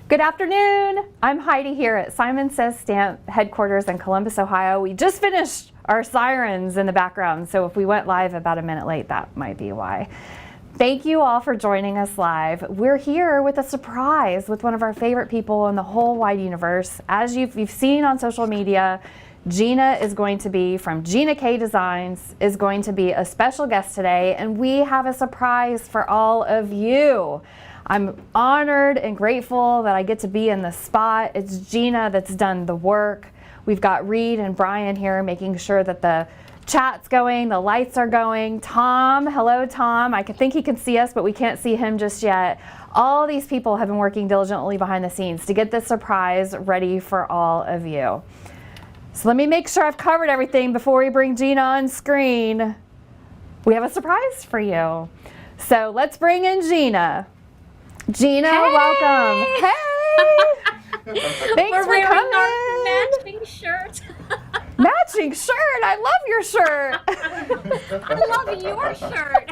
Good afternoon. I'm Heidi here at Simon Says Stamp headquarters in Columbus, Ohio. We just finished our sirens in the background, so if we went live about a minute late, that might be why. Thank you all for joining us live. We're here with a surprise with one of our favorite people in the whole wide universe. As you've seen on social media, Gina is going to be from Gina K Designs, is going to be a special guest today, and we have a surprise for all of you. I'm honored and grateful that I get to be in the spot. It's Gina that's done the work. We've got Reed and Brian here making sure that the chat's going, the lights are going. Tom, hello Tom. I think he can see us, but we can't see him just yet. All these people have been working diligently behind the scenes to get this surprise ready for all of you. So let me make sure I've covered everything before we bring Gina on screen. We have a surprise for you. So let's bring in Gina. Gina, hey. Welcome. Hey! Thanks for coming. Our matching shirt. Matching shirt? I love your shirt. I love your shirt.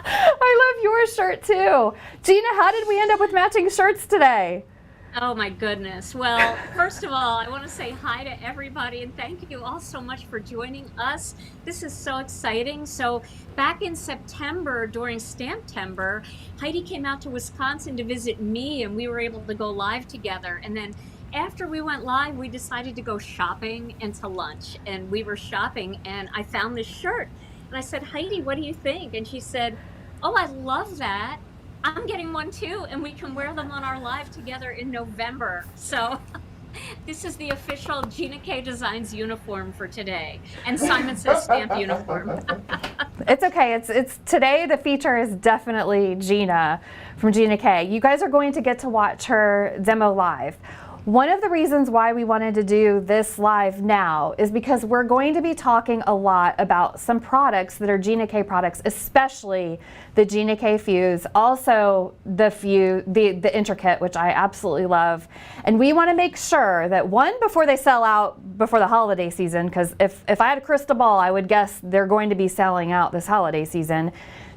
I love your shirt too. Gina, how did we end up with matching shirts today? Oh my goodness. Well, first of all, I want to say hi to everybody and thank you all so much for joining us. This is so exciting. So back in September during Stamptember, Heidi came out to Wisconsin to visit me and we were able to go live together. And then after we went live, we decided to go shopping and to lunch. And we were shopping and I found this shirt. And I said, Heidi, what do you think? And she said, oh, I love that. I'm getting one too, and we can wear them on our live together in November. So this is the official Gina K Designs uniform for today, and Simon Says Stamp uniform. It's okay. It's today. The feature is definitely Gina from Gina K. You guys are going to get to watch her demo live. One of the reasons why we wanted to do this live now is because we're going to be talking a lot about some products that are Gina K products, especially the Gina K Fuse, also the Intricut, which I absolutely love. And we want to make sure that one, before they sell out before the holiday season, because if I had a crystal ball, I would guess they're going to be selling out this holiday season.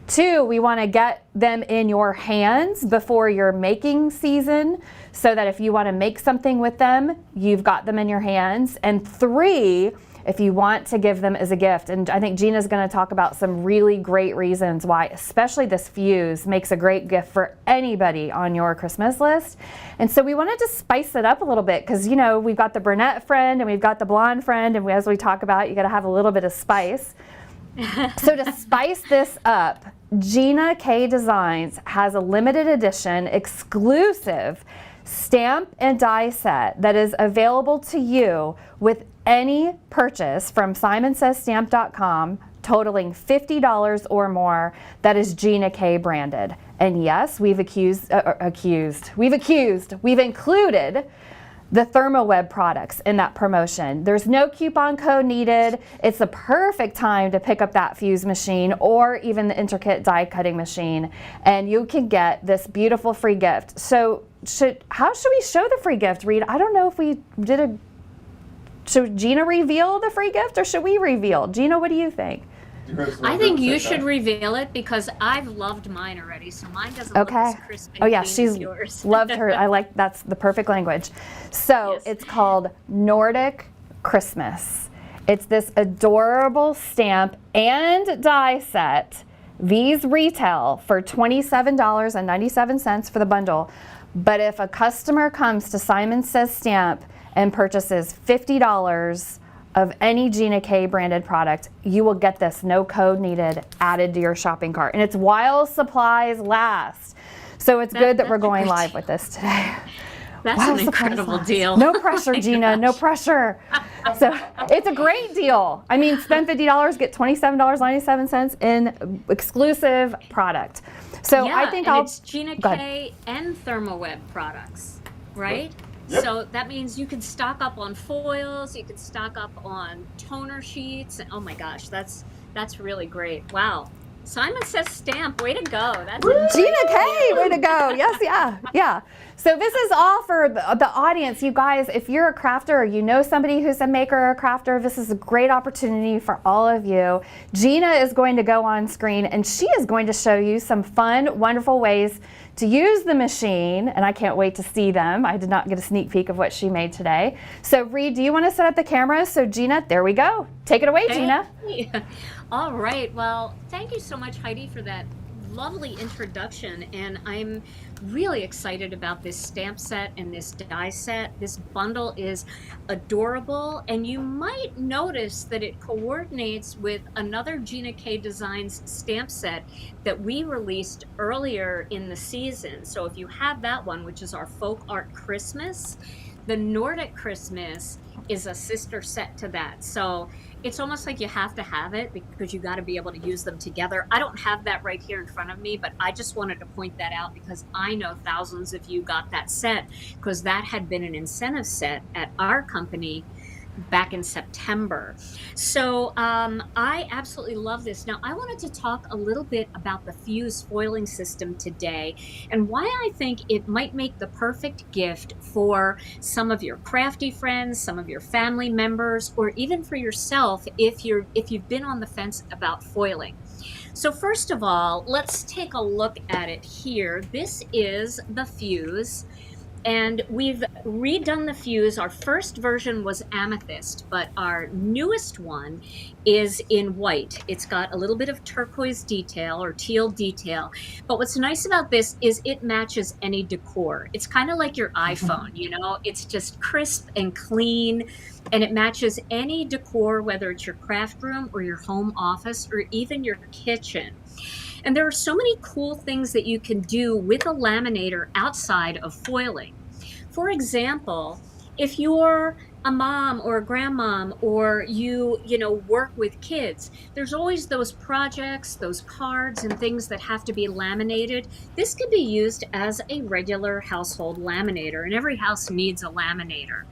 Two, we want to get them in your hands before your making season so that if you want to make something with them, you've got them in your hands. And three, if you want to give them as a gift. And I think Gina's going to talk about some really great reasons why, especially this fuse, makes a great gift for anybody on your Christmas list. And so we wanted to spice it up a little bit because, you know, we've got the brunette friend and we've got the blonde friend. And as we talk about, you got to have a little bit of spice. So to spice this up, Gina K Designs has a limited edition exclusive stamp and die set that is available to you with any purchase from simonsaysstamp.com totaling $50 or more that is Gina K branded. And yes, we've included the Therm O Web products in that promotion. There's no coupon code needed. It's the perfect time to pick up that fuse machine or even the Intricut die cutting machine, and you can get this beautiful free gift. So how should we show the free gift, Reed? I don't know if we did should Gina reveal the free gift or should we reveal? Gina, what do you think? I think you should reveal it because I've loved mine already, so mine doesn't look as crisp and clean as yours. Loved her. I like, that's the perfect language. So yes. It's called Nordic Christmas. It's this adorable stamp and die set. These retail for $27.97 for the bundle. But if a customer comes to Simon Says Stamp and purchases $50 of any Gina K branded product, you will get this, no code needed, added to your shopping cart. And it's while supplies last. So it's good that we're going live with this today. That's an incredible deal. No pressure, Gina, no pressure. So it's a great deal. I mean, spend $50, get $27.97 in exclusive product. So yeah, I think it's Gina K and Therm O Web products, right? Yep. So that means you can stock up on foils, you can stock up on toner sheets. Oh my gosh, that's really great. Wow. Simon Says Stamp, way to go. That's Gina K, way to go. Yes, yeah. So this is all for the audience. You guys, if you're a crafter or you know somebody who's a maker or a crafter, this is a great opportunity for all of you. Gina is going to go on screen and she is going to show you some fun, wonderful ways to use the machine, and I can't wait to see them. I did not get a sneak peek of what she made today. So Reed, do you want to set up the camera? So Gina, there we go. Take it away, Gina. All right. Well, thank you so much, Heidi, for that lovely introduction. And I'm really excited about this stamp set and this die set. This bundle is adorable, and you might notice that it coordinates with another Gina K Designs stamp set that we released earlier in the season. So if you have that one, which is our Folk Art Christmas, the Nordic Christmas is a sister set to that. So it's almost like you have to have it because you got to be able to use them together. I don't have that right here in front of me, but I just wanted to point that out because I know thousands of you got that set because that had been an incentive set at our company back in September. So I absolutely love this. Now I wanted to talk a little bit about the fuse foiling system today and why I think it might make the perfect gift for some of your crafty friends, some of your family members, or even for yourself if you've been on the fence about foiling. So first of all, let's take a look at it here. This is the fuse. And we've redone the fuse. Our first version was amethyst, but our newest one is in white. It's got a little bit of turquoise detail or teal detail. But what's nice about this is it matches any decor. It's kind of like your iPhone, you know, it's just crisp and clean, and it matches any decor, whether it's your craft room or your home office or even your kitchen. And there are so many cool things that you can do with a laminator outside of foiling. For example, if you're a mom or a grandmom or you work with kids, there's always those projects, those cards and things that have to be laminated. This could be used as a regular household laminator, and every house needs a laminator.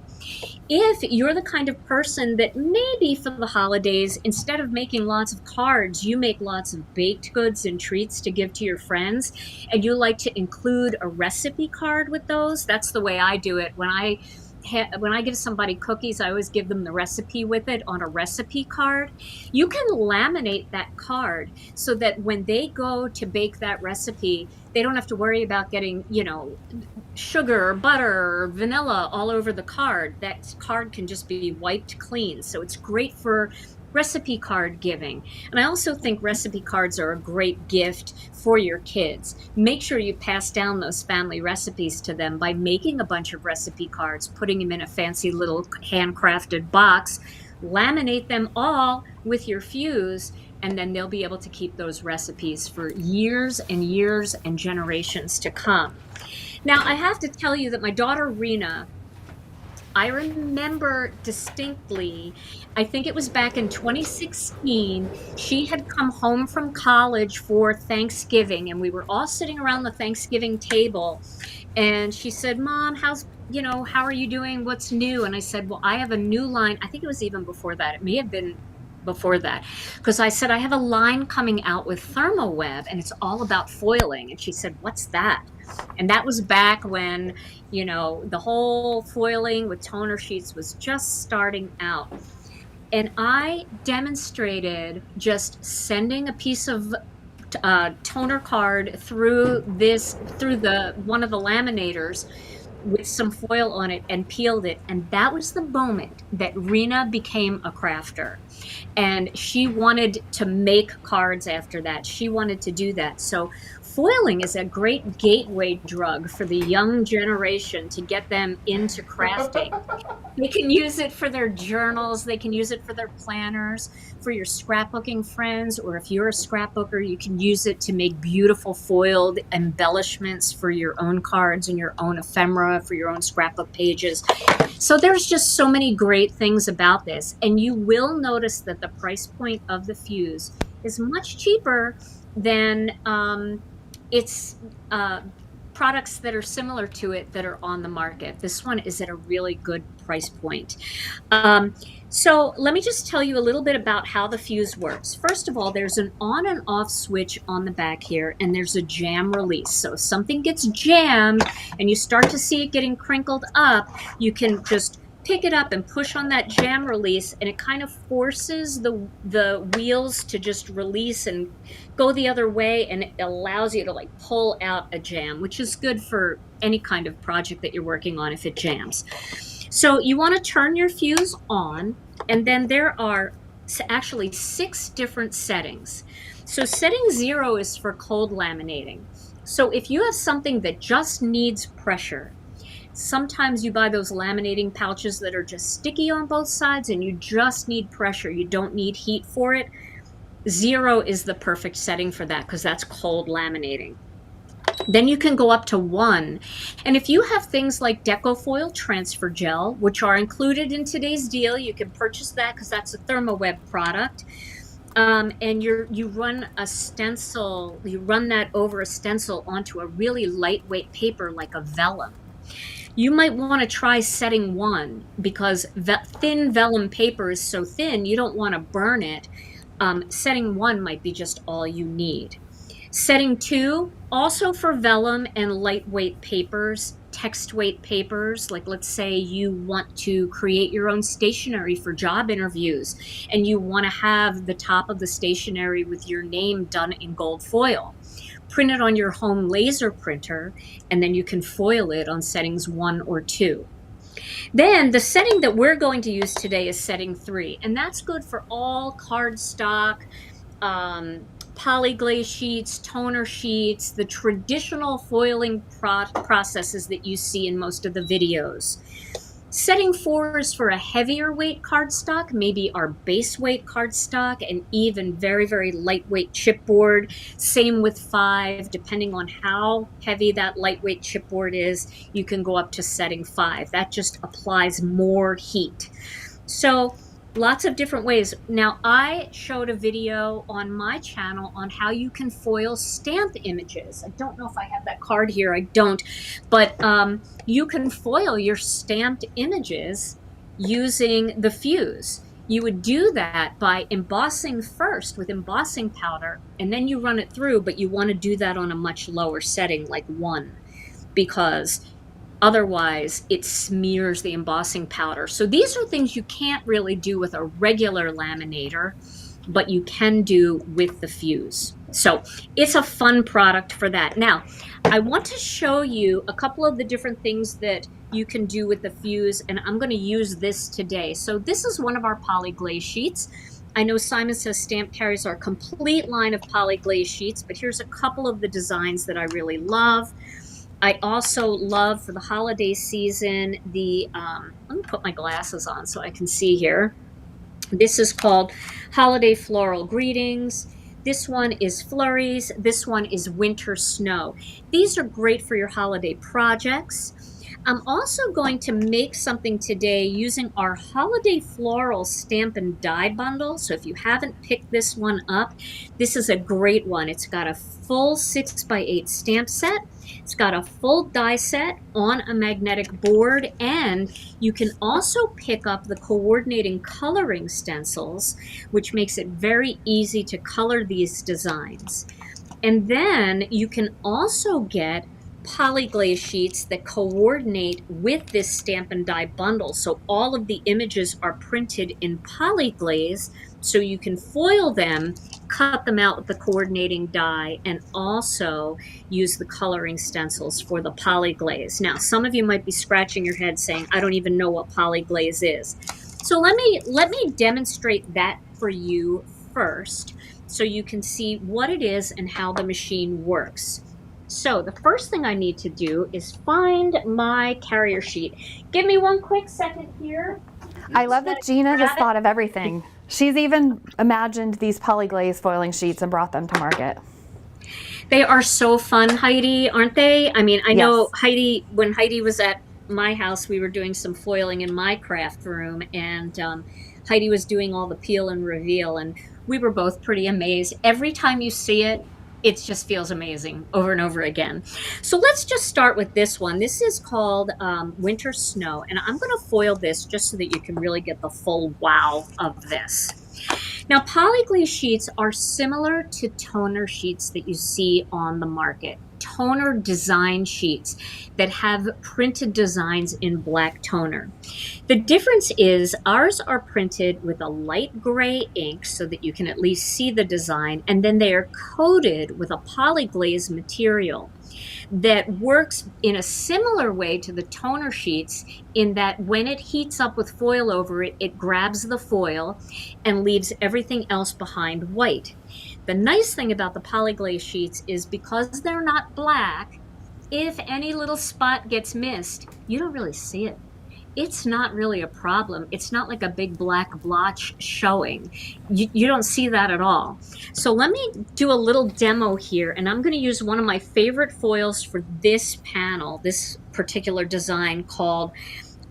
If you're the kind of person that maybe for the holidays, instead of making lots of cards, you make lots of baked goods and treats to give to your friends, and you like to include a recipe card with those, that's the way I do it. When I give somebody cookies, I always give them the recipe with it on a recipe card. You can laminate that card so that when they go to bake that recipe, they don't have to worry about getting, sugar or butter or vanilla all over the card. That card can just be wiped clean. So it's great for recipe card giving. And I also think recipe cards are a great gift for your kids. Make sure you pass down those family recipes to them by making a bunch of recipe cards, putting them in a fancy little handcrafted box, laminate them all with your fuse, and then they'll be able to keep those recipes for years and years and generations to come. Now, I have to tell you that my daughter, Rena, I remember distinctly, I think it was back in 2016, she had come home from college for Thanksgiving, and we were all sitting around the Thanksgiving table, and she said, Mom, how are you doing? What's new? And I said, well, I have a new line. I think it was even before that. It may have been before that, because I said, I have a line coming out with Therm O Web, and it's all about foiling. And she said, what's that? And that was back when, the whole foiling with toner sheets was just starting out. And I demonstrated just sending a piece of toner card through one of the laminators with some foil on it and peeled it. And that was the moment that Rena became a crafter. And she wanted to make cards after that. She wanted to do that. So foiling is a great gateway drug for the young generation to get them into crafting. They can use it for their journals. They can use it for their planners, for your scrapbooking friends, or if you're a scrapbooker, you can use it to make beautiful foiled embellishments for your own cards and your own ephemera, for your own scrapbook pages. So there's just so many great things about this. And you will notice that the price point of the fuse is much cheaper than its products that are similar to it that are on the market. This one is at a really good price point. So let me just tell you a little bit about how the fuse works. First of all, there's an on and off switch on the back here, and there's a jam release. So if something gets jammed and you start to see it getting crinkled up, you can just pick it up and push on that jam release, and it kind of forces the wheels to just release and go the other way, and it allows you to like pull out a jam, which is good for any kind of project that you're working on if it jams. So you want to turn your fuse on, and then there are actually 6 different settings. So setting 0 is for cold laminating. So if you have something that just needs pressure, sometimes you buy those laminating pouches that are just sticky on both sides and you just need pressure. You don't need heat for it. 0 is the perfect setting for that because that's cold laminating. Then you can go up to 1. And if you have things like Decofoil Transfer Gel, which are included in today's deal, you can purchase that because that's a Therm O Web product. And you run a stencil, you run that over a stencil onto a really lightweight paper like a vellum. You might want to try setting 1 because thin vellum paper is so thin, you don't want to burn it. Setting 1 might be just all you need. Setting 2, also for vellum and lightweight papers, text weight papers, like let's say you want to create your own stationery for job interviews and you want to have the top of the stationery with your name done in gold foil. Print it on your home laser printer, and then you can foil it on settings 1 or 2. Then the setting that we're going to use today is setting 3, and that's good for all cardstock, poly-glaze sheets, toner sheets, the traditional foiling processes that you see in most of the videos. Setting 4 is for a heavier weight cardstock, maybe our base weight cardstock, and even very, very lightweight chipboard. Same with 5, depending on how heavy that lightweight chipboard is, you can go up to setting 5. That just applies more heat. So lots of different ways. Now, I showed a video on my channel on how you can foil stamp images. I don't know if I have that card here. I don't. But you can foil your stamped images using the fuse. You would do that by embossing first with embossing powder, and then you run it through, but you want to do that on a much lower setting, like 1, because otherwise, it smears the embossing powder. So these are things you can't really do with a regular laminator, but you can do with the fuse. So it's a fun product for that. Now, I want to show you a couple of the different things that you can do with the fuse, and I'm going to use this today. So this is one of our poly-glaze sheets. I know Simon Says Stamp carries our complete line of poly-glaze sheets, but here's a couple of the designs that I really love. I also love for the holiday season the, let me put my glasses on so I can see here. This is called Holiday Floral Greetings. This one is Flurries. This one is Winter Snow. These are great for your holiday projects. I'm also going to make something today using our Holiday Floral Stamp and Die Bundle. So if you haven't picked this one up, this is a great one. It's got a full 6x8 stamp set. It's got a full die set on a magnetic board, and you can also pick up the coordinating coloring stencils, which makes it very easy to color these designs. And then you can also get poly-glaze sheets that coordinate with this stamp and die bundle. So all of the images are printed in poly-glaze, so you can foil them, cut them out with the coordinating die, and also use the coloring stencils for the poly-glaze. Now, some of you might be scratching your head saying, I don't even know what poly-glaze is. So let me demonstrate that for you first so you can see what it is and how the machine works. So the first thing I need to do is find my carrier sheet. Give me one quick second here. I love that Gina just thought of everything. She's even imagined these poly-glaze foiling sheets and brought them to market. They are so fun, Heidi, aren't they? I mean, I know Heidi, when Heidi was at my house, we were doing some foiling in my craft room, and Heidi was doing all the peel and reveal, and we were both pretty amazed. Every time you see it, it just feels amazing over and over again. So let's just start with this one. This is called Winter Snow, and I'm gonna foil this just so that you can really get the full wow of this. Now, poly-glaze sheets are similar to toner sheets that you see on the market. toner design sheets that have printed designs in black toner. The difference is ours are printed with a light gray ink so that you can at least see the design, and then they are coated with a poly-glaze material that works in a similar way to the toner sheets, in that when it heats up with foil over it, it grabs the foil and leaves everything else behind white. The nice thing about the polyglaze sheets is because they're not black, if any little spot gets missed, you don't really see it. It's not really a problem. It's not like a big black blotch showing. You don't see that at all. So let me do a little demo here, and I'm going to use one of my favorite foils for this panel, this particular design, called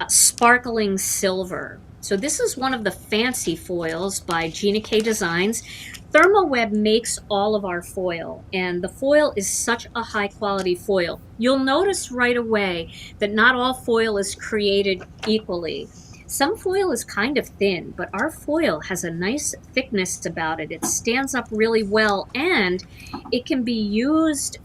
Sparkling Silver. So this is one of the fancy foils by Gina K Designs. Therm O Web makes all of our foil, and the foil is such a high quality foil. You'll notice right away that not all foil is created equally. Some foil is kind of thin, but our foil has a nice thickness about it. It stands up really well, and it can be used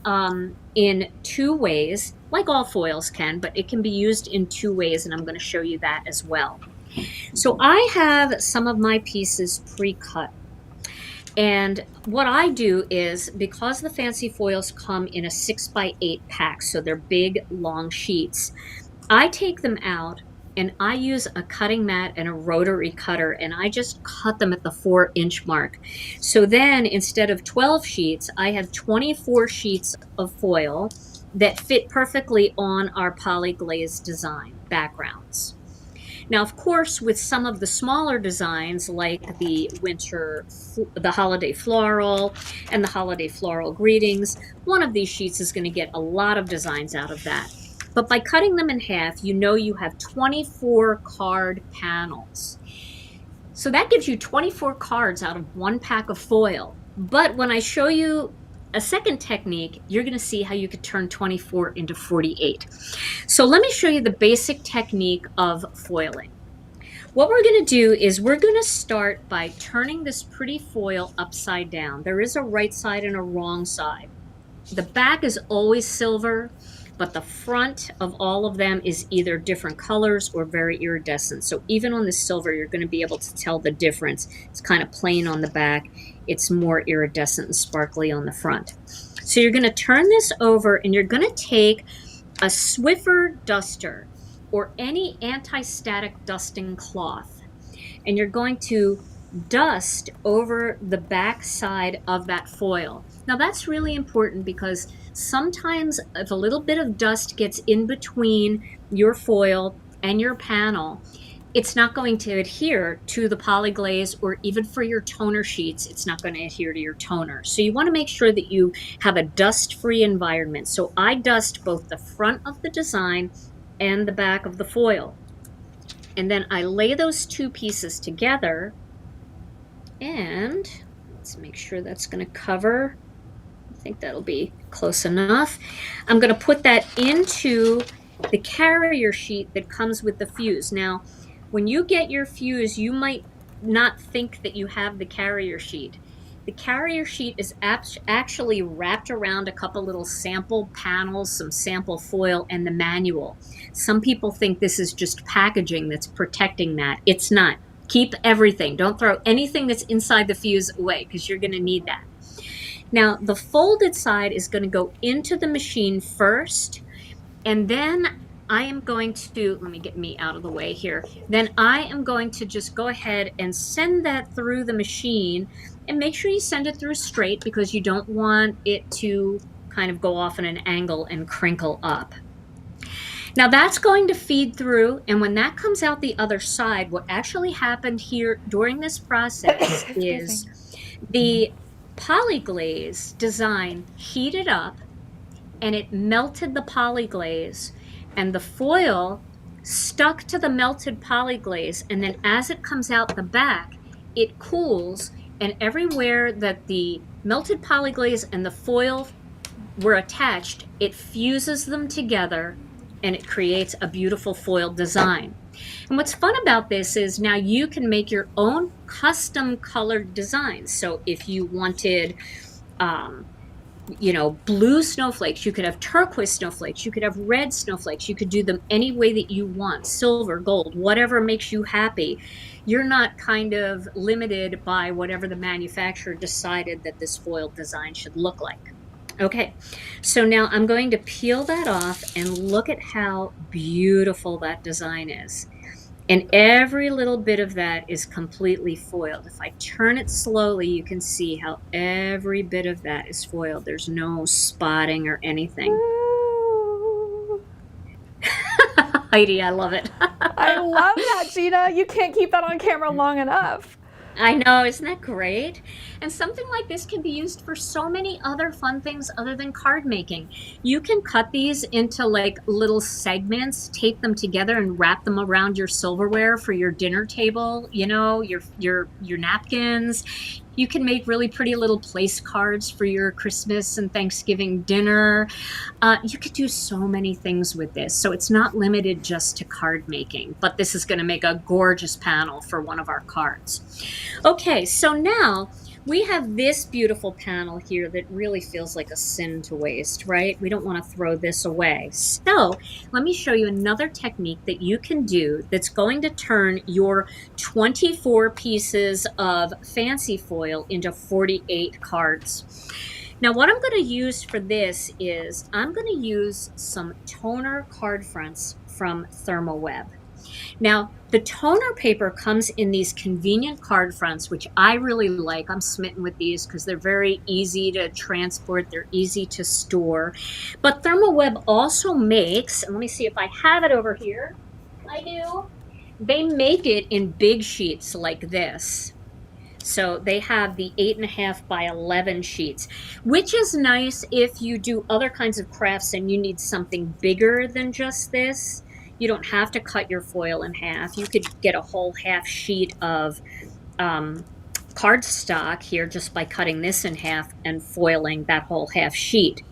in two ways, like all foils can, but it can be used in two ways, and I'm going to show you that as well. So I have some of my pieces pre-cut. And what I do is, because the fancy foils come in a 6x8 pack, so they're big, long sheets, I take them out and I use a cutting mat and a rotary cutter, and I just cut them at the 4-inch mark. So then instead of 12 sheets, I have 24 sheets of foil that fit perfectly on our poly-glaze design backgrounds. Now, of course, with some of the smaller designs like the holiday floral and the holiday floral greetings, one of these sheets is going to get a lot of designs out of that. But by cutting them in half, you know you have 24 card panels. So that gives you 24 cards out of one pack of foil. But when I show you a second technique, you're going to see how you could turn 24 into 48. So let me show you the basic technique of foiling. What we're going to do is we're going to start by turning this pretty foil upside down. There is a right side and a wrong side. The back is always silver, but the front of all of them is either different colors or very iridescent. So even on the silver, you're going to be able to tell the difference. It's kind of plain on the back. It's more iridescent and sparkly on the front. So you're going to turn this over, and you're going to take a Swiffer duster or any anti-static dusting cloth, and you're going to dust over the back side of that foil. Now that's really important, because sometimes if a little bit of dust gets in between your foil and your panel, it's not going to adhere to the polyglaze, or even for your toner sheets, it's not going to adhere to your toner. So you want to make sure that you have a dust-free environment. So I dust both the front of the design and the back of the foil. And then I lay those two pieces together, and let's make sure that's going to cover. I think that'll be close enough. I'm going to put that into the carrier sheet that comes with the fuse. Now, when you get your fuse, you might not think that you have the carrier sheet. The carrier sheet is actually wrapped around a couple little sample panels, some sample foil, and the manual. Some people think this is just packaging that's protecting that. It's not. Keep everything. Don't throw anything that's inside the fuse away, because you're going to need that. Now, the folded side is going to go into the machine first, and then I am going to, let me get me out of the way here, then I am going to just go ahead and send that through the machine, and make sure you send it through straight, because you don't want it to kind of go off at an angle and crinkle up. Now that's going to feed through, and when that comes out the other side, what actually happened here during this process is the polyglaze design heated up, and it melted the polyglaze, and the foil stuck to the melted polyglaze, and then as it comes out the back, it cools, and everywhere that the melted polyglaze and the foil were attached, it fuses them together, and it creates a beautiful foil design. And what's fun about this is now you can make your own custom colored designs. So if you wanted blue snowflakes, you could have turquoise snowflakes, you could have red snowflakes, you could do them any way that you want, silver, gold, whatever makes you happy. You're not kind of limited by whatever the manufacturer decided that this foil design should look like. Okay, so now I'm going to peel that off and look at how beautiful that design is. And every little bit of that is completely foiled. If I turn it slowly, you can see how every bit of that is foiled. There's no spotting or anything. Ooh. Heidi, I love it. I love that, Gina. You can't keep that on camera long enough. I know, isn't that great? And something like this can be used for so many other fun things other than card making. You can cut these into like little segments, tape them together and wrap them around your silverware for your dinner table, your napkins. You can make really pretty little place cards for your Christmas and Thanksgiving dinner. You could do so many things with this. So it's not limited just to card making, but this is going to make a gorgeous panel for one of our cards. Okay, so now we have this beautiful panel here that really feels like a sin to waste, right? We don't want to throw this away. So let me show you another technique that you can do that's going to turn your 24 pieces of fancy foil into 48 cards. Now what I'm going to use for this is I'm going to use some toner card fronts from Therm O Web. Now, the toner paper comes in these convenient card fronts, which I really like. I'm smitten with these because they're very easy to transport. They're easy to store. But Therm O Web also makes, and let me see if I have it over here. I do. They make it in big sheets like this. So they have the 8.5 by 11 sheets, which is nice if you do other kinds of crafts and you need something bigger than just this. You don't have to cut your foil in half. You could get a whole half sheet of cardstock here just by cutting this in half and foiling that whole half sheet.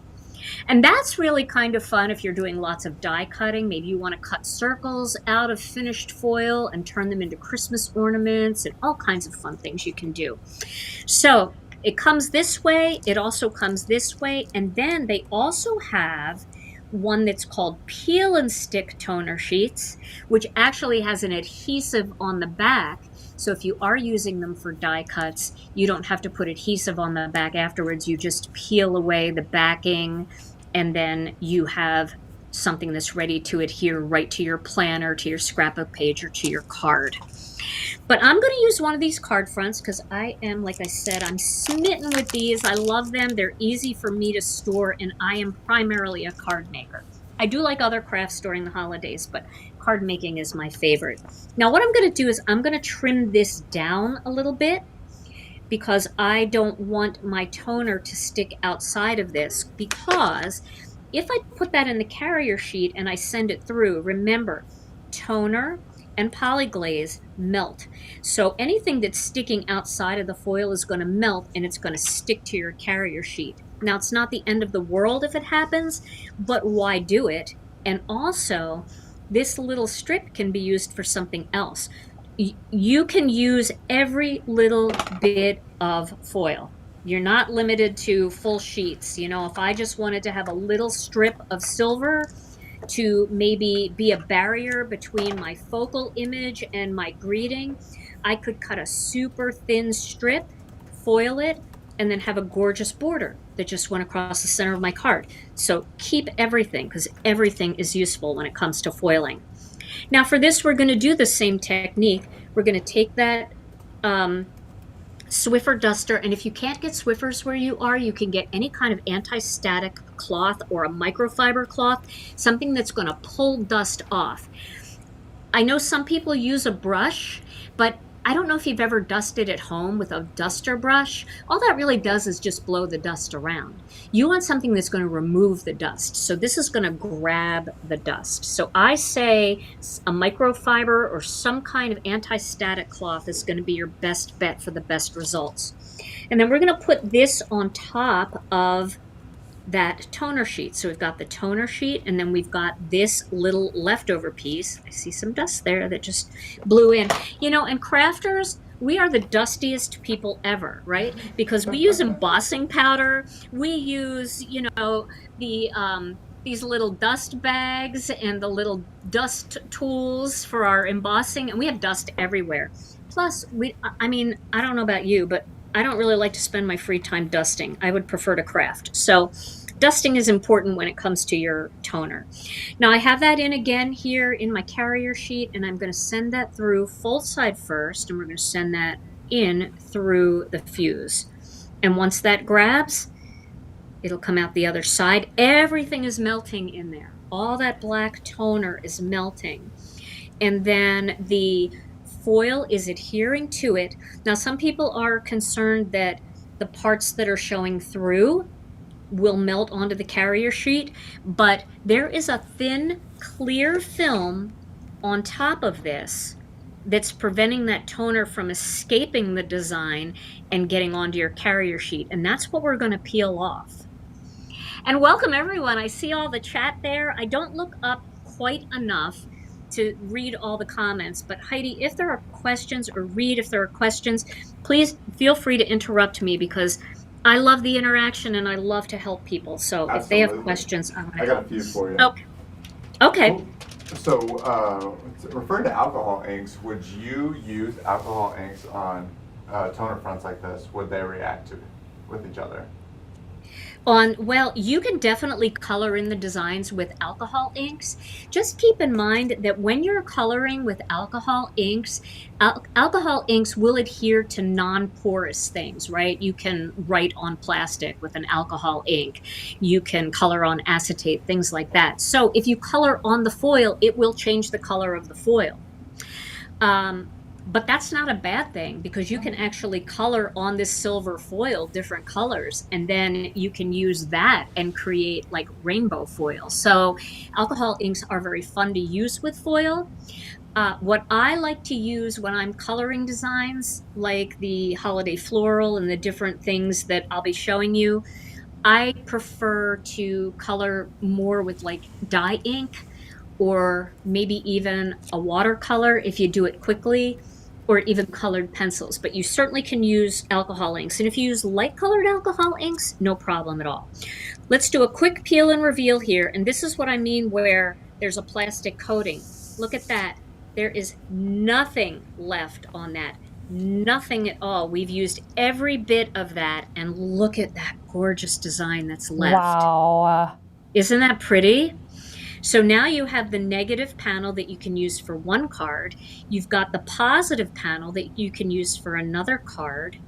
And that's really kind of fun if you're doing lots of die cutting. Maybe you want to cut circles out of finished foil and turn them into Christmas ornaments and all kinds of fun things you can do. So it comes this way. It also comes this way. And then they also have one that's called peel and stick toner sheets, which actually has an adhesive on the back. So if you are using them for die cuts, you don't have to put adhesive on the back afterwards. You just peel away the backing and then you have something that's ready to adhere right to your planner, to your scrapbook page, or to your card. But I'm going to use one of these card fronts because I am, like I said, I'm smitten with these. I love them. They're easy for me to store, and I am primarily a card maker. I do like other crafts during the holidays, but card making is my favorite. Now what I'm going to do is I'm going to trim this down a little bit because I don't want my toner to stick outside of this, because if I put that in the carrier sheet and I send it through, remember, toner and poly-glaze melt. So anything that's sticking outside of the foil is going to melt and it's going to stick to your carrier sheet. Now, it's not the end of the world if it happens, but why do it? And also, this little strip can be used for something else. You can use every little bit of foil. You're not limited to full sheets. If I just wanted to have a little strip of silver to maybe be a barrier between my focal image and my greeting, I could cut a super thin strip, foil it, and then have a gorgeous border that just went across the center of my card. So keep everything, because everything is useful when it comes to foiling. Now for this, we're going to do the same technique. We're going to take that Swiffer duster, and if you can't get Swiffers where you are, you can get any kind of anti-static cloth or a microfiber cloth, something that's going to pull dust off. I know some people use a brush, but I don't know if you've ever dusted at home with a duster brush. All that really does is just blow the dust around. You want something that's going to remove the dust. So this is going to grab the dust. So I say a microfiber or some kind of anti-static cloth is going to be your best bet for the best results. And then we're going to put this on top of that toner sheet. So we've got the toner sheet, and then we've got this little leftover piece. I see some dust there that just blew in. And crafters we are the dustiest people ever, right? Because we use embossing powder, we use, these little dust bags and the little dust tools for our embossing, and we have dust everywhere. Plus, I mean, I don't know about you, but I don't really like to spend my free time dusting. I would prefer to craft. So dusting is important when it comes to your toner. Now I have that in again here in my carrier sheet, and I'm going to send that through full side first, and we're going to send that in through the fuse. And once that grabs, it'll come out the other side. Everything is melting in there. All that black toner is melting. And then the foil is adhering to it. Now, some people are concerned that the parts that are showing through will melt onto the carrier sheet, but there is a thin, clear film on top of this that's preventing that toner from escaping the design and getting onto your carrier sheet. And that's what we're going to peel off. And welcome everyone. I see all the chat there. I don't look up quite enough to read all the comments, but Heidi, if there are questions, or Reed, if there are questions, please feel free to interrupt me, because I love the interaction and I love to help people. So Absolutely. If they have questions, I got a few for you. Okay. Okay. So, referring to alcohol inks, would you use alcohol inks on toner fronts like this? Would they react with each other? Well, you can definitely color in the designs with alcohol inks. Just keep in mind that when you're coloring with alcohol inks will adhere to non-porous things, right? You can write on plastic with an alcohol ink. You can color on acetate, things like that. So if you color on the foil, it will change the color of the foil. But that's not a bad thing, because you can actually color on this silver foil different colors, and then you can use that and create like rainbow foil. So alcohol inks are very fun to use with foil. What I like to use when I'm coloring designs, like the holiday floral and the different things that I'll be showing you, I prefer to color more with like dye ink, or maybe even a watercolor if you do it quickly, or even colored pencils. But you certainly can use alcohol inks. And if you use light colored alcohol inks, no problem at all. Let's do a quick peel and reveal here. And this is what I mean where there's a plastic coating. Look at that. There is nothing left on that. Nothing at all. We've used every bit of that. And look at that gorgeous design that's left. Wow. Isn't that pretty? So now you have the negative panel that you can use for one card. You've got the positive panel that you can use for another card.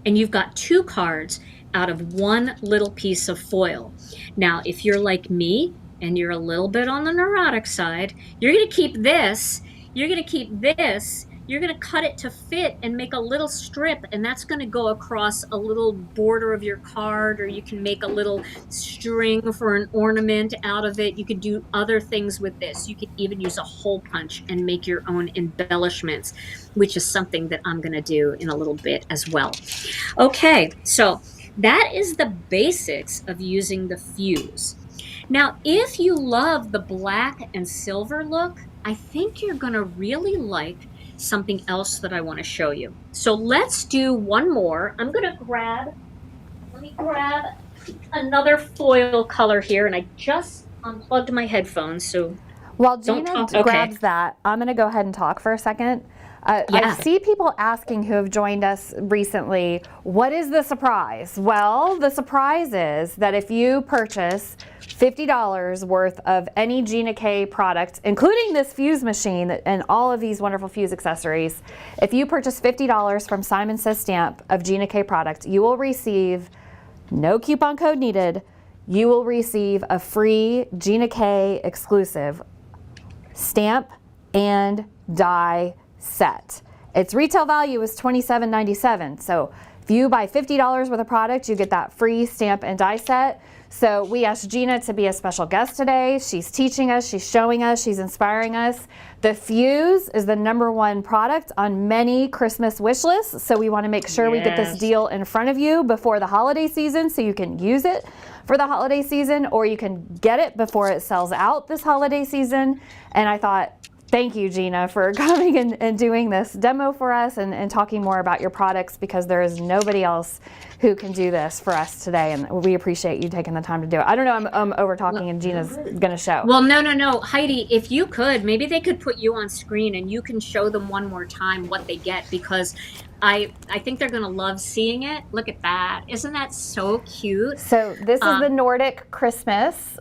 And you've got two cards out of one little piece of foil. Now, if you're like me and you're a little bit on the neurotic side, you're going to keep this, you're going to keep this, you're going to cut it to fit and make a little strip, and that's going to go across a little border of your card, or you can make a little string for an ornament out of it. You could do other things with this. You could even use a hole punch and make your own embellishments, which is something that I'm going to do in a little bit as well. Okay, so that is the basics of using the fuse. Now, if you love the black and silver look, I think you're going to really like something else that I want to show you. So let's do one more. Let me grab another foil color here, and I just unplugged my headphones, so while Gina grabs that, I'm going to go ahead and talk for a second. I see people asking who have joined us recently, what is the surprise? Well, the surprise is that if you purchase $50 worth of any Gina K product, including this fuse machine and all of these wonderful fuse accessories, if you purchase $50 from Simon Says Stamp of Gina K product, you will receive, no coupon code needed, you will receive a free Gina K exclusive stamp and die set. Its retail value is $27.97. So if you buy $50 worth of product, you get that free stamp and die set. So we asked Gina to be a special guest today. She's teaching us, she's showing us, she's inspiring us. The fuse is the #1 product on many Christmas wish lists. So we want to make sure we get this deal in front of you before the holiday season so you can use it for the holiday season, or you can get it before it sells out this holiday season. And I thought Thank you, Gina, for coming and doing this demo for us and talking more about your products, because there is nobody else who can do this for us today, and we appreciate you taking the time to do it. I don't know, I'm over talking and Gina's going to show. Well, no. Heidi, if you could, maybe they could put you on screen and you can show them one more time what they get, because I think they're going to love seeing it. Look at that. Isn't that so cute? So this is the Nordic Christmas.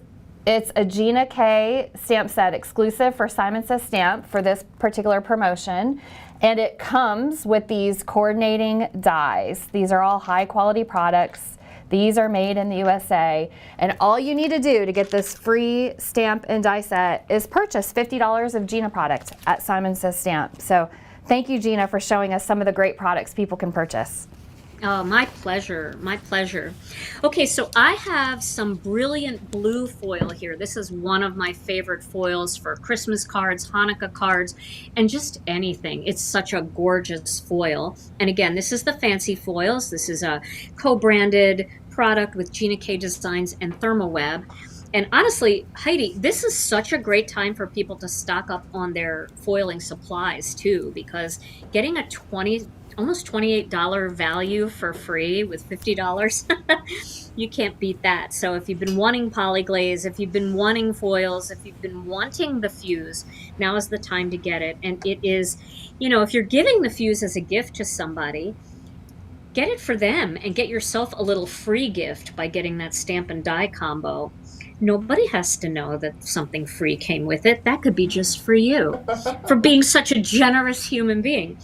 It's a Gina K stamp set exclusive for Simon Says Stamp for this particular promotion. And it comes with these coordinating dies. These are all high quality products. These are made in the USA. And all you need to do to get this free stamp and die set is purchase $50 of Gina product at Simon Says Stamp. So thank you, Gina, for showing us some of the great products people can purchase. Oh, my pleasure. My pleasure. Okay, so I have some brilliant blue foil here. This is one of my favorite foils for Christmas cards, Hanukkah cards, and just anything. It's such a gorgeous foil. And again, this is the fancy foils. This is a co-branded product with Gina K Designs and Therm O Web. And honestly, Heidi, this is such a great time for people to stock up on their foiling supplies too, because getting a almost $28 value for free with $50, you can't beat that. So if you've been wanting poly-glaze, if you've been wanting foils, if you've been wanting the fuse, now is the time to get it. And it is, if you're giving the fuse as a gift to somebody, get it for them and get yourself a little free gift by getting that stamp and die combo. Nobody has to know that something free came with it. That could be just for you, for being such a generous human being.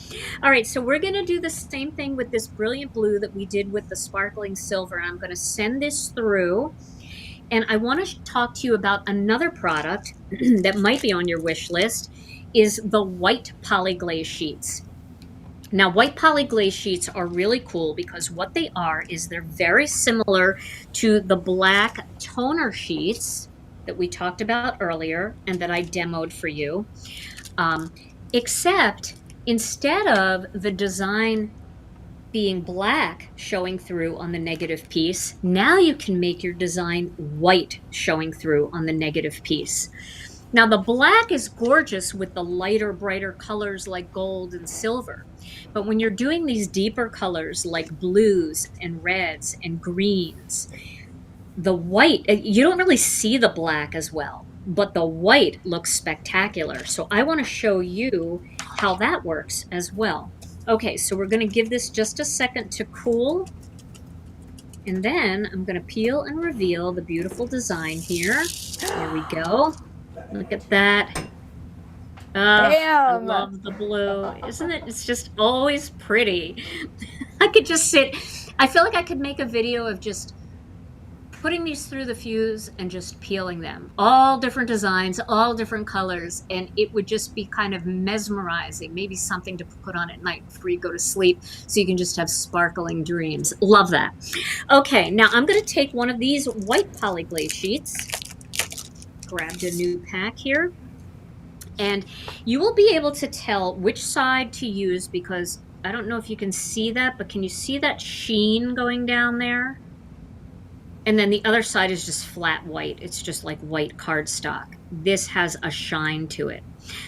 All right, so we're going to do the same thing with this brilliant blue that we did with the sparkling silver. I'm going to send this through, and I want to talk to you about another product that might be on your wish list, is the white poly-glaze sheets. Now, white poly-glaze sheets are really cool because what they are is they're very similar to the black toner sheets that we talked about earlier and that I demoed for you, except instead of the design being black showing through on the negative piece, now you can make your design white showing through on the negative piece. Now, the black is gorgeous with the lighter, brighter colors like gold and silver. But when you're doing these deeper colors like blues and reds and greens, the white, you don't really see the black as well, but the white looks spectacular. So I want to show you how that works as well. Okay, so we're going to give this just a second to cool. And then I'm going to peel and reveal the beautiful design here. There we go. Look at that. I love the blue. Isn't it? It's just always pretty. I could just sit. I feel like I could make a video of just putting these through the fuse and just peeling them. All different designs, all different colors, and it would just be kind of mesmerizing. Maybe something to put on at night before you go to sleep so you can just have sparkling dreams. Love that. Okay, now I'm going to take one of these white poly-glaze sheets. Grabbed a new pack here. And you will be able to tell which side to use, because I don't know if you can see that, but can you see that sheen going down there? And then the other side is just flat white. It's just like white cardstock. This has a shine to it.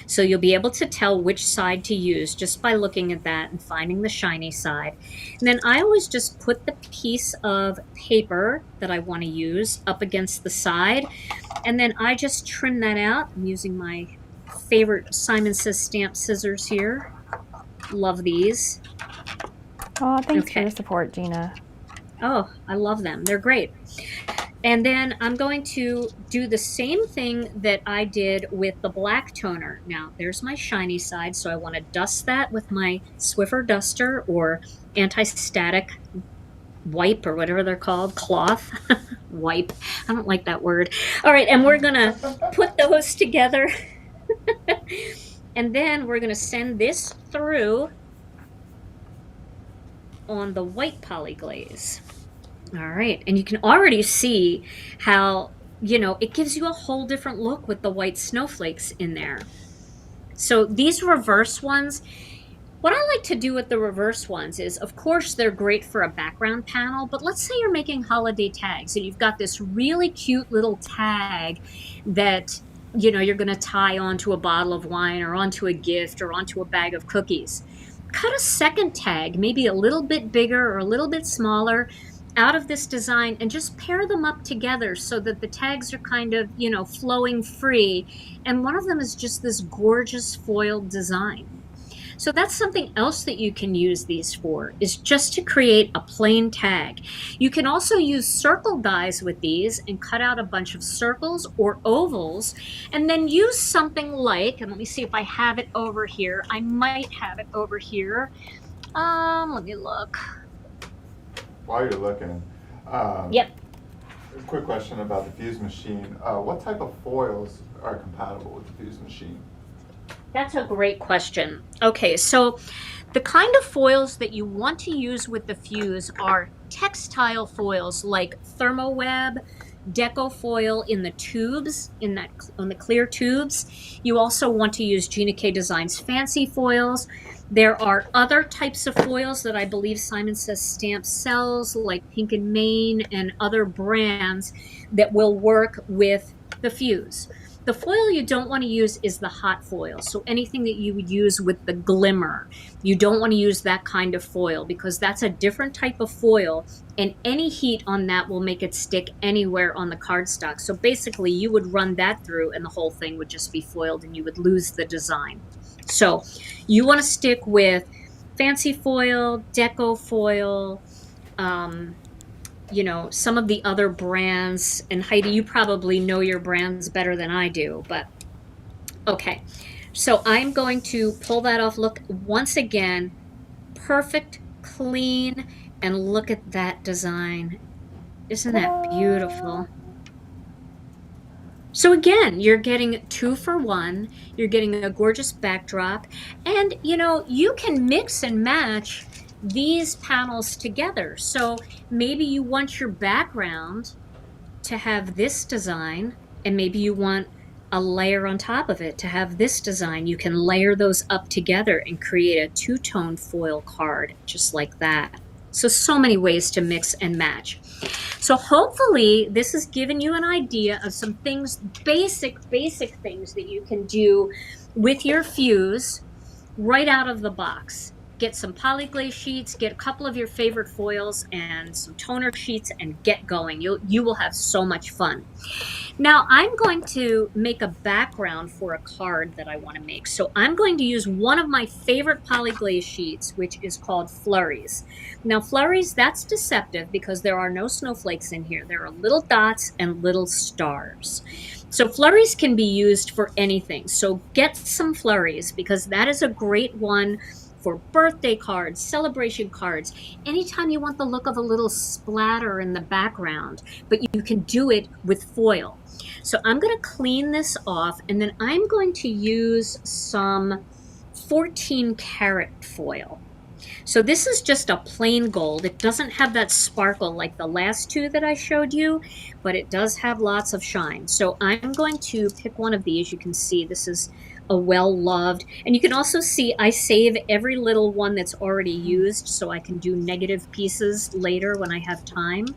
So you'll be able to tell which side to use just by looking at that and finding the shiny side. And then I always just put the piece of paper that I want to use up against the side. And then I just trim that out. I'm using my favorite Simon Says Stamp scissors here. Love these. Oh, thanks for your support, Gina. Oh, I love them. They're great. And then I'm going to do the same thing that I did with the black toner. Now, there's my shiny side, so I want to dust that with my Swiffer duster or anti-static wipe or whatever they're called, cloth. Wipe. I don't like that word. All right, and we're going to put those together. And then we're going to send this through on the white poly-glaze. All right, and you can already see how, it gives you a whole different look with the white snowflakes in there. So these reverse ones, what I like to do with the reverse ones is, of course, they're great for a background panel, but let's say you're making holiday tags and you've got this really cute little tag that you're going to tie onto a bottle of wine or onto a gift or onto a bag of cookies. Cut a second tag, maybe a little bit bigger or a little bit smaller, out of this design, and just pair them up together so that the tags are kind of, flowing free. And one of them is just this gorgeous foiled design. So that's something else that you can use these for, is just to create a plain tag. You can also use circle dies with these and cut out a bunch of circles or ovals, and then use something like, and let me see if I have it over here. I might have it over here. Let me look. While you're looking, Yep. a quick question about the fuse machine. What type of foils are compatible with the fuse machine? That's a great question. Okay, so the kind of foils that you want to use with the fuse are textile foils like Therm O Web, deco foil in the tubes, on the clear tubes. You also want to use Gina K Designs fancy foils. There are other types of foils that I believe Simon Says Stamp sells, like Pink and Maine and other brands that will work with the fuse. The foil you don't want to use is the hot foil. So anything that you would use with the glimmer, you don't want to use that kind of foil, because that's a different type of foil, and any heat on that will make it stick anywhere on the cardstock. So basically you would run that through and the whole thing would just be foiled and you would lose the design. So you want to stick with fancy foil, deco foil, some of the other brands. And Heidi, you probably know your brands better than I do, but okay. So I'm going to pull that off. Look, once again, perfect, clean, and look at that design. Isn't that beautiful? So again, you're getting 2 for 1. You're getting a gorgeous backdrop, and you can mix and match these panels together. So maybe you want your background to have this design, and maybe you want a layer on top of it to have this design. You can layer those up together and create a 2-tone foil card just like that. So many ways to mix and match. So hopefully this has given you an idea of some things, basic things that you can do with your fuse right out of the box. Get some poly-glaze sheets, get a couple of your favorite foils and some toner sheets, and get going. You will have so much fun. Now I'm going to make a background for a card that I want to make. So I'm going to use one of my favorite poly-glaze sheets, which is called Flurries. Now Flurries, that's deceptive because there are no snowflakes in here. There are little dots and little stars. So Flurries can be used for anything. So get some Flurries, because that is a great one for birthday cards, celebration cards, anytime you want the look of a little splatter in the background, but you can do it with foil. So I'm going to clean this off, and then I'm going to use some 14 karat foil. So this is just a plain gold. It doesn't have that sparkle like the last 2 that I showed you, but it does have lots of shine. So I'm going to pick one of these. You can see this is a well-loved, and you can also see I save every little one that's already used so I can do negative pieces later when I have time.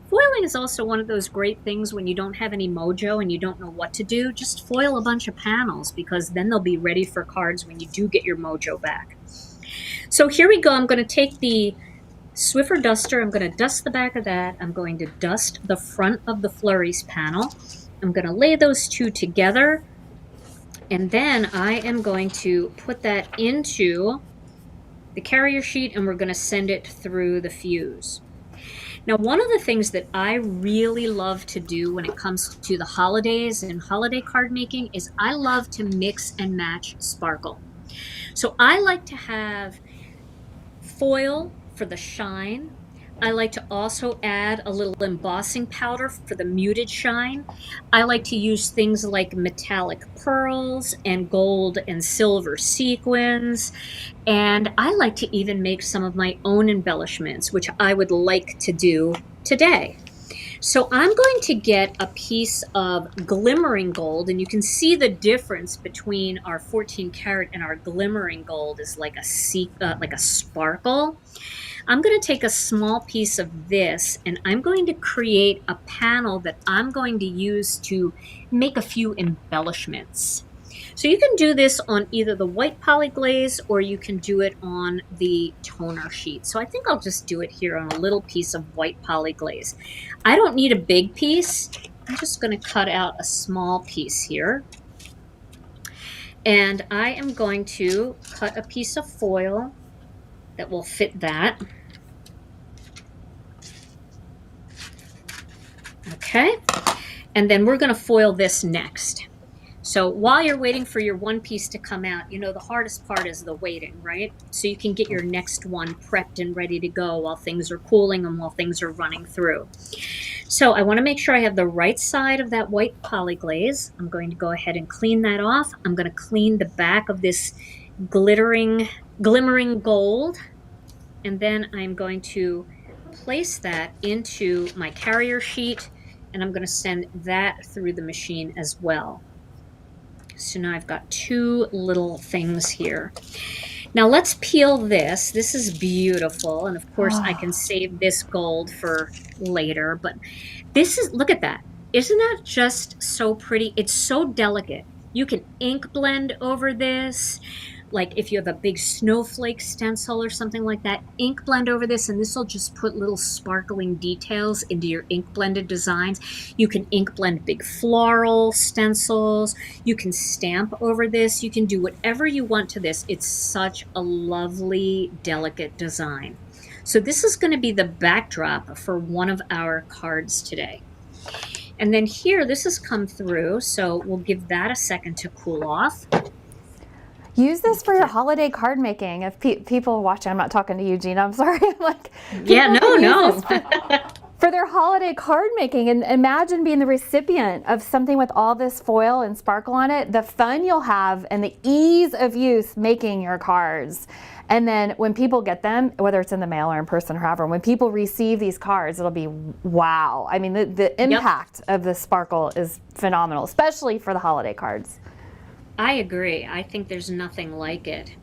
Foiling is also one of those great things when you don't have any mojo and you don't know what to do. Just foil a bunch of panels, because then they'll be ready for cards when you do get your mojo back. So here we go. I'm going to take the Swiffer duster. I'm going to dust the back of that. I'm going to dust the front of the Flurries panel. I'm going to lay those 2 together. And then I am going to put that into the carrier sheet, and we're going to send it through the fuse. Now, one of the things that I really love to do when it comes to the holidays and holiday card making is I love to mix and match sparkle. So I like to have foil for the shine. I like to also add a little embossing powder for the muted shine. I like to use things like metallic pearls and gold and silver sequins. And I like to even make some of my own embellishments, which I would like to do today. So I'm going to get a piece of glimmering gold, and you can see the difference between our 14 karat and our glimmering gold is like a sparkle. I'm going to take a small piece of this and I'm going to create a panel that I'm going to use to make a few embellishments. So you can do this on either the white poly-glaze or you can do it on the toner sheet. So I think I'll just do it here on a little piece of white poly-glaze. I don't need a big piece. I'm just going to cut out a small piece here. And I am going to cut a piece of foil that will fit that. Okay, and then we're going to foil this next. So while you're waiting for your one piece to come out, you know, the hardest part is the waiting, right? So you can get your next one prepped and ready to go while things are cooling and while things are running through. So I want to make sure I have the right side of that white poly-glaze. I'm going to go ahead and clean that off. I'm going to clean the back of this glimmering gold. And then I'm going to place that into my carrier sheet and I'm going to send that through the machine as well. So now I've got two little things here. Now let's peel this. This is beautiful. And of course I can save this gold for later, but this is, look at that. Isn't that just so pretty? It's so delicate. You can ink blend over this. Like if you have a big snowflake stencil or something like that, ink blend over this and this will just put little sparkling details into your ink blended designs. You can ink blend big floral stencils. You can stamp over this. You can do whatever you want to this. It's such a lovely, delicate design. So this is going to be the backdrop for one of our cards today. And then here, this has come through, so we'll give that a second to cool off. Use this for your holiday card making. If people are watching, I'm not talking to you, Gina. I'm sorry. I'm like, yeah, no. For their holiday card making, and imagine being the recipient of something with all this foil and sparkle on it, the fun you'll have and the ease of use making your cards. And then when people get them, whether it's in the mail or in person or however, when people receive these cards, it'll be wow. I mean, the impact of the sparkle is phenomenal, especially for the holiday cards. I agree. I think there's nothing like it.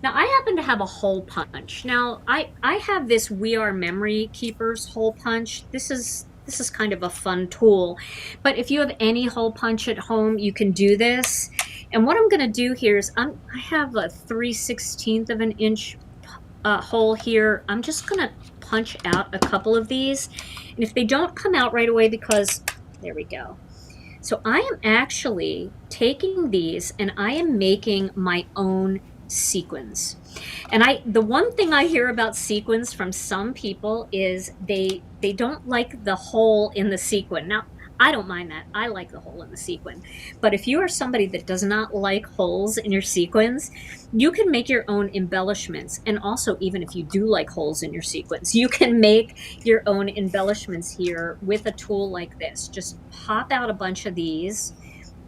Now, I happen to have a hole punch. Now, I have this We Are Memory Keepers hole punch. This is kind of a fun tool. But if you have any hole punch at home, you can do this. And what I'm going to do here is I have a 3/16 of an inch hole here. I'm just going to punch out a couple of these. And if they don't come out right away, because there we go. So I am actually taking these and I am making my own sequins. And the one thing I hear about sequins from some people is they don't like the hole in the sequin. Now, I don't mind that. I like the hole in the sequin. But if you are somebody that does not like holes in your sequins, you can make your own embellishments. And also, even if you do like holes in your sequins, you can make your own embellishments here with a tool like this. Just pop out a bunch of these.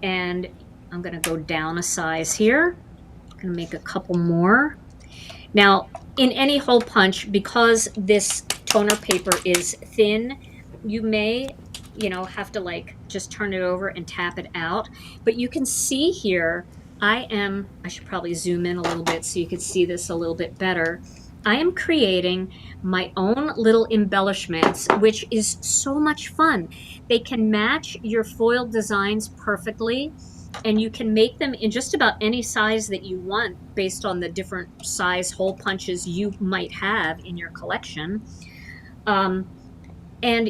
And I'm going to go down a size here. I'm going to make a couple more. Now, in any hole punch, because this toner paper is thin, you may have to like just turn it over and tap it out. But you can see here, I should probably zoom in a little bit so you can see this a little bit better. I am creating my own little embellishments, which is so much fun. They can match your foil designs perfectly, and you can make them in just about any size that you want based on the different size hole punches you might have in your collection. And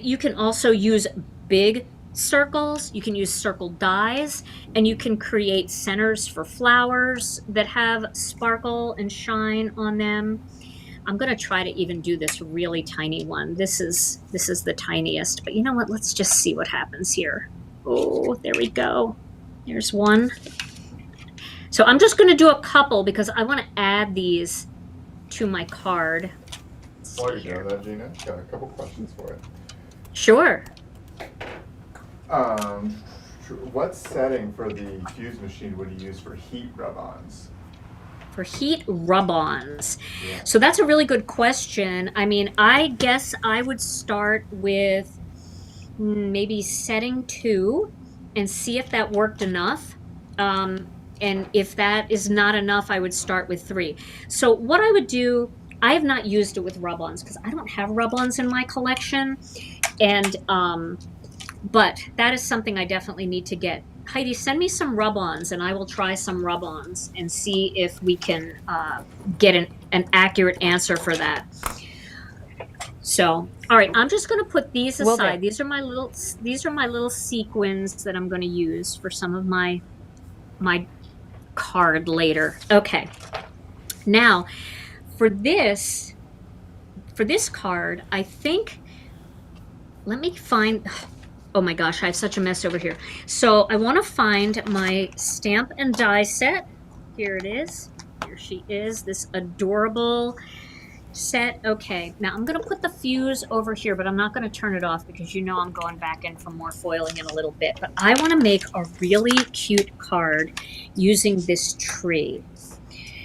you can also use big circles, you can use circle dies, and you can create centers for flowers that have sparkle and shine on them. I'm going to try to even do this really tiny one. This is the tiniest, but you know what? Let's just see what happens here. Oh, there we go. There's one. So I'm just going to do a couple because I want to add these to my card. While you're doing that, Gina, got a couple questions for you. Sure. What setting for the fuse machine would you use for heat rub-ons? For heat rub-ons. Yeah. So that's a really good question. I mean, I guess I would start with maybe setting 2 and see if that worked enough. And if that is not enough, I would start with 3. So what I would do I have not used it with rub-ons because I don't have rub-ons in my collection. And, but that is something I definitely need to get. Heidi, send me some rub-ons and I will try some rub-ons and see if we can get an accurate answer for that. So, all right, I'm just going to put these aside. These are my little sequins that I'm going to use for some of my card later. Okay. Now, for this card, I think, let me find, oh my gosh, I have such a mess over here. So I want to find my stamp and die set. Here it is. Here she is, this adorable set. Okay, now I'm going to put the fuse over here, but I'm not going to turn it off because you know I'm going back in for more foiling in a little bit. But I want to make a really cute card using this tree.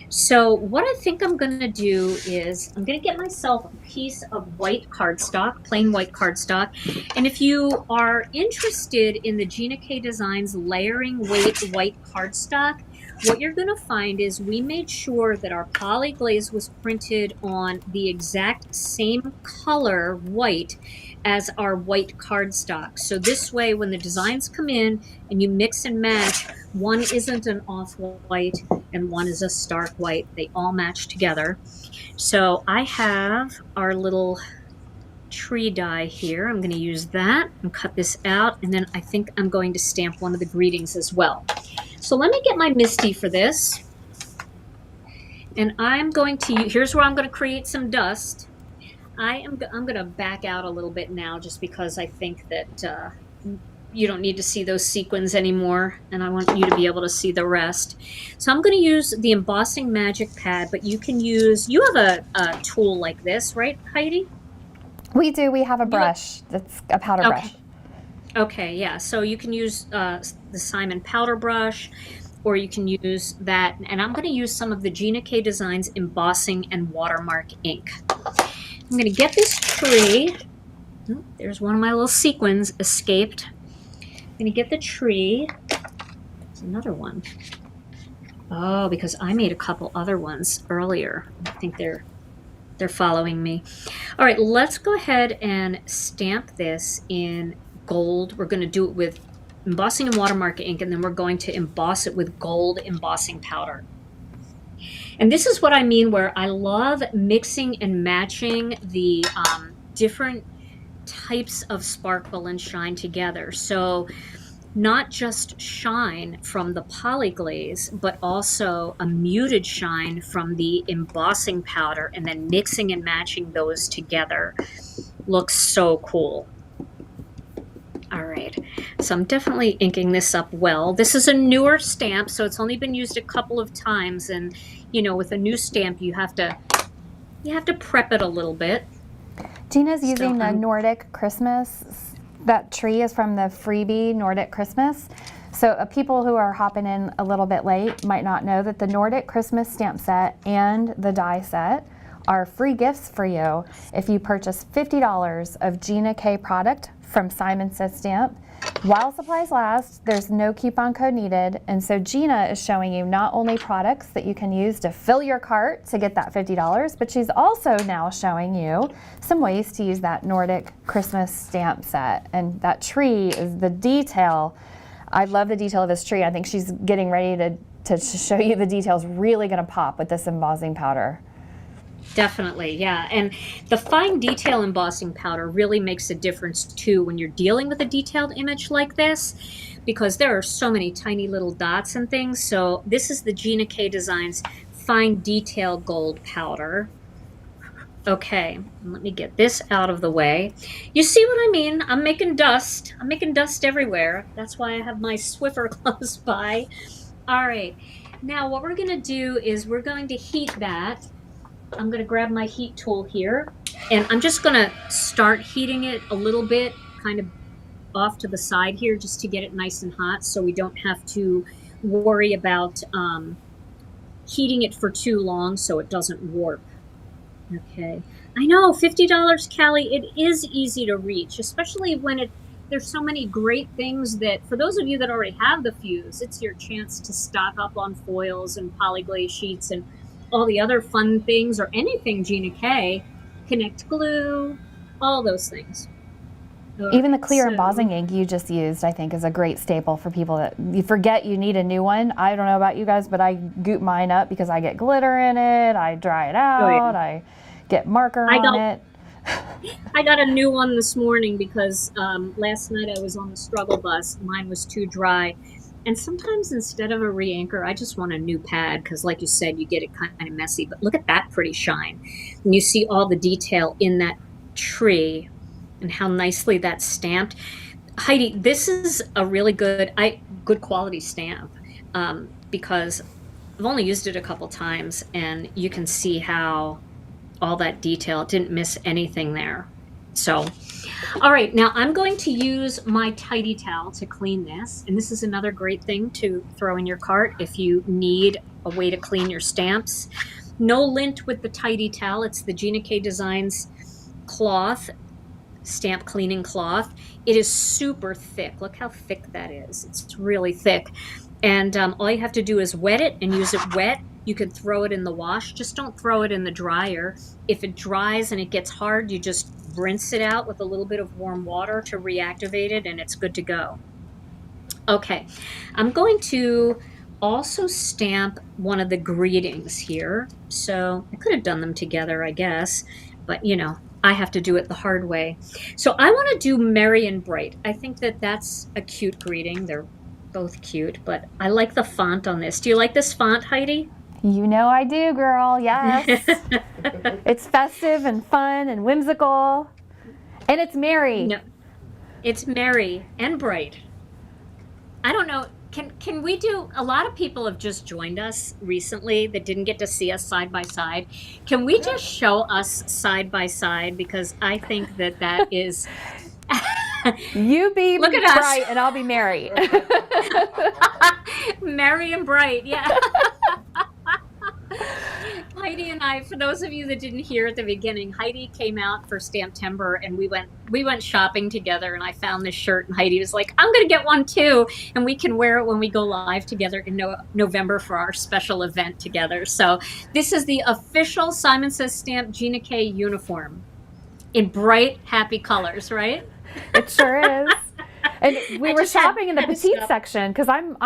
So what I think I'm going to do is I'm going to get myself a piece of white cardstock, plain white cardstock. And if you are interested in the Gina K Designs layering weight white cardstock, what you're going to find is we made sure that our poly-glaze was printed on the exact same color white as our white cardstock. So this way, when the designs come in and you mix and match, one isn't an off-white and one is a stark white. They all match together. So I have our little tree die here. I'm going to use that and cut this out. And then I think I'm going to stamp one of the greetings as well. So let me get my Misty for this. And I'm going to, here's where I'm going to create some dust. I'm going to back out a little bit now just because I think that you don't need to see those sequins anymore, and I want you to be able to see the rest. So I'm going to use the embossing magic pad, but you can use, you have a tool like this, right, Heidi? We do. We have a brush. That's a powder brush. Okay, yeah. So you can use the Simon powder brush, or you can use that. And I'm going to use some of the Gina K Designs embossing and watermark ink. I'm going to get this tree. Oh, there's one of my little sequins escaped. I'm going to get the tree. There's another one. Oh, because I made a couple other ones earlier. I think they're following me. All right, let's go ahead and stamp this in gold. We're going to do it with embossing and watermark ink, and then we're going to emboss it with gold embossing powder. And this is what I mean where I love mixing and matching the different types of sparkle and shine together. So not just shine from the poly-glaze, but also a muted shine from the embossing powder, and then mixing and matching those together looks so cool. All right, so I'm definitely inking this up well. This is a newer stamp, so it's only been used a couple of times, and you know, with a new stamp, you have to prep it a little bit. Gina's using the Nordic Christmas. That tree is from the freebie Nordic Christmas. So people who are hopping in a little bit late might not know that the Nordic Christmas stamp set and the die set are free gifts for you if you purchase $50 of Gina K product from Simon Says Stamp. While supplies last, there's no coupon code needed, and so Gina is showing you not only products that you can use to fill your cart to get that $50, but she's also now showing you some ways to use that Nordic Christmas stamp set. And that tree is the detail. I love the detail of this tree. I think she's getting ready to show you the details really going to pop with this embossing powder. Definitely, yeah. And the fine detail embossing powder really makes a difference too when you're dealing with a detailed image like this, because there are so many tiny little dots and things. So this is the Gina K Designs fine detail gold powder. Okay, let me get this out of the way. You see what I mean? I'm making dust. I'm making dust everywhere. That's why I have my Swiffer close by. All right, now what we're gonna do is we're going to heat that. I'm going to grab my heat tool here, and I'm just going to start heating it a little bit, kind of off to the side here, just to get it nice and hot so we don't have to worry about heating it for too long so it doesn't warp. Okay. I know, $50, Callie, it is easy to reach, especially when there's so many great things that, for those of you that already have the fuse, it's your chance to stock up on foils and polyglaze sheets and all the other fun things or anything Gina K, Connect Glue, all those things. Even the clear embossing ink you just used, I think, is a great staple for people that you forget you need a new one. I don't know about you guys, but I goop mine up because I get glitter in it, I dry it out, I get marker on it. I got a new one this morning because last night I was on the struggle bus. Mine was too dry. And sometimes instead of a re-anchor, I just want a new pad because, like you said, you get it kind of messy. But look at that pretty shine. And you see all the detail in that tree and how nicely that's stamped. Heidi, this is a really good quality stamp because I've only used it a couple times, and you can see how all that detail, it didn't miss anything there. So, all right, now I'm going to use my tidy towel to clean this. And this is another great thing to throw in your cart if you need a way to clean your stamps. No lint with the tidy towel. It's the Gina K Designs cloth, stamp cleaning cloth. It is super thick. Look how thick that is. It's really thick. And all you have to do is wet it and use it wet. You could throw it in the wash. Just don't throw it in the dryer. If it dries and it gets hard, you just rinse it out with a little bit of warm water to reactivate it, and it's good to go. Okay, I'm going to also stamp one of the greetings here. So I could have done them together, I guess, but you know, I have to do it the hard way. So I want to do Merry and Bright. I think that that's a cute greeting. They're both cute, but I like the font on this. Do you like this font, Heidi? You know I do, girl, yes. It's festive and fun and whimsical. And it's merry. No, it's merry and bright. I don't know, can we do, a lot of people have just joined us recently that didn't get to see us side by side. Can we just show us side by side? Because I think that that is... You be Look at bright us. and I'll be merry. Merry and bright, yeah. Heidi and I, for those of you that didn't hear at the beginning, Heidi came out for Stamptember and we went shopping together, and I found this shirt and Heidi was like, I'm gonna get one too, and we can wear it when we go live together in November for our special event together. So this is the official Simon Says Stamp Gina K uniform in bright, happy colors, right? It sure is. And we were shopping in the petite section because I'm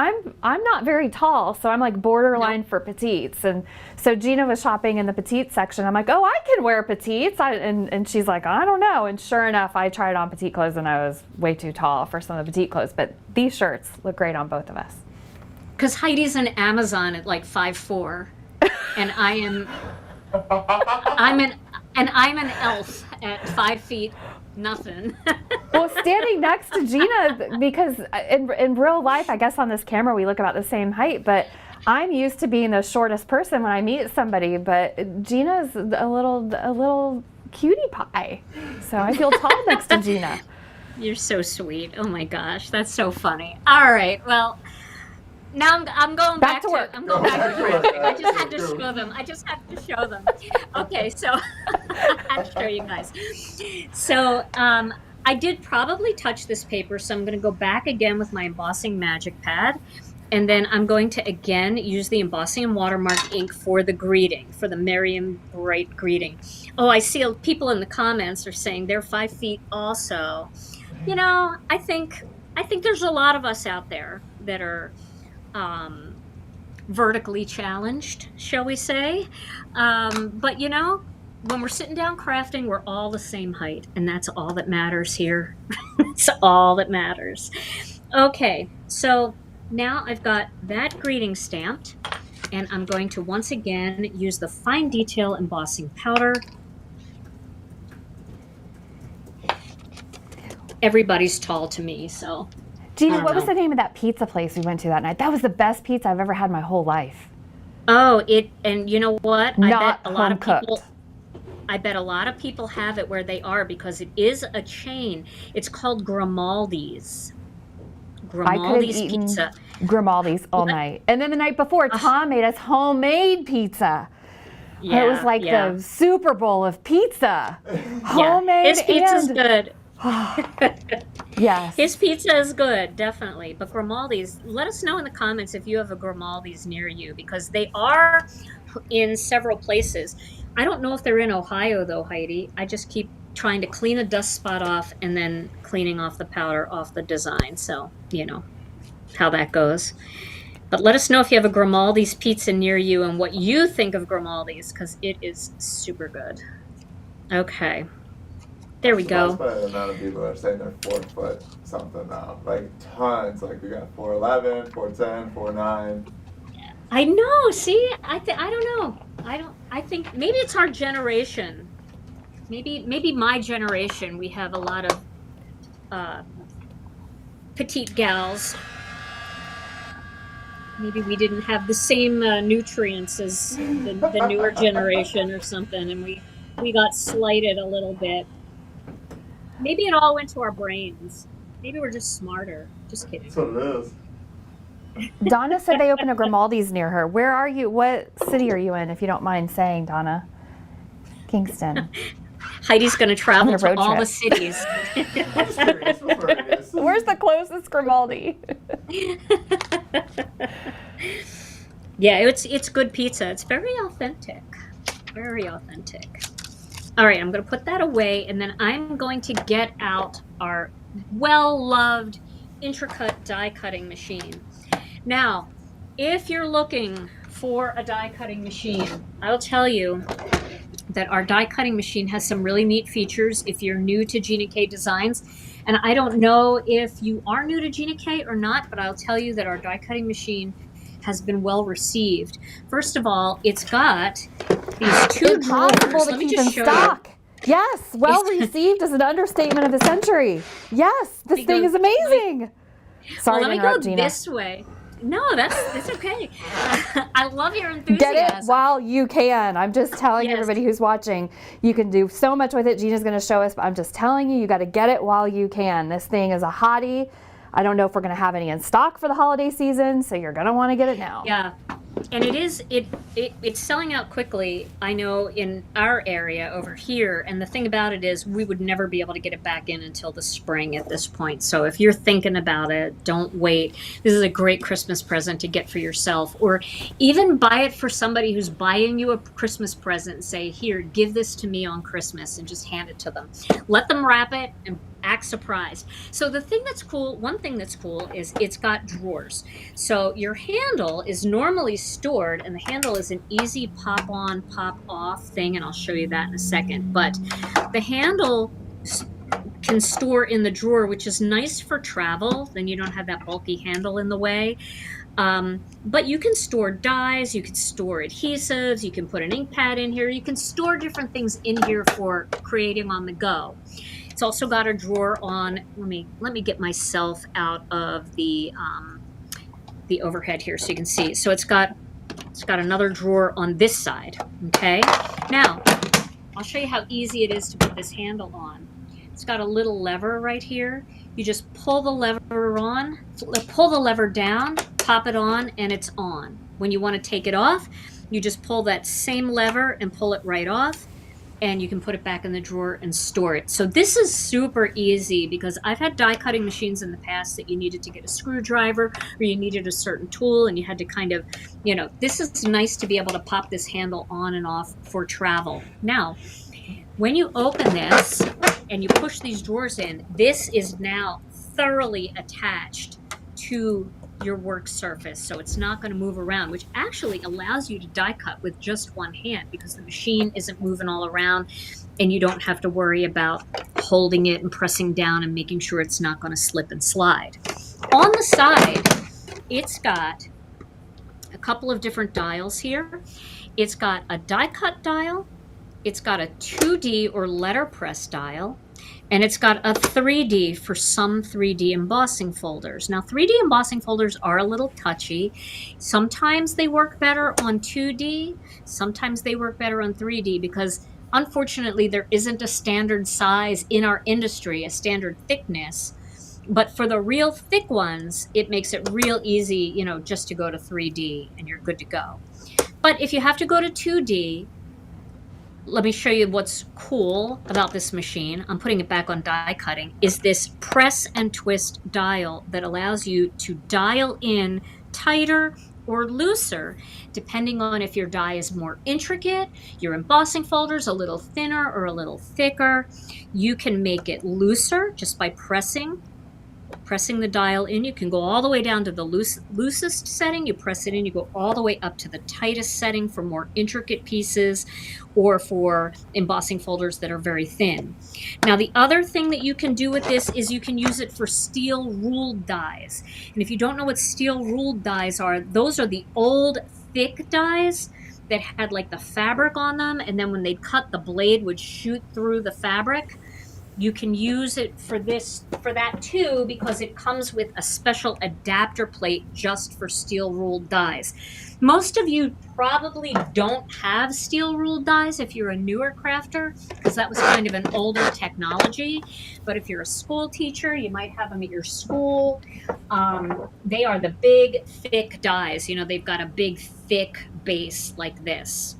not very tall, so I'm like borderline for petites. And so Gina was shopping in the petite section. I'm like, oh, I can wear petites. And she's like, I don't know. And sure enough, I tried on petite clothes and I was way too tall for some of the petite clothes. But these shirts look great on both of us. Because Heidi's an Amazon at like 5'4", and I'm an elf at 5 feet. Nothing. Well, standing next to Gina, because in real life, I guess on this camera we look about the same height, but I'm used to being the shortest person when I meet somebody, but Gina's a little cutie pie, so I feel tall next to Gina. You're so sweet. Oh my gosh, that's so funny. All right, well, now I'm going back to work. I'm going back to work. I just had to show them. Okay, so I'll show you guys. So I did probably touch this paper, so I'm going to go back again with my embossing magic pad, and then I'm going to again use the embossing and watermark ink for the greeting, for the Merry and Bright greeting. Oh, I see people in the comments are saying they're 5 feet also. You know, I think there's a lot of us out there that are vertically challenged, shall we say. But you know, when we're sitting down crafting, we're all the same height, and that's all that matters here. That's all that matters. Okay, so now I've got that greeting stamped, and I'm going to once again use the fine detail embossing powder. Everybody's tall to me, so. Gina, what was the name of that pizza place we went to that night? That was the best pizza I've ever had in my whole life. Oh, and you know what? Not I bet a lot of home-cooked. people. I bet a lot of people have it where they are because it is a chain. It's called Grimaldi's. Grimaldi's Pizza. Grimaldi's all night. And then the night before, Tom made us homemade pizza. Yeah, it was like the Super Bowl of pizza. Homemade His pizza's and good. Yes. His pizza is good, definitely. But Grimaldi's, let us know in the comments if you have a Grimaldi's near you, because they are in several places. I don't know if they're in Ohio, though, Heidi. I just keep trying to clean a dust spot off and then cleaning off the powder off the design. So, you know how that goes. But let us know if you have a Grimaldi's pizza near you and what you think of Grimaldi's, because it is super good. Okay. There we go. That's the amount of people that are saying they're 4 foot something now. Like tons. Like we got 4'11", 4'10", 4'9". I know. See, I don't know. I think maybe it's our generation. Maybe my generation. We have a lot of petite gals. Maybe we didn't have the same nutrients as the newer generation or something, and we got slighted a little bit. Maybe it all went to our brains. Maybe we're just smarter. Just kidding. That's what it is. Donna said they opened a Grimaldi's near her. Where are you? What city are you in, if you don't mind saying, Donna? Kingston. Heidi's going to travel to all trip. the cities. I'm just curious. Where it is. Where's the closest Grimaldi? Yeah, it's good pizza. It's very authentic. Very authentic. All right, I'm going to put that away, and then I'm going to get out our well-loved Intricut die cutting machine. Now, if you're looking for a die cutting machine, I'll tell you that our die cutting machine has some really neat features if you're new to Gina K Designs. And I don't know if you are new to Gina K or not, but I'll tell you that our die cutting machine has been well received. First of all, it's got these two drawers. Impossible to Let me keep just in show stock. Yes, well received is an understatement of the century. Yes, this thing is amazing. Sorry Well, to let me go interrupt, Gina. this way. No, that's okay. I love your enthusiasm. Get it while you can. I'm just telling Yes. everybody who's watching, you can do so much with it. Gina's going to show us, but I'm just telling you, you got to get it while you can. This thing is a hottie. I don't know if we're going to have any in stock for the holiday season, so you're going to want to get it now. Yeah, and it's selling out quickly. I know in our area over here, and the thing about it is we would never be able to get it back in until the spring at this point. So if you're thinking about it, don't wait. This is a great Christmas present to get for yourself, or even buy it for somebody who's buying you a Christmas present and say, here, give this to me on Christmas, and just hand it to them. Let them wrap it and act surprised. So the thing that's cool, one thing that's cool is it's got drawers. So your handle is normally stored, and the handle is an easy pop on, pop off thing, and I'll show you that in a second. But the handle can store in the drawer, which is nice for travel. Then you don't have that bulky handle in the way. But you can store dyes, you can store adhesives, you can put an ink pad in here, you can store different things in here for creating on the go. It's also got a drawer on. Let me get myself out of the overhead here so you can see. So it's got another drawer on this side. Okay. Now I'll show you how easy it is to put this handle on. It's got a little lever right here. You just pull the lever on, pull the lever down, pop it on, and it's on. When you want to take it off, you just pull that same lever and pull it right off, and you can put it back in the drawer and store it. So this is super easy, because I've had die cutting machines in the past that you needed to get a screwdriver, or you needed a certain tool, and you had to kind of, this is nice to be able to pop this handle on and off for travel. Now, when you open this and you push these drawers in, this is now thoroughly attached to your work surface, so it's not going to move around, which actually allows you to die cut with just one hand, because the machine isn't moving all around, and you don't have to worry about holding it and pressing down and making sure it's not going to slip and slide. On the side, it's got a couple of different dials here. It's got a die cut dial, it's got a 2D or letterpress dial, and it's got a 3D for some 3D embossing folders. Now, 3D embossing folders are a little touchy. Sometimes they work better on 2D, sometimes they work better on 3D, because unfortunately there isn't a standard size in our industry, a standard thickness. But for the real thick ones, it makes it real easy, just to go to 3D and you're good to go. But if you have to go to 2D, let me show you what's cool about this machine. I'm putting it back on die cutting, is this press and twist dial that allows you to dial in tighter or looser, depending on if your die is more intricate, your embossing folder's a little thinner or a little thicker. You can make it looser just by pressing the dial in. You can go all the way down to the loosest setting. You press it in, you go all the way up to the tightest setting for more intricate pieces or for embossing folders that are very thin. Now, the other thing that you can do with this is you can use it for steel ruled dies. And if you don't know what steel ruled dies are, those are the old thick dies that had like the fabric on them. And then when they'd cut, the blade would shoot through the fabric. You can use it for that too, because it comes with a special adapter plate just for steel ruled dies. Most of you probably don't have steel ruled dies if you're a newer crafter, because that was kind of an older technology. But if you're a school teacher, you might have them at your school. They are the big, thick dies. You know, they've got a big, thick base like this.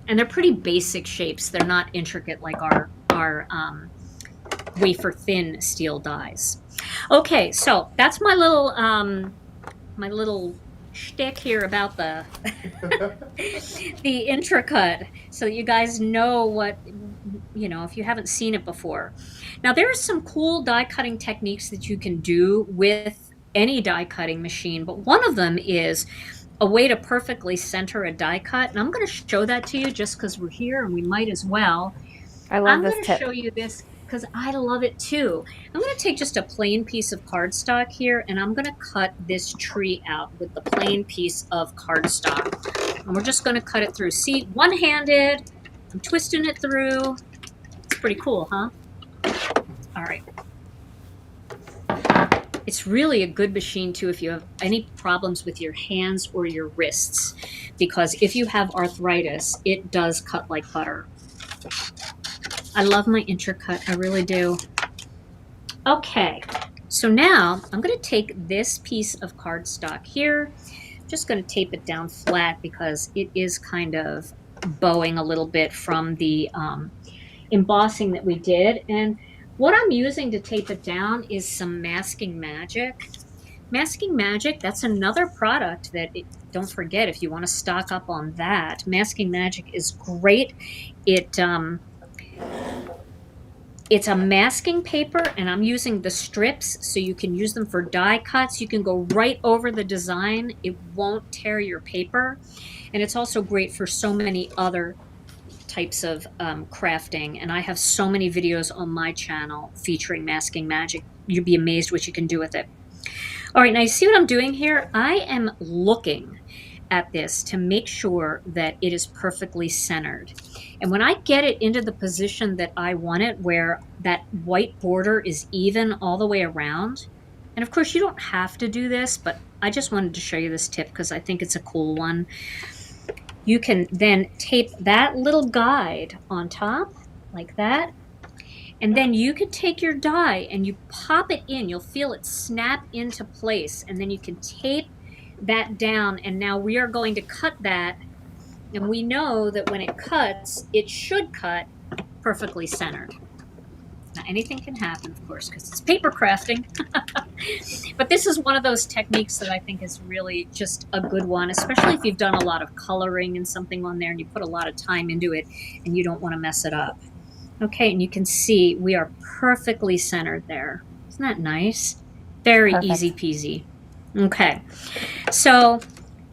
And they're pretty basic shapes. They're not intricate like our wafer thin steel dies. Okay, so that's my little shtick here about the the Intricut, so that you guys know what, you know, if you haven't seen it before. Now, there are some cool die cutting techniques that you can do with any die cutting machine, but one of them is a way to perfectly center a die cut, and I'm going to show that to you just because we're here and we might as well. I love this I'm tip. going to show you this because I love it too. I'm going to take just a plain piece of cardstock here, and I'm going to cut this tree out with the plain piece of cardstock. And we're just going to cut it through. See, one-handed, I'm twisting it through. It's pretty cool, huh? All right. It's really a good machine too if you have any problems with your hands or your wrists, because if you have arthritis, it does cut like butter. I love my Intricut, I really do. Okay, so now I'm going to take this piece of cardstock here. I'm just going to tape it down flat because it is kind of bowing a little bit from the embossing that we did. And what I'm using to tape it down is some Masking Magic. Masking Magic, that's another product that, don't forget, if you want to stock up on that, Masking Magic is great. It's a masking paper, and I'm using the strips so you can use them for die cuts. You can go right over the design. It won't tear your paper. And it's also great for so many other types of crafting. And I have so many videos on my channel featuring Masking Magic. You'd be amazed what you can do with it. All right, now you see what I'm doing here? I am looking at this to make sure that it is perfectly centered. And when I get it into the position that I want it, where that white border is even all the way around, and of course you don't have to do this, but I just wanted to show you this tip because I think it's a cool one. You can then tape that little guide on top like that, and then you can take your die and you pop it in. You'll feel it snap into place, and then you can tape that down, and now we are going to cut that, and we know that when it cuts, it should cut perfectly centered. Now, anything can happen, of course, because it's paper crafting. But this is one of those techniques that I think is really just a good one, especially if you've done a lot of coloring and something on there and you put a lot of time into it and you don't want to mess it up. Okay, and you can see we are perfectly centered there. Isn't that nice? Very Perfect. Easy peasy. Okay, so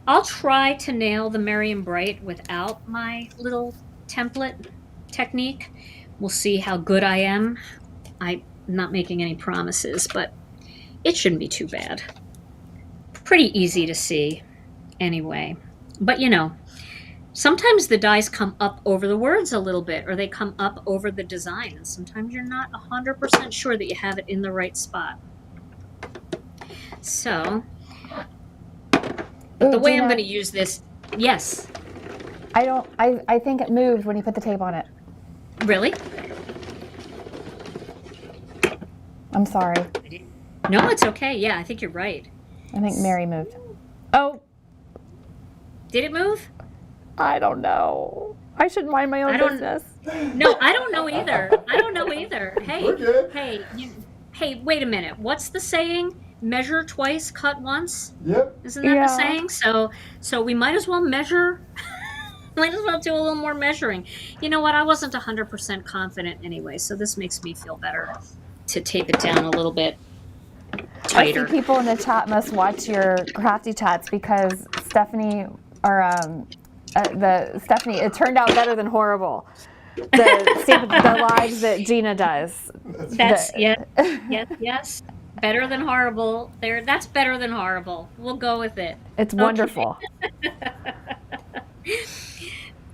I'll try to nail the Merry and Bright without my little template technique. We'll see how good I am. I'm not making any promises, but it shouldn't be too bad. Pretty easy to see anyway. But you know, sometimes the dies come up over the words a little bit, or they come up over the design, and sometimes you're not 100% sure that you have it in the right spot. So, the way Gina, I'm going to use this, yes. I think it moved when you put the tape on it. Really? I'm sorry. No, it's okay. Yeah, I think you're right. I think Mary moved. Oh, Did it move? I don't know. I should mind my own business. No, I don't know either. I don't know either. Hey, We're good. hey, wait a minute. What's the saying? Measure twice, cut once. Yep. Isn't that the saying? So we might as well measure. Might as well do a little more measuring. You know what? I wasn't 100% confident anyway, so this makes me feel better to tape it down a little bit tighter. I see people in the chat must watch your crafty chats because Stephanie, Stephanie, it turned out better than horrible. The lives that Gina does. Yes. Better than horrible. That's better than horrible. We'll go with it. It's wonderful.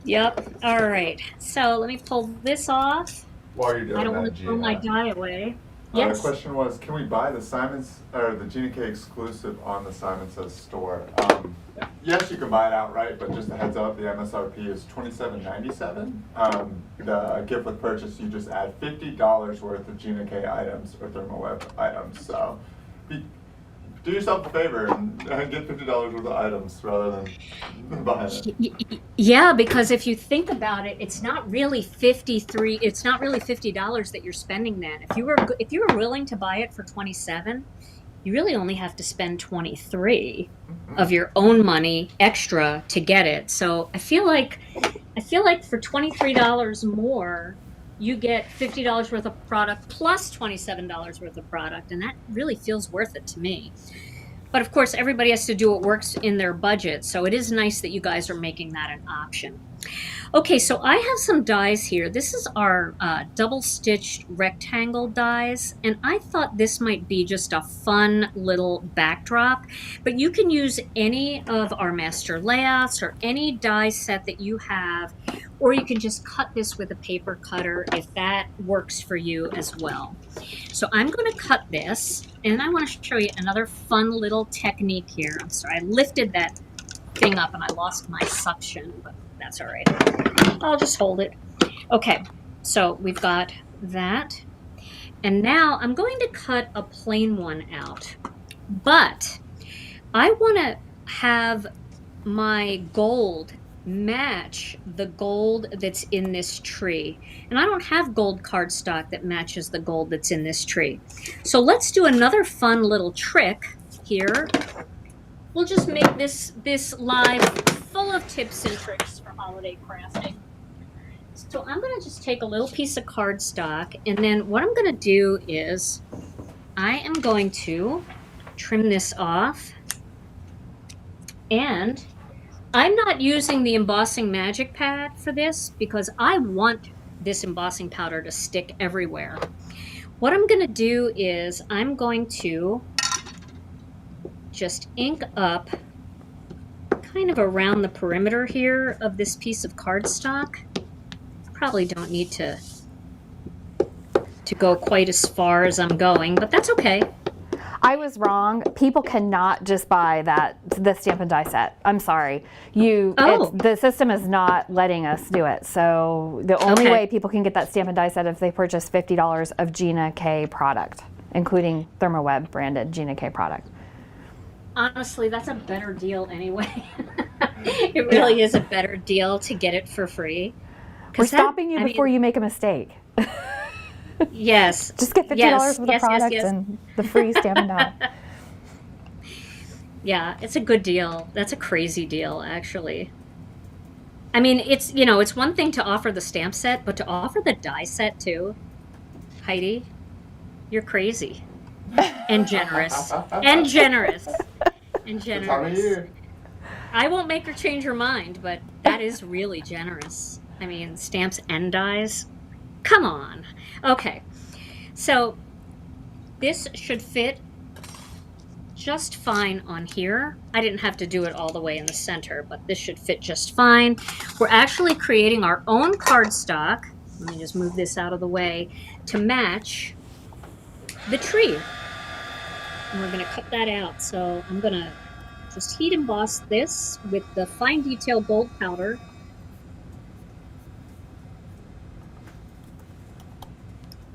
Yep. All right. So let me pull this off. While you're doing I don't that, want to throw my dye away. The question was, can we buy the Simon's or the Gina K exclusive on the Simon Says store? Yes, you can buy it outright, but just a heads up, the MSRP is $27.97. The gift with purchase, you just add $50 worth of Gina K items or Therm O Web items. So do yourself a favor and get $50 worth of items rather than buying it. Yeah, because if you think about it, it's not really $50 that you're spending then. If you were willing to buy it for $27, you really only have to spend $23 of your own money extra to get it. So I feel like for $23 more, you get $50 worth of product plus $27 worth of product, and that really feels worth it to me. But of course, everybody has to do what works in their budget, so it is nice that you guys are making that an option. Okay, so I have some dies here. This is our double-stitched rectangle dies, and I thought this might be just a fun little backdrop, but you can use any of our master layouts or any die set that you have, or you can just cut this with a paper cutter if that works for you as well. So I'm going to cut this, and I want to show you another fun little technique here. I'm sorry, I lifted that thing up and I lost my suction, but that's all right. I'll just hold it. Okay, so we've got that. And now I'm going to cut a plain one out. But I want to have my gold match the gold that's in this tree. And I don't have gold cardstock that matches the gold that's in this tree. So let's do another fun little trick here. We'll just make this live full of tips and tricks for holiday crafting. So I'm going to just take a little piece of cardstock, and then what I'm going to do is I am going to trim this off, and I'm not using the embossing magic pad for this because I want this embossing powder to stick everywhere. What I'm going to do is I'm going to just ink up kind of around the perimeter here of this piece of cardstock. Probably don't need to go quite as far as I'm going, but that's okay. I was wrong. People cannot just buy the stamp and die set. I'm sorry. The system is not letting us do it. So the only way people can get that stamp and die set is if they purchase $50 of Gina K product, including Therm O Web branded Gina K product. Honestly, that's a better deal anyway. It really is a better deal to get it for free. We're stopping you before you make a mistake. Yes. Just get $50 for the product and the free stamp and die. Yeah, it's a good deal. That's a crazy deal, actually. I mean, it's one thing to offer the stamp set, but to offer the die set too, Heidi, you're crazy. And generous. And generous. And generous. Time of year. I won't make her change her mind, but that is really generous. I mean, stamps and dies. Come on. Okay. So this should fit just fine on here. I didn't have to do it all the way in the center, but this should fit just fine. We're actually creating our own cardstock. Let me just move this out of the way to match the tree. And we're going to cut that out. So I'm going to just heat emboss this with the fine detail gold powder.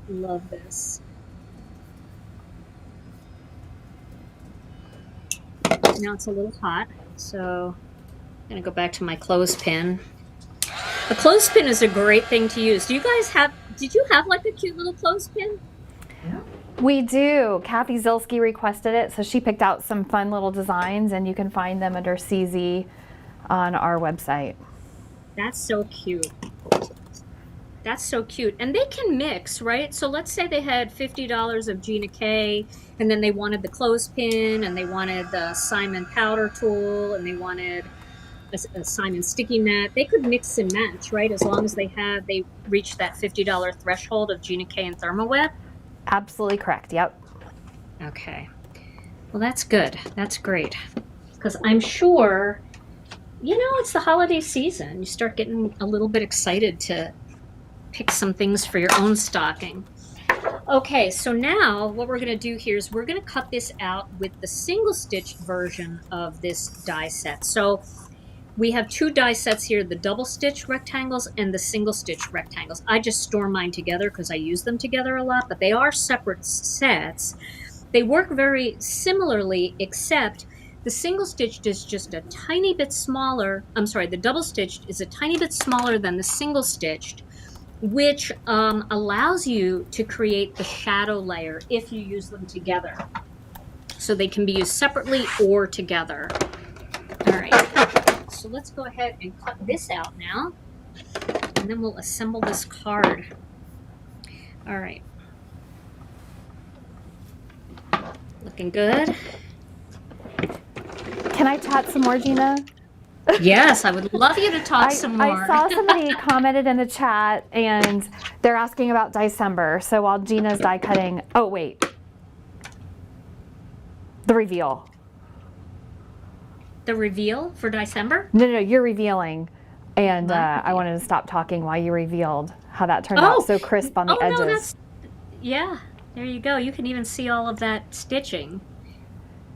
Love this. Now it's a little hot, so gonna go back to my clothespin. A clothespin is a great thing to use. Did you have like a cute little clothespin? We do. Kathy Zilski requested it, so she picked out some fun little designs, and you can find them under CZ on our website. That's so cute. That's so cute. And they can mix, right? So let's say they had $50 of Gina K, and then they wanted the clothespin, and they wanted the Simon powder tool, and they wanted a Simon sticky mat. They could mix and match, right? As long as they reach that $50 threshold of Gina K and Therm O Web. Absolutely correct. Yep. Okay. Well, that's good. That's great. Because I'm sure, it's the holiday season. You start getting a little bit excited to pick some things for your own stocking. Okay, so now what we're going to do here is we're going to cut this out with the single stitch version of this die set. So we have two die sets here, the double stitch rectangles and the single stitch rectangles. I just store mine together because I use them together a lot, but they are separate sets. They work very similarly, except the single stitched is just a tiny bit smaller. I'm sorry, the double stitched is a tiny bit smaller than the single stitched, which allows you to create the shadow layer if you use them together. So they can be used separately or together. All right. So let's go ahead and cut this out now, and then we'll assemble this card. All right. Looking good. Can I chat some more, Gina? Yes, I would love you to talk some more. I saw somebody commented in the chat, and they're asking about December. So while Gina's die cutting, oh wait, the reveal. The reveal for December? No, you're revealing. And I wanted to stop talking while you revealed how that turned out so crisp on the edges. Yeah, there you go. You can even see all of that stitching.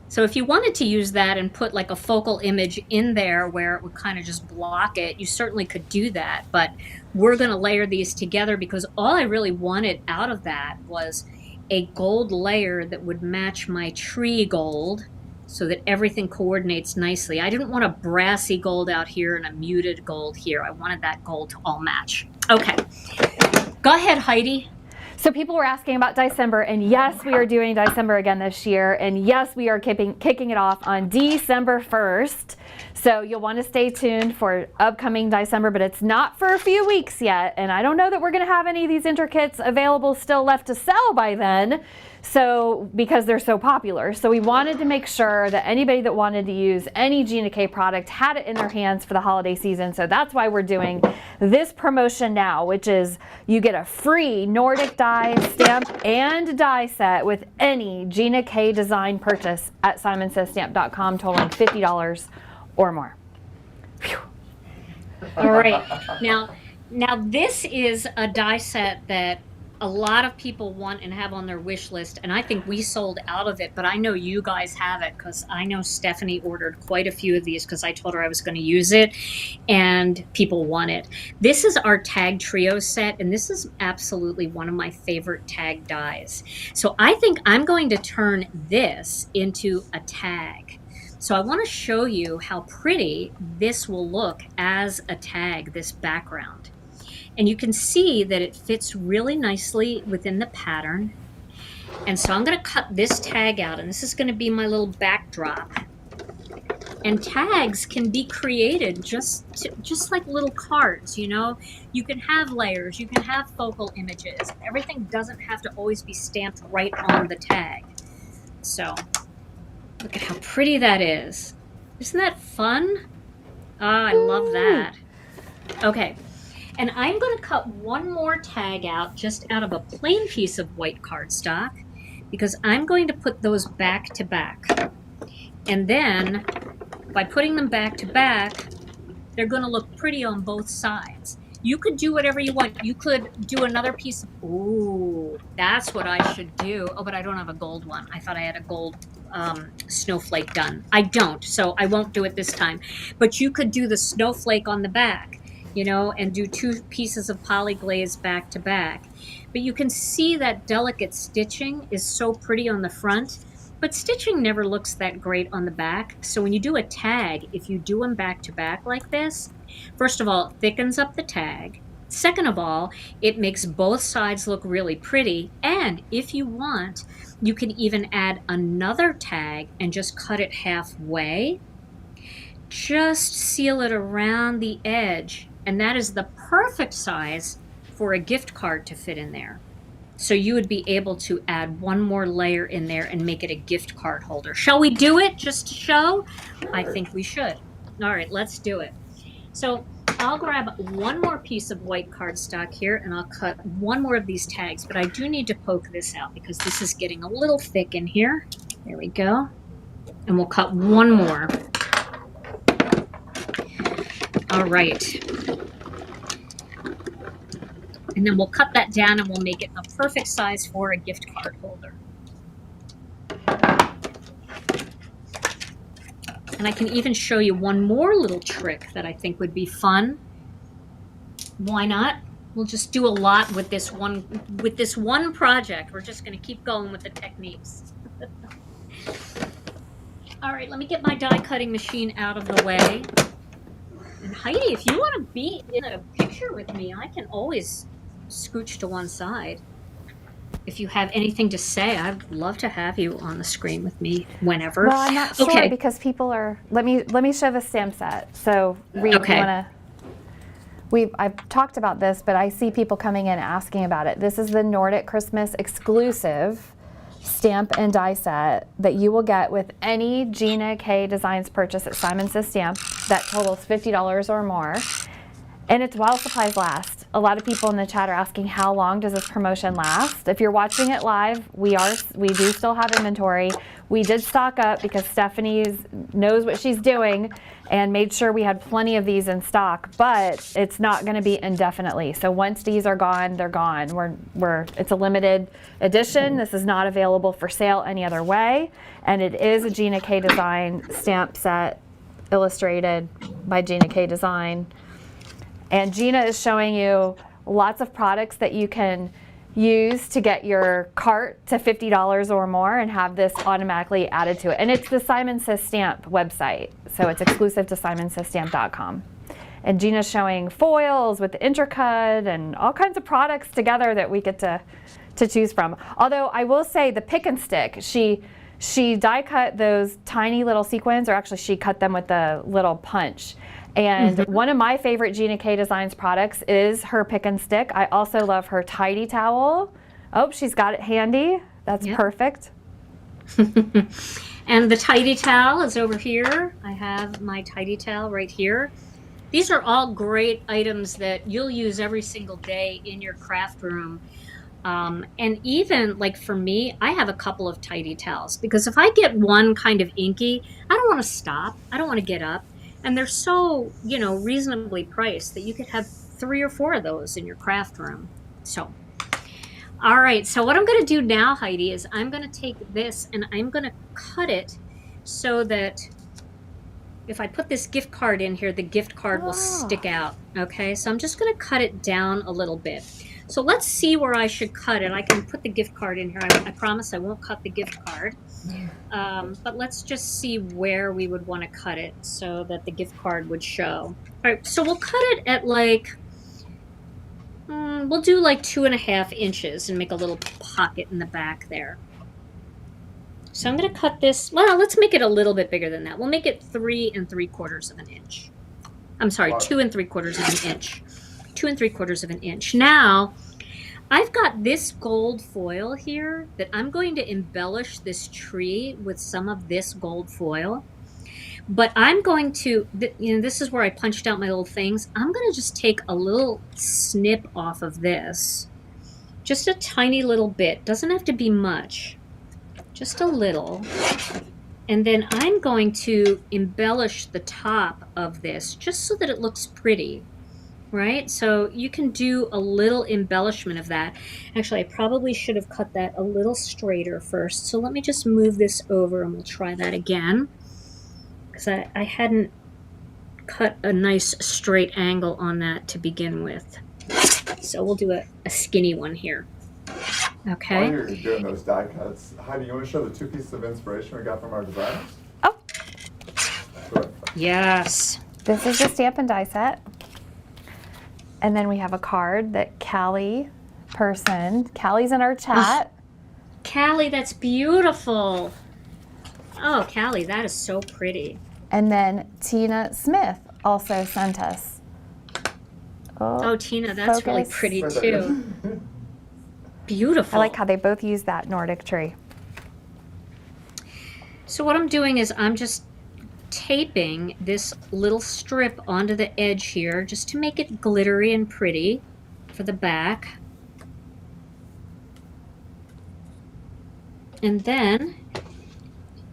So if you wanted to use that and put like a focal image in there where it would kind of just block it, you certainly could do that. But we're going to layer these together because all I really wanted out of that was a gold layer that would match my tree gold, so that everything coordinates nicely. I didn't want a brassy gold out here and a muted gold here. I wanted that gold to all match. Okay, go ahead, Heidi. So people were asking about December, and yes, we are doing December again this year, and yes, we are kicking it off on December 1st. So you'll want to stay tuned for upcoming December, but it's not for a few weeks yet, and I don't know that we're going to have any of these Intrikits available still left to sell by then. So because they're so popular. So we wanted to make sure that anybody that wanted to use any Gina K product had it in their hands for the holiday season. So that's why we're doing this promotion now, which is you get a free Nordic die stamp and die set with any Gina K design purchase at simonsaysstamp.com totaling $50 or more. Whew. All right. Now this is a die set that a lot of people want and have on their wish list, and I think we sold out of it, but I know you guys have it because I know Stephanie ordered quite a few of these because I told her I was going to use it, and people want it. This is our tag trio set, and this is absolutely one of my favorite tag dies. So I think I'm going to turn this into a tag. So I want to show you how pretty this will look as a tag, this background. And you can see that it fits really nicely within the pattern. And so I'm going to cut this tag out, and this is going to be my little backdrop. And tags can be created just like little cards, you know. You can have layers, you can have focal images. Everything doesn't have to always be stamped right on the tag. So look at how pretty that is. Isn't that fun? Ah, I love that. Okay. And I'm going to cut one more tag out just out of a plain piece of white cardstock because I'm going to put those back to back. And then by putting them back to back, they're going to look pretty on both sides. You could do whatever you want. You could do another piece of, ooh, that's what I should do. Oh, but I don't have a gold one. I thought I had a gold snowflake done. I don't, so I won't do it this time. But you could do the snowflake on the back, you know, and do two pieces of poly-glaze back to back. But you can see that delicate stitching is so pretty on the front. but stitching never looks that great on the back. So when you do a tag, if you do them back to back like this, first of all, it thickens up the tag. Second of all, it makes both sides look really pretty. And if you want, you can even add another tag and just cut it halfway. Just seal it around the edge. And that is the perfect size for a gift card to fit in there. So you would be able to add one more layer in there and make it a gift card holder. Shall we do it just to show? I think we should. All right, let's do it. So I'll grab one more piece of white cardstock here and I'll cut one more of these tags, but I do need to poke this out because this is getting a little thick in here. There we go. And we'll cut one more. All right. And then we'll cut that down and we'll make it a perfect size for a gift card holder. And I can even show you one more little trick that I think would be fun. Why not? We'll just do a lot with this one project. We're just going to keep going with the techniques. All right, let me get my die cutting machine out of the way. And Heidi, if you want to be in a picture with me, I can always scooch to one side. If you have anything to say, I'd love to have you on the screen with me whenever. Well, I'm not sure because people are. Let me show the stamp set. So Reed, okay. I've talked about this, but I see people coming in asking about it. This is the Nordic Christmas exclusive stamp and die set that you will get with any Gina K Designs purchase at Simon Says Stamp that totals $50 or more. And it's while supplies last. A lot of people in the chat are asking how long does this promotion last? If you're watching it live, we do still have inventory. We did stock up because Stephanie knows what she's doing and made sure we had plenty of these in stock, but it's not going to be indefinitely. So once these are gone, they're gone. It's a limited edition. This is not available for sale any other way. And it is a Gina K Design stamp set illustrated by Gina K Design. And Gina is showing you lots of products that you can use to get your cart to $50 or more and have this automatically added to it. And it's the Simon Says Stamp website, so it's exclusive to simonsaystamp.com. And Gina's showing foils with the Intricut and all kinds of products together that we get to choose from. Although I will say the pick and stick, she die cut those tiny little sequins, or actually she cut them with a little punch. And one of my favorite Gina K Designs products is her pick and stick. I also love her tidy towel. Oh, she's got it handy. That's perfect. And the tidy towel is over here. I have my tidy towel right here. These are all great items that you'll use every single day in your craft room. And even like for me, I have a couple of tidy towels because if I get one kind of inky, I don't want to stop. I don't want to get up. And they're so, reasonably priced that you could have 3 or 4 of those in your craft room. So, all right. So what I'm going to do now, Heidi, is I'm going to take this and I'm going to cut it so that if I put this gift card in here, the gift card will stick out. Okay. So I'm just going to cut it down a little bit. So let's see where I should cut it. I can put the gift card in here. I promise I won't cut the gift card. But let's just see where we would want to cut it so that the gift card would show. All right, so we'll cut it at we'll do 2.5 inches and make a little pocket in the back there. So I'm going to cut this. Well, let's make it a little bit bigger than that. We'll make it 3 3/4 of an inch. I'm sorry, 2 3/4 of an inch. 2 3/4 of an inch. Now, I've got this gold foil here that I'm going to embellish this tree with some of this gold foil. But I'm going to, this is where I punched out my little things. I'm going to just take a little snip off of this. Just a tiny little bit. Doesn't have to be much. Just a little. And then I'm going to embellish the top of this just so that it looks pretty. Right? So you can do a little embellishment of that. Actually, I probably should have cut that a little straighter first. So let me just move this over and we'll try that again. Because I hadn't cut a nice straight angle on that to begin with. So we'll do a skinny one here. While Okay. you're doing those die cuts, Heidi, you want to show the 2 pieces of inspiration we got from our designers? Oh, Sure. Yes. this is the stamp and die set. And then we have a card that Callie's in our chat. Callie, that's beautiful. Oh, Callie, that is so pretty. And then Tina Smith also sent us. Oh, Tina, that's really focus. pretty Right there. too. Beautiful. I like how they both use that Nordic tree. So what I'm doing is I'm just taping this little strip onto the edge here just to make it glittery and pretty for the back. And then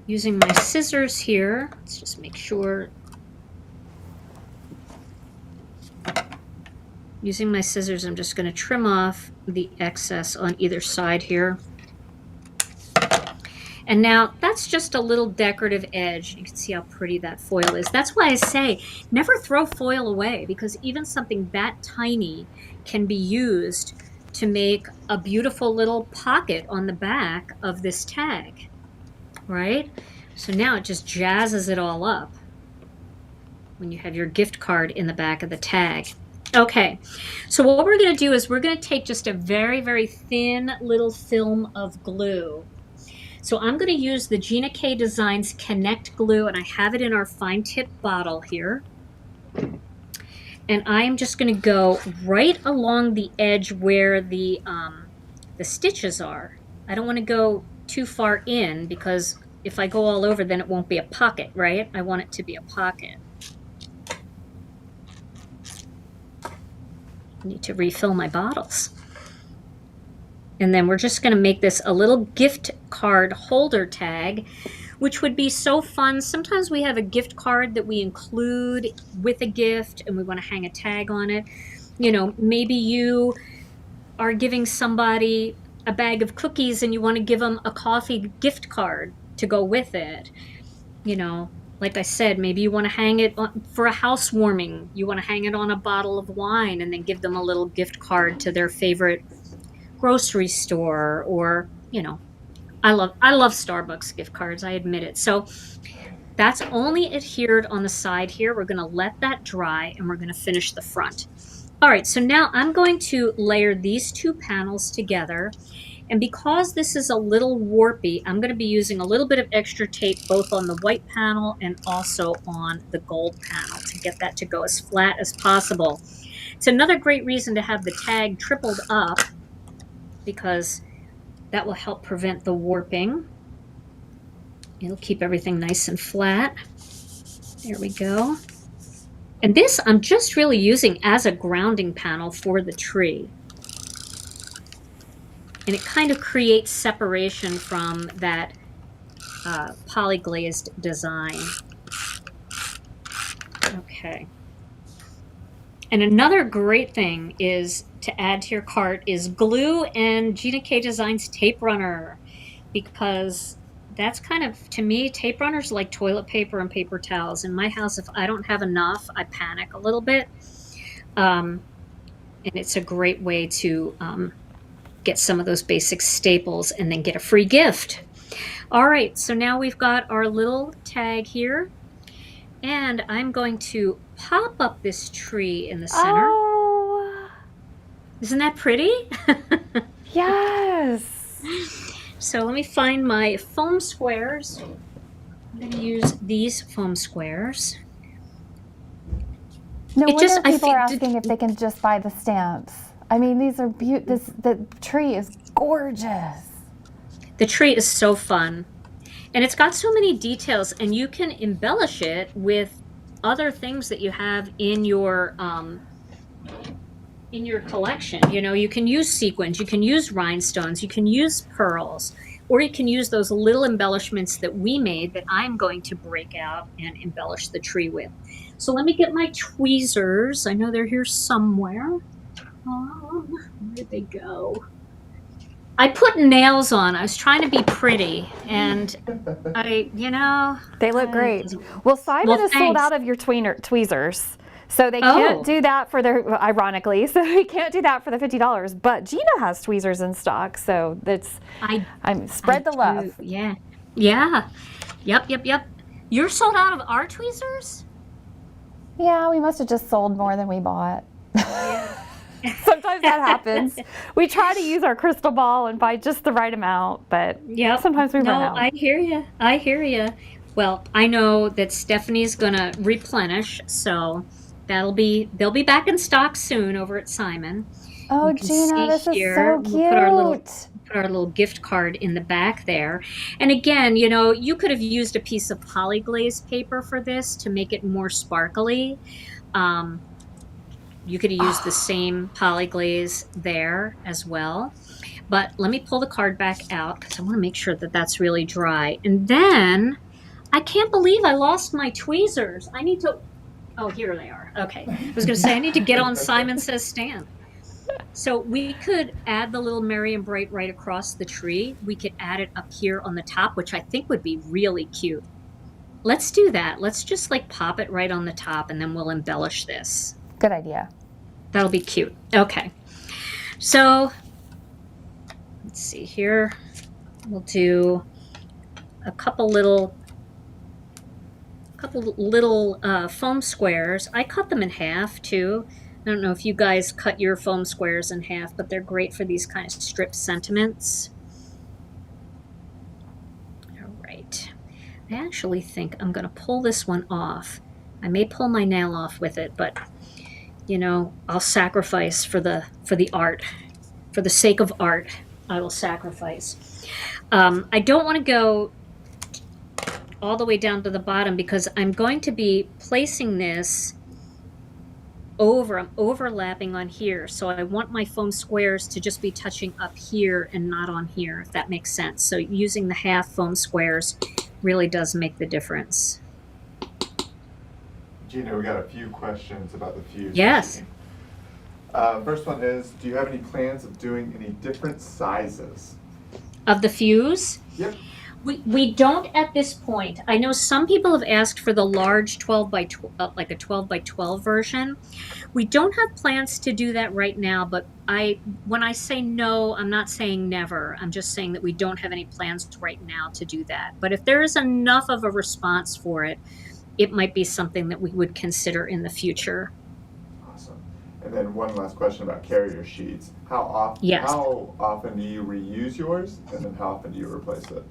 using my scissors here, let's just make sure. Using my scissors, I'm just going to trim off the excess on either side here. And now that's just a little decorative edge. You can see how pretty that foil is. That's why I say never throw foil away, because even something that tiny can be used to make a beautiful little pocket on the back of this tag, right? So now it just jazzes it all up when you have your gift card in the back of the tag. Okay, so what we're going to do is we're going to take just a very, very thin little film of glue. So I'm going to use the Gina K Designs Connect glue, and I have it in our fine tip bottle here. And I'm just going to go right along the edge where the stitches are. I don't want to go too far in, because if I go all over, then it won't be a pocket, right? I want it to be a pocket. I need to refill my bottles. And then we're just going to make this a little gift card holder tag, which would be so fun. Sometimes we have a gift card that we include with a gift and we want to hang a tag on it. You know, maybe you are giving somebody a bag of cookies and you want to give them a coffee gift card to go with it. You know, like I said, maybe you want to hang it on, for a housewarming. You want to hang it on a bottle of wine and then give them a little gift card to their favorite grocery store, or, you know, I love Starbucks gift cards, I admit it. So that's only adhered on the side here. We're going to let that dry and we're going to finish the front. All right, so now I'm going to layer these two panels together. And because this is a little warpy, I'm going to be using a little bit of extra tape both on the white panel and also on the gold panel to get that to go as flat as possible. It's another great reason to have the tag tripled up, because that will help prevent the warping. It'll keep everything nice and flat. There we go. And this I'm just really using as a grounding panel for the tree. And it kind of creates separation from that poly-glazed design. Okay. And another great thing is to add to your cart is glue and Gina K Designs tape runner, because that's kind of, to me, tape runners like toilet paper and paper towels. In my house, if I don't have enough, I panic a little bit. And it's a great way to get some of those basic staples and then get a free gift. All right, so now we've got our little tag here, and I'm going to pop up this tree in the center. Oh, Isn't that pretty? yes. So let me find my foam squares. I'm going to use these foam squares. No It wonder just- I people are think- asking if they can just buy the stamps. I mean, these are the tree is gorgeous. The tree is so fun. And it's got so many details, and you can embellish it with other things that you have in your collection. You know, you can use sequins, you can use rhinestones, you can use pearls, or you can use those little embellishments that we made that I'm going to break out and embellish the tree with. So let me get my tweezers. I know they're here somewhere. Where'd they go? I put nails on. I was trying to be pretty, and They look great. Well, Simon Well, is sold thanks. out of your tweezers. So they can't Oh. do that for their, ironically, so they can't do that for the $50. But Gina has tweezers in stock, so I'm spread the love. Do. Yeah. Yeah. Yep. You're sold out of our tweezers? Yeah, we must have just sold more than we bought. Yeah. Sometimes that happens. We try to use our crystal ball and buy just the right amount, but Yep. sometimes we run out. I hear you. Well, I know that Stephanie's gonna replenish, so they'll be back in stock soon over at Simon. Oh, You can Gina, see this is here, so we'll cute. put our little gift card in the back there. And again, you know, you could have used a piece of poly-glaze paper for this to make it more sparkly. You could have used the same poly-glaze there as well. But let me pull the card back out because I want to make sure that that's really dry. And then I can't believe I lost my tweezers. I need to, oh, here they are. Okay. I was going to say, I need to get on Simon Says stand. So we could add the little Merry and Bright right across the tree. We could add it up here on the top, which I think would be really cute. Let's do that. Let's just like pop it right on the top and then we'll embellish this. Good idea. That'll be cute. Okay. So let's see here. We'll do a couple little foam squares. I cut them in half too. I don't know if you guys cut your foam squares in half, but they're great for these kind of strip sentiments. All right. I actually think I'm going to pull this one off. I may pull my nail off with it, but you know, I'll sacrifice for the art. For the sake of art, I will sacrifice. I don't want to go all the way down to the bottom because I'm going to be placing this I'm overlapping on here. So I want my foam squares to just be touching up here and not on here, if that makes sense. So using the half foam squares really does make the difference. Gina, we got a few questions about the fuse. Yes. First one is, do you have any plans of doing any different sizes? Of the fuse? Yep. We don't at this point. I know some people have asked for the large 12 by 12, like a 12 by 12 version. We don't have plans to do that right now, but when I say no, I'm not saying never. I'm just saying that we don't have any plans right now to do that. But if there is enough of a response for it, it might be something that we would consider in the future. Awesome. And then one last question about carrier sheets. How often do you reuse yours, and then how often do you replace it?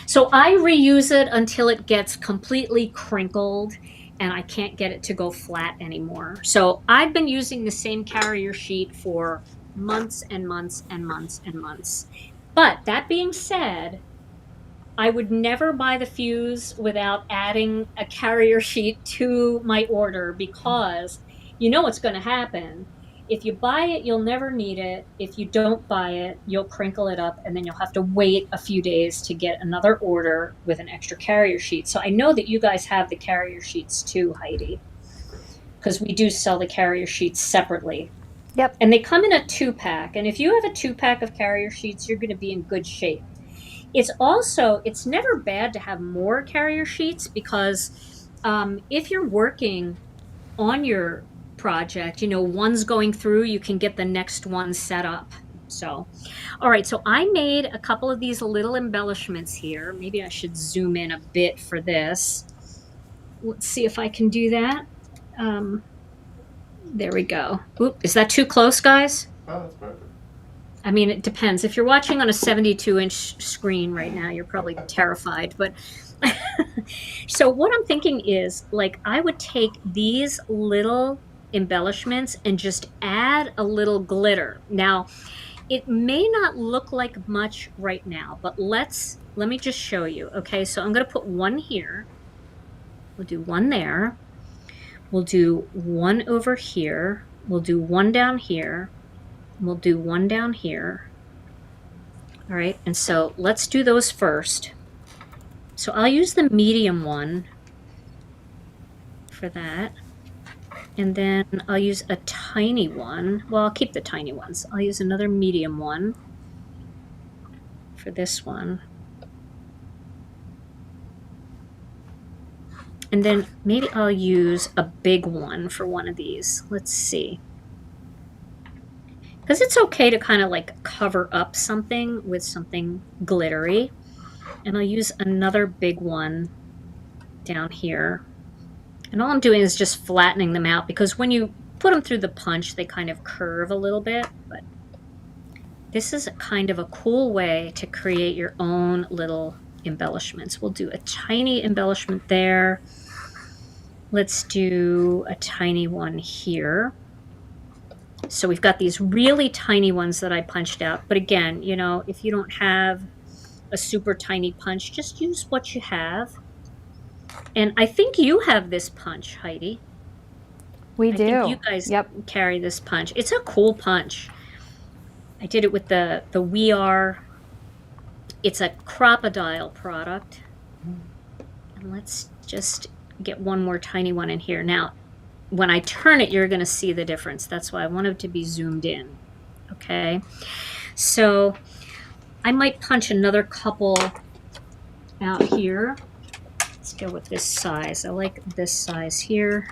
So I reuse it until it gets completely crinkled and I can't get it to go flat anymore. So I've been using the same carrier sheet for months and months and months and months. But that being said, I would never buy the fuse without adding a carrier sheet to my order because you know what's going to happen. If you buy it, you'll never need it. If you don't buy it, you'll crinkle it up and then you'll have to wait a few days to get another order with an extra carrier sheet. So I know that you guys have the carrier sheets too, Heidi, because we do sell the carrier sheets separately. Yep. And they come in a 2-pack. And if you have a 2-pack of carrier sheets, you're going to be in good shape. It's never bad to have more carrier sheets because if you're working on your project, you know, one's going through, you can get the next one set up. So, all right, so I made a couple of these little embellishments here. Maybe I should zoom in a bit for this. Let's see if I can do that. There we go. Oop, is that too close, guys? Oh, that's perfect. I mean, it depends. If you're watching on a 72-inch screen right now, you're probably terrified. But so what I'm thinking is, like, I would take these little embellishments and just add a little glitter. Now, it may not look like much right now, but let me just show you. Okay, so I'm going to put one here. We'll do one there. We'll do one over here. We'll do one down here. We'll do one down here. All right, and so let's do those first. So I'll use the medium one for that. And then I'll use a tiny one. Well, I'll keep the tiny ones. I'll use another medium one for this one. And then maybe I'll use a big one for one of these. Let's see. Because it's okay to kind of like cover up something with something glittery. And I'll use another big one down here. And all I'm doing is just flattening them out, because when you put them through the punch, they kind of curve a little bit. But this is kind of a cool way to create your own little embellishments. We'll do a tiny embellishment there. Let's do a tiny one here. So we've got these really tiny ones that I punched out. But again, you know, if you don't have a super tiny punch, just use what you have. And I think you have this punch, Heidi. We I do. think you guys carry this punch. It's a cool punch. I did it with the We Are. It's a Crocodile product. And let's just get one more tiny one in here. Now, when I turn it, you're going to see the difference. That's why I want it to be zoomed in. Okay. So I might punch another couple out here. Let's go with this size. I like this size here.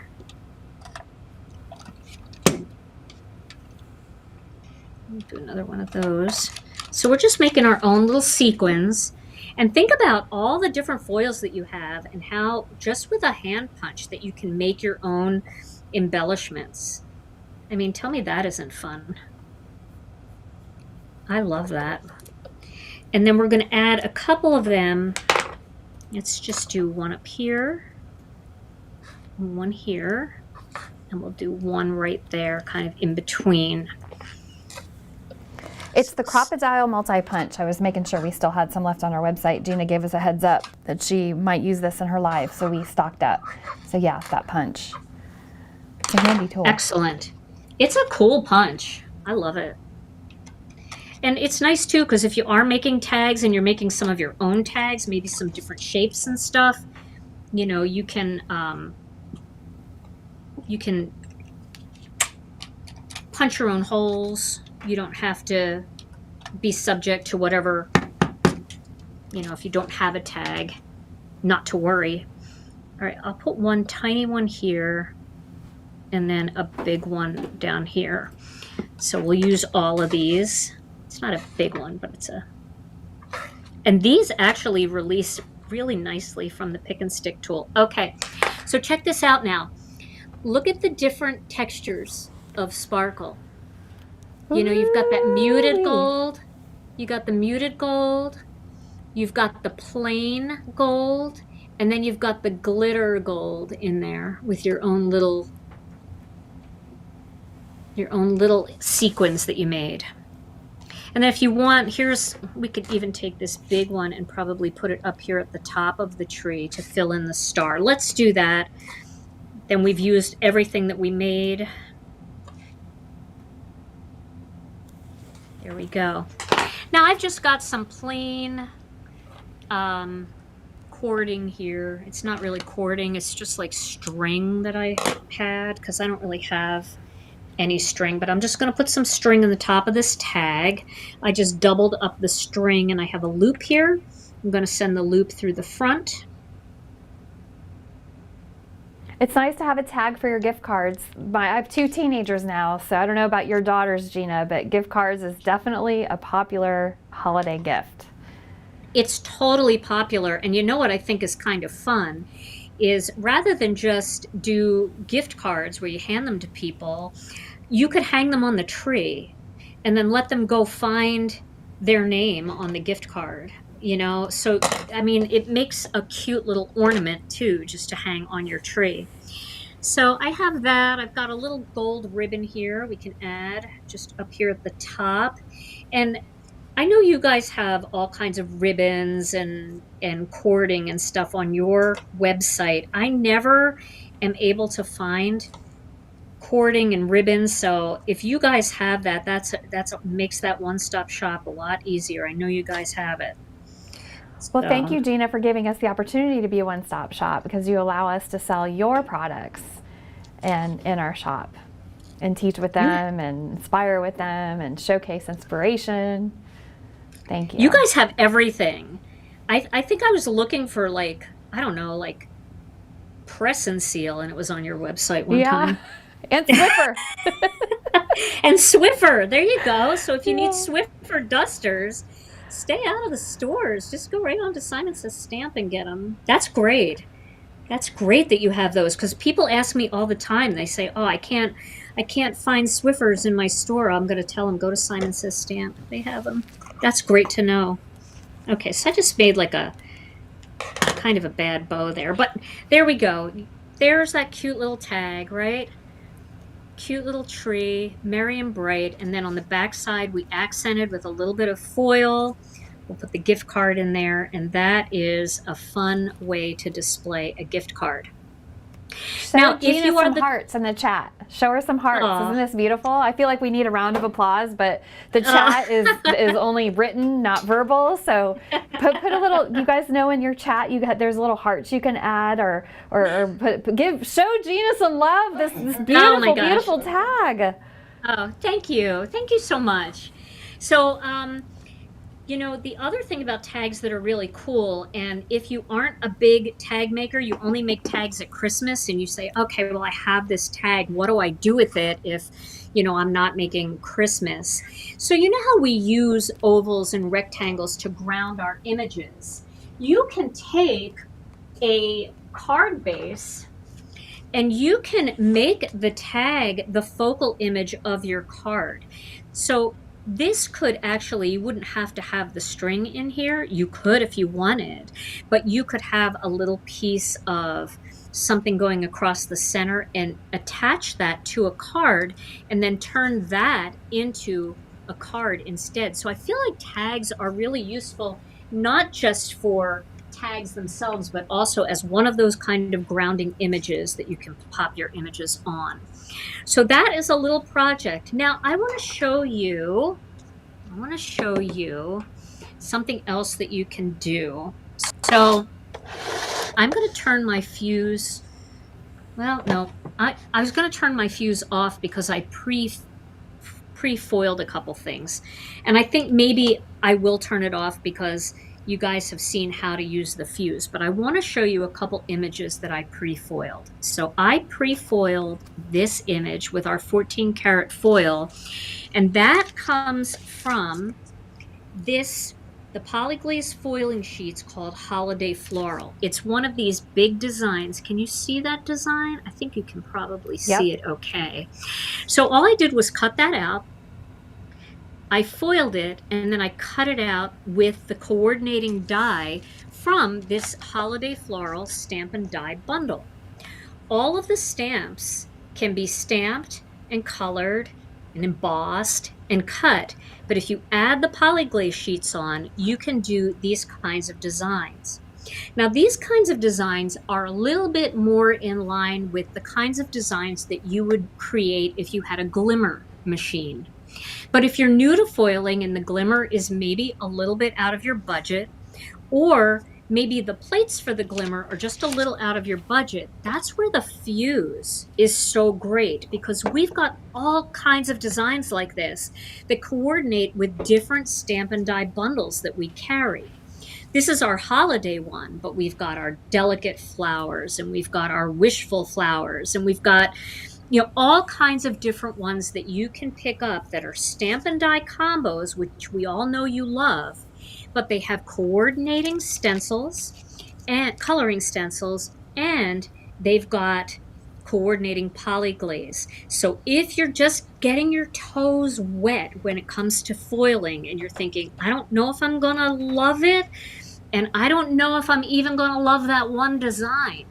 Do another one of those. So we're just making our own little sequins. And think about all the different foils that you have and how just with a hand punch that you can make your own embellishments. I mean, tell me that isn't fun. I love that. And then we're going to add a couple of them. Let's just do one up here, one here, and we'll do one right there, kind of in between. It's the Crocodile multi-punch. I was making sure we still had some left on our website. Gina gave us a heads up that she might use this in her live, so we stocked up. So yeah, that punch. It's a handy tool. Excellent. It's a cool punch. I love it. And it's nice too, because if you are making tags and you're making some of your own tags, maybe some different shapes and stuff, you know, you can punch your own holes. You don't have to be subject to whatever, you know, if you don't have a tag, not to worry. All right, I'll put one tiny one here and then a big one down here. So we'll use all of these. It's not a big one, but it's a... And these actually release really nicely from the pick and stick tool. Okay, so check this out now. Look at the different textures of sparkle. You know, you've got that muted gold, you got the muted gold, you've got the plain gold, and then you've got the glitter gold in there with your own little sequins that you made. And then if you want, we could even take this big one and probably put it up here at the top of the tree to fill in the star. Let's do that. Then we've used everything that we made. There we go. Now I've just got some plain cording here. It's not really cording, it's just like string that I had, because I don't really have any string, but I'm just going to put some string in the top of this tag. I just doubled up the string and I have a loop here. I'm going to send the loop through the front. It's nice to have a tag for your gift cards. I have 2 teenagers now, so I don't know about your daughters, Gina, but gift cards is definitely a popular holiday gift. It's totally popular, and you know what I think is kind of fun is rather than just do gift cards where you hand them to people, you could hang them on the tree and then let them go find their name on the gift card. You know, so I mean, it makes a cute little ornament too, just to hang on your tree. So I have that. I've got a little gold ribbon here we can add just up here at the top. And I know you guys have all kinds of ribbons and cording and stuff on your website. I never am able to find cording and ribbons. So if you guys have that, that's makes that one-stop shop a lot easier. I know you guys have it. Well, thank you, Gina, for giving us the opportunity to be a one-stop shop, because you allow us to sell your products in our shop and teach with them and inspire with them and showcase inspiration. Thank you. You guys have everything. I think I was looking for, like, I don't know, like Press and Seal, and it was on your website one Yeah. time. And Swiffer. And Swiffer, there you go. So if you need Yeah. Swiffer dusters, stay out of the stores. Just go right on to Simon Says Stamp and get them. That's great. That's great that you have those, because people ask me all the time. They say, "Oh, I can't find Swiffers in my store." I'm going to tell them, go to Simon Says Stamp. They have them. That's great to know. Okay, so I just made like a kind of a bad bow there, but there we go. There's that cute little tag, right? Cute little tree, merry and bright, and then on the back side we accented with a little bit of foil. We'll put the gift card in there, and that is a fun way to display a gift card. Show Now, Gina if you are some the hearts in the chat. Show her some hearts. Aw. Isn't this beautiful? I feel like we need a round of applause, but the chat is only written, not verbal. So put a little. You guys know in your chat, there's little hearts you can add, or show Gina some love. This beautiful, my gosh. beautiful tag. Oh, thank you so much. So you know, the other thing about tags that are really cool, and if you aren't a big tag maker, you only make tags at Christmas, and you say, okay, well, I have this tag. What do I do with it if, you know, I'm not making Christmas? So you know how we use ovals and rectangles to ground our images? You can take a card base and you can make the tag the focal image of your card. So this could actually, you wouldn't have to have the string in here. You could if you wanted, but you could have a little piece of something going across the center and attach that to a card and then turn that into a card instead. So I feel like tags are really useful, not just for tags themselves, but also as one of those kind of grounding images that you can pop your images on. So that is a little project. Now I want to show you something else that you can do. So I'm going to turn my fuse. Well, no, I was going to turn my fuse off because I pre-foiled a couple things. And I think maybe I will turn it off because you guys have seen how to use the fuse, but I want to show you a couple images that I pre-foiled. So I pre-foiled this image with our 14 karat foil, and that comes from the poly-glaze foiling sheets called Holiday Floral. It's one of these big designs. Can you see that design? I think you can probably see it okay. So all I did was cut that out. I foiled it, and then I cut it out with the coordinating die from this Holiday Floral stamp and die bundle. All of the stamps can be stamped and colored and embossed and cut, but if you add the poly-glaze sheets on, you can do these kinds of designs. Now, these kinds of designs are a little bit more in line with the kinds of designs that you would create if you had a glimmer machine. But if you're new to foiling and the glimmer is maybe a little bit out of your budget, or maybe the plates for the glimmer are just a little out of your budget, that's where the fuse is so great, because we've got all kinds of designs like this that coordinate with different stamp and die bundles that we carry. This is our holiday one, but we've got our delicate flowers, and we've got our wishful flowers, and we've got, you know, all kinds of different ones that you can pick up that are stamp and die combos, which we all know you love, but they have coordinating stencils and coloring stencils, and they've got coordinating polyglaze. So if you're just getting your toes wet when it comes to foiling and you're thinking, I don't know if I'm gonna love it, and I don't know if I'm even gonna love that one design,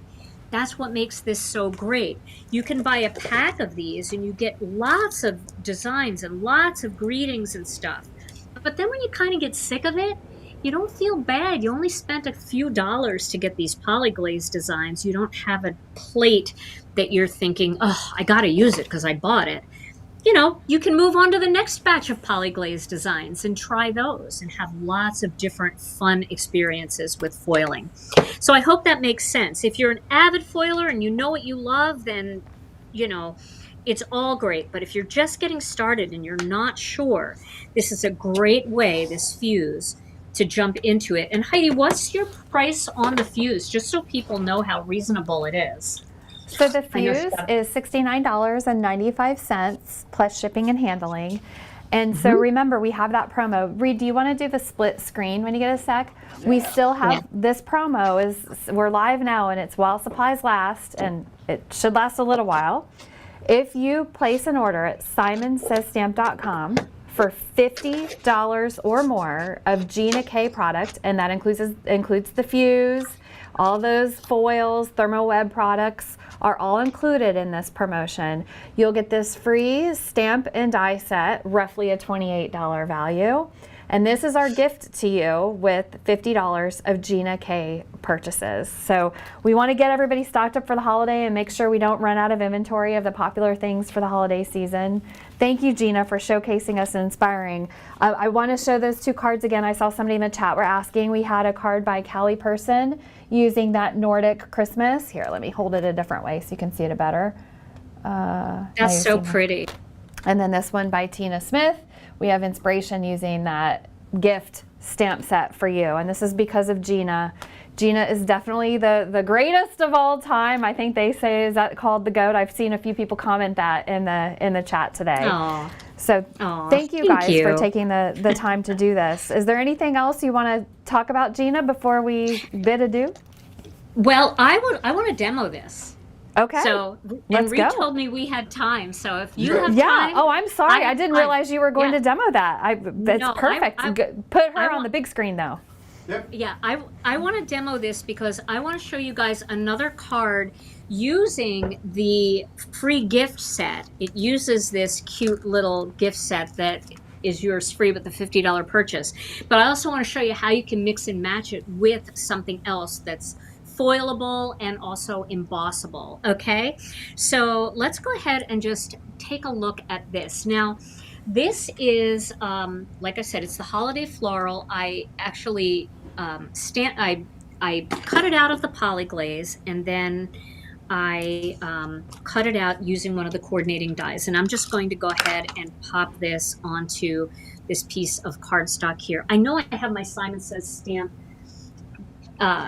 that's what makes this so great. You can buy a pack of these and you get lots of designs and lots of greetings and stuff. But then when you kind of get sick of it, you don't feel bad. You only spent a few dollars to get these polyglaze designs. You don't have a plate that you're thinking, oh, I gotta use it because I bought it. You know, you can move on to the next batch of polyglaze designs and try those and have lots of different fun experiences with foiling. So I hope that makes sense. If you're an avid foiler and you know what you love, then, you know, it's all great. But if you're just getting started and you're not sure, this is a great way, this fuse, to jump into it. And Heidi, what's your price on the fuse, just so people know how reasonable it is? So the fuse is $69.95 plus shipping and handling. And so remember, we have that promo. Reed, do you want to do the split screen when you get a sec? Yeah. We still have this promo. We're live now, and it's while supplies last, and it should last a little while. If you place an order at simonsaysstamp.com for $50 or more of Gina K product, and that includes the fuse, all those foils, Therm O Web products are all included in this promotion. You'll get this free stamp and die set, roughly a $28 value. And this is our gift to you with $50 of Gina K purchases. So we want to get everybody stocked up for the holiday and make sure we don't run out of inventory of the popular things for the holiday season. Thank you, Gina, for showcasing us and inspiring. I want to show those two cards again. I saw somebody in the chat were asking. We had a card by Callie Person using that Nordic Christmas. Here, let me hold it a different way so you can see it better. That's so pretty. And then this one by Tina Smith. We have inspiration using that gift stamp set for you. And this is because of Gina. Gina is definitely the greatest of all time. I think they say, is that called the GOAT? I've seen a few people comment that in the chat today. Aww. So thank you guys for taking the time to do this. Is there anything else you want to talk about, Gina, before we bid adieu? Well, I want to demo this. Okay. So, and Reed told me we had time. So if you have time. Yeah. Oh, I'm sorry. I didn't realize you were going to demo that. That's perfect. Put her on the big screen, though. Yep. Yeah. I want to demo this because I want to show you guys another card using the free gift set. It uses this cute little gift set that is yours free with the $50 purchase. But I also want to show you how you can mix and match it with something else that's foilable and also embossable. Okay, so let's go ahead and just take a look at this. Now, this is like I said, it's the holiday floral. I actually I cut it out of the poly-glaze, and then I cut it out using one of the coordinating dies. And I'm just going to go ahead and pop this onto this piece of cardstock here. I know I have my Simon Says stamp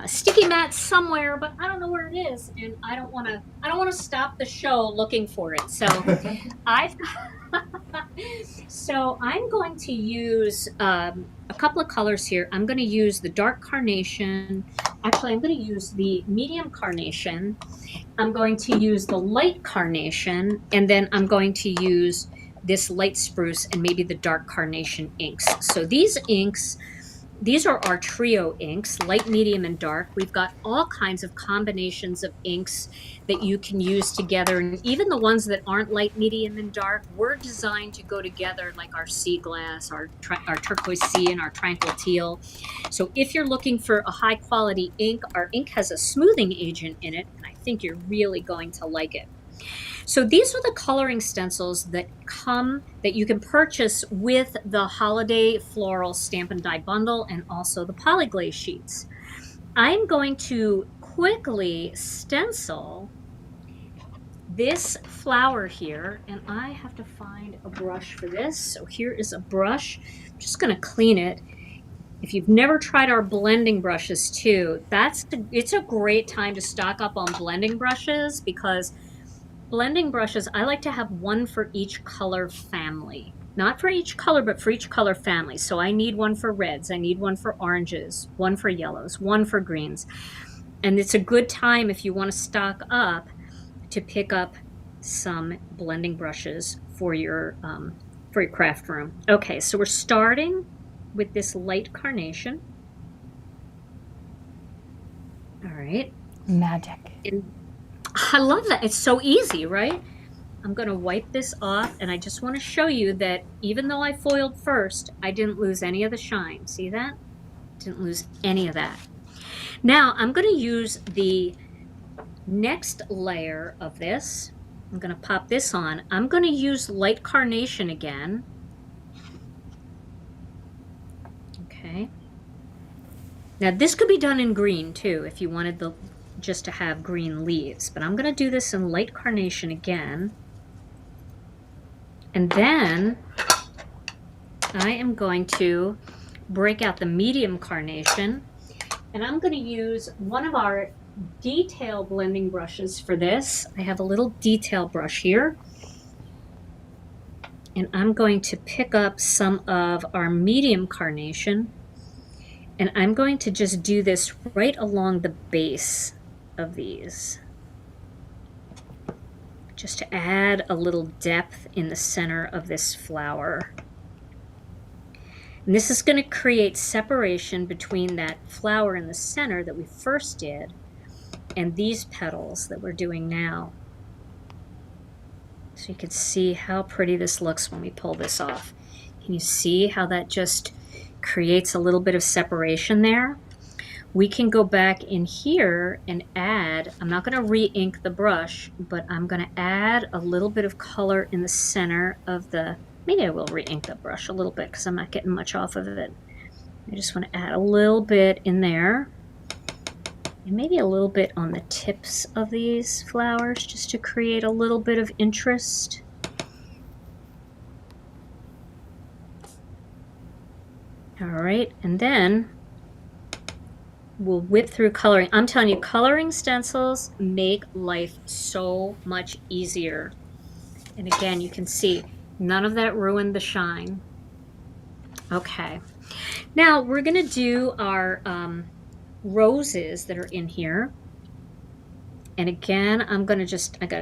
sticky mat somewhere, but I don't know where it is, and I don't want to stop the show looking for it. So so I'm going to use a couple of colors here. I'm going to use the dark carnation. Actually, I'm going to use the medium carnation. I'm going to use the light carnation, and then I'm going to use this light spruce and maybe the dark carnation inks. So these inks, these are our trio inks, light, medium, and dark. We've got all kinds of combinations of inks that you can use together. And even the ones that aren't light, medium, and dark were designed to go together, like our sea glass, our turquoise sea, and our tranquil teal. So if you're looking for a high quality ink, our ink has a smoothing agent in it, and I think you're really going to like it. So these are the coloring stencils that you can purchase with the holiday floral stamp and die bundle, and also the poly-glaze sheets. I'm going to quickly stencil this flower here, and I have to find a brush for this. So here is a brush. I'm just going to clean it. If you've never tried our blending brushes too, it's a great time to stock up on blending brushes, because blending brushes, I like to have one for each color family. Not for each color, but for each color family. So I need one for reds, I need one for oranges, one for yellows, one for greens. And it's a good time, if you want to stock up, to pick up some blending brushes for your craft room. Okay, so we're starting with this light carnation. All right. Magic. And I love that. It's so easy, right? I'm going to wipe this off, and I just want to show you that even though I foiled first, I didn't lose any of the shine. See that? Didn't lose any of that. Now, I'm going to use the next layer of this. I'm going to pop this on. I'm going to use light carnation again. Okay. Now, this could be done in green, too, if you wanted just to have green leaves, but I'm going to do this in light carnation again, and then I am going to break out the medium carnation. And I'm going to use one of our detail blending brushes for this. I have a little detail brush here. And I'm going to pick up some of our medium carnation. And I'm going to just do this right along the base of these, just to add a little depth in the center of this flower. And this is going to create separation between that flower in the center that we first did and these petals that we're doing now. So you can see how pretty this looks when we pull this off. Can you see how that just creates a little bit of separation there? We can go back in here and add, I'm not going to re-ink the brush, but I'm going to add a little bit of color in the center of the, maybe I will re-ink the brush a little bit because I'm not getting much off of it. I just want to add a little bit in there. And maybe a little bit on the tips of these flowers just to create a little bit of interest. All right, and then we'll whip through coloring. I'm telling you, coloring stencils make life so much easier. And again, you can see none of that ruined the shine. Okay, now we're gonna do our roses that are in here. And again, I gotta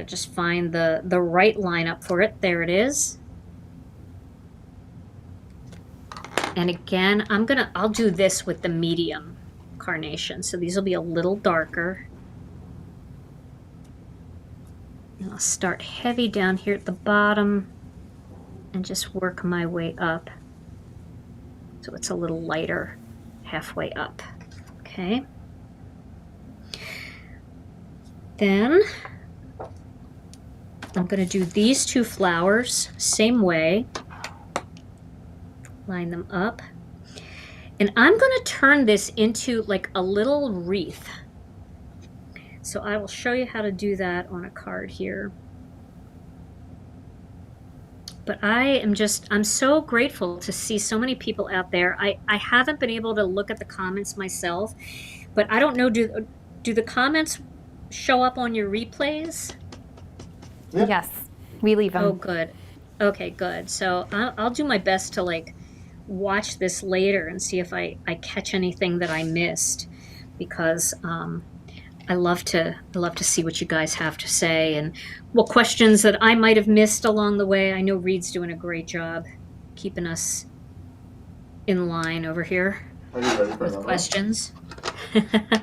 just find the right lineup for it. There it is. And again, I'll do this with the medium carnation. So these will be a little darker. And I'll start heavy down here at the bottom and just work my way up. So it's a little lighter halfway up. Okay. Then I'm going to do these two flowers same way. Line them up. And I'm going to turn this into like a little wreath. So I will show you how to do that on a card here. But I'm so grateful to see so many people out there. I haven't been able to look at the comments myself, but I don't know, do the comments show up on your replays? Yep. Yes, we leave them. Oh, good. Okay, good. So I'll do my best to like watch this later and see if I catch anything that I missed, because I love to see what you guys have to say and what questions that I might have missed along the way. I know Reed's doing a great job keeping us in line over here Are you ready for with another questions.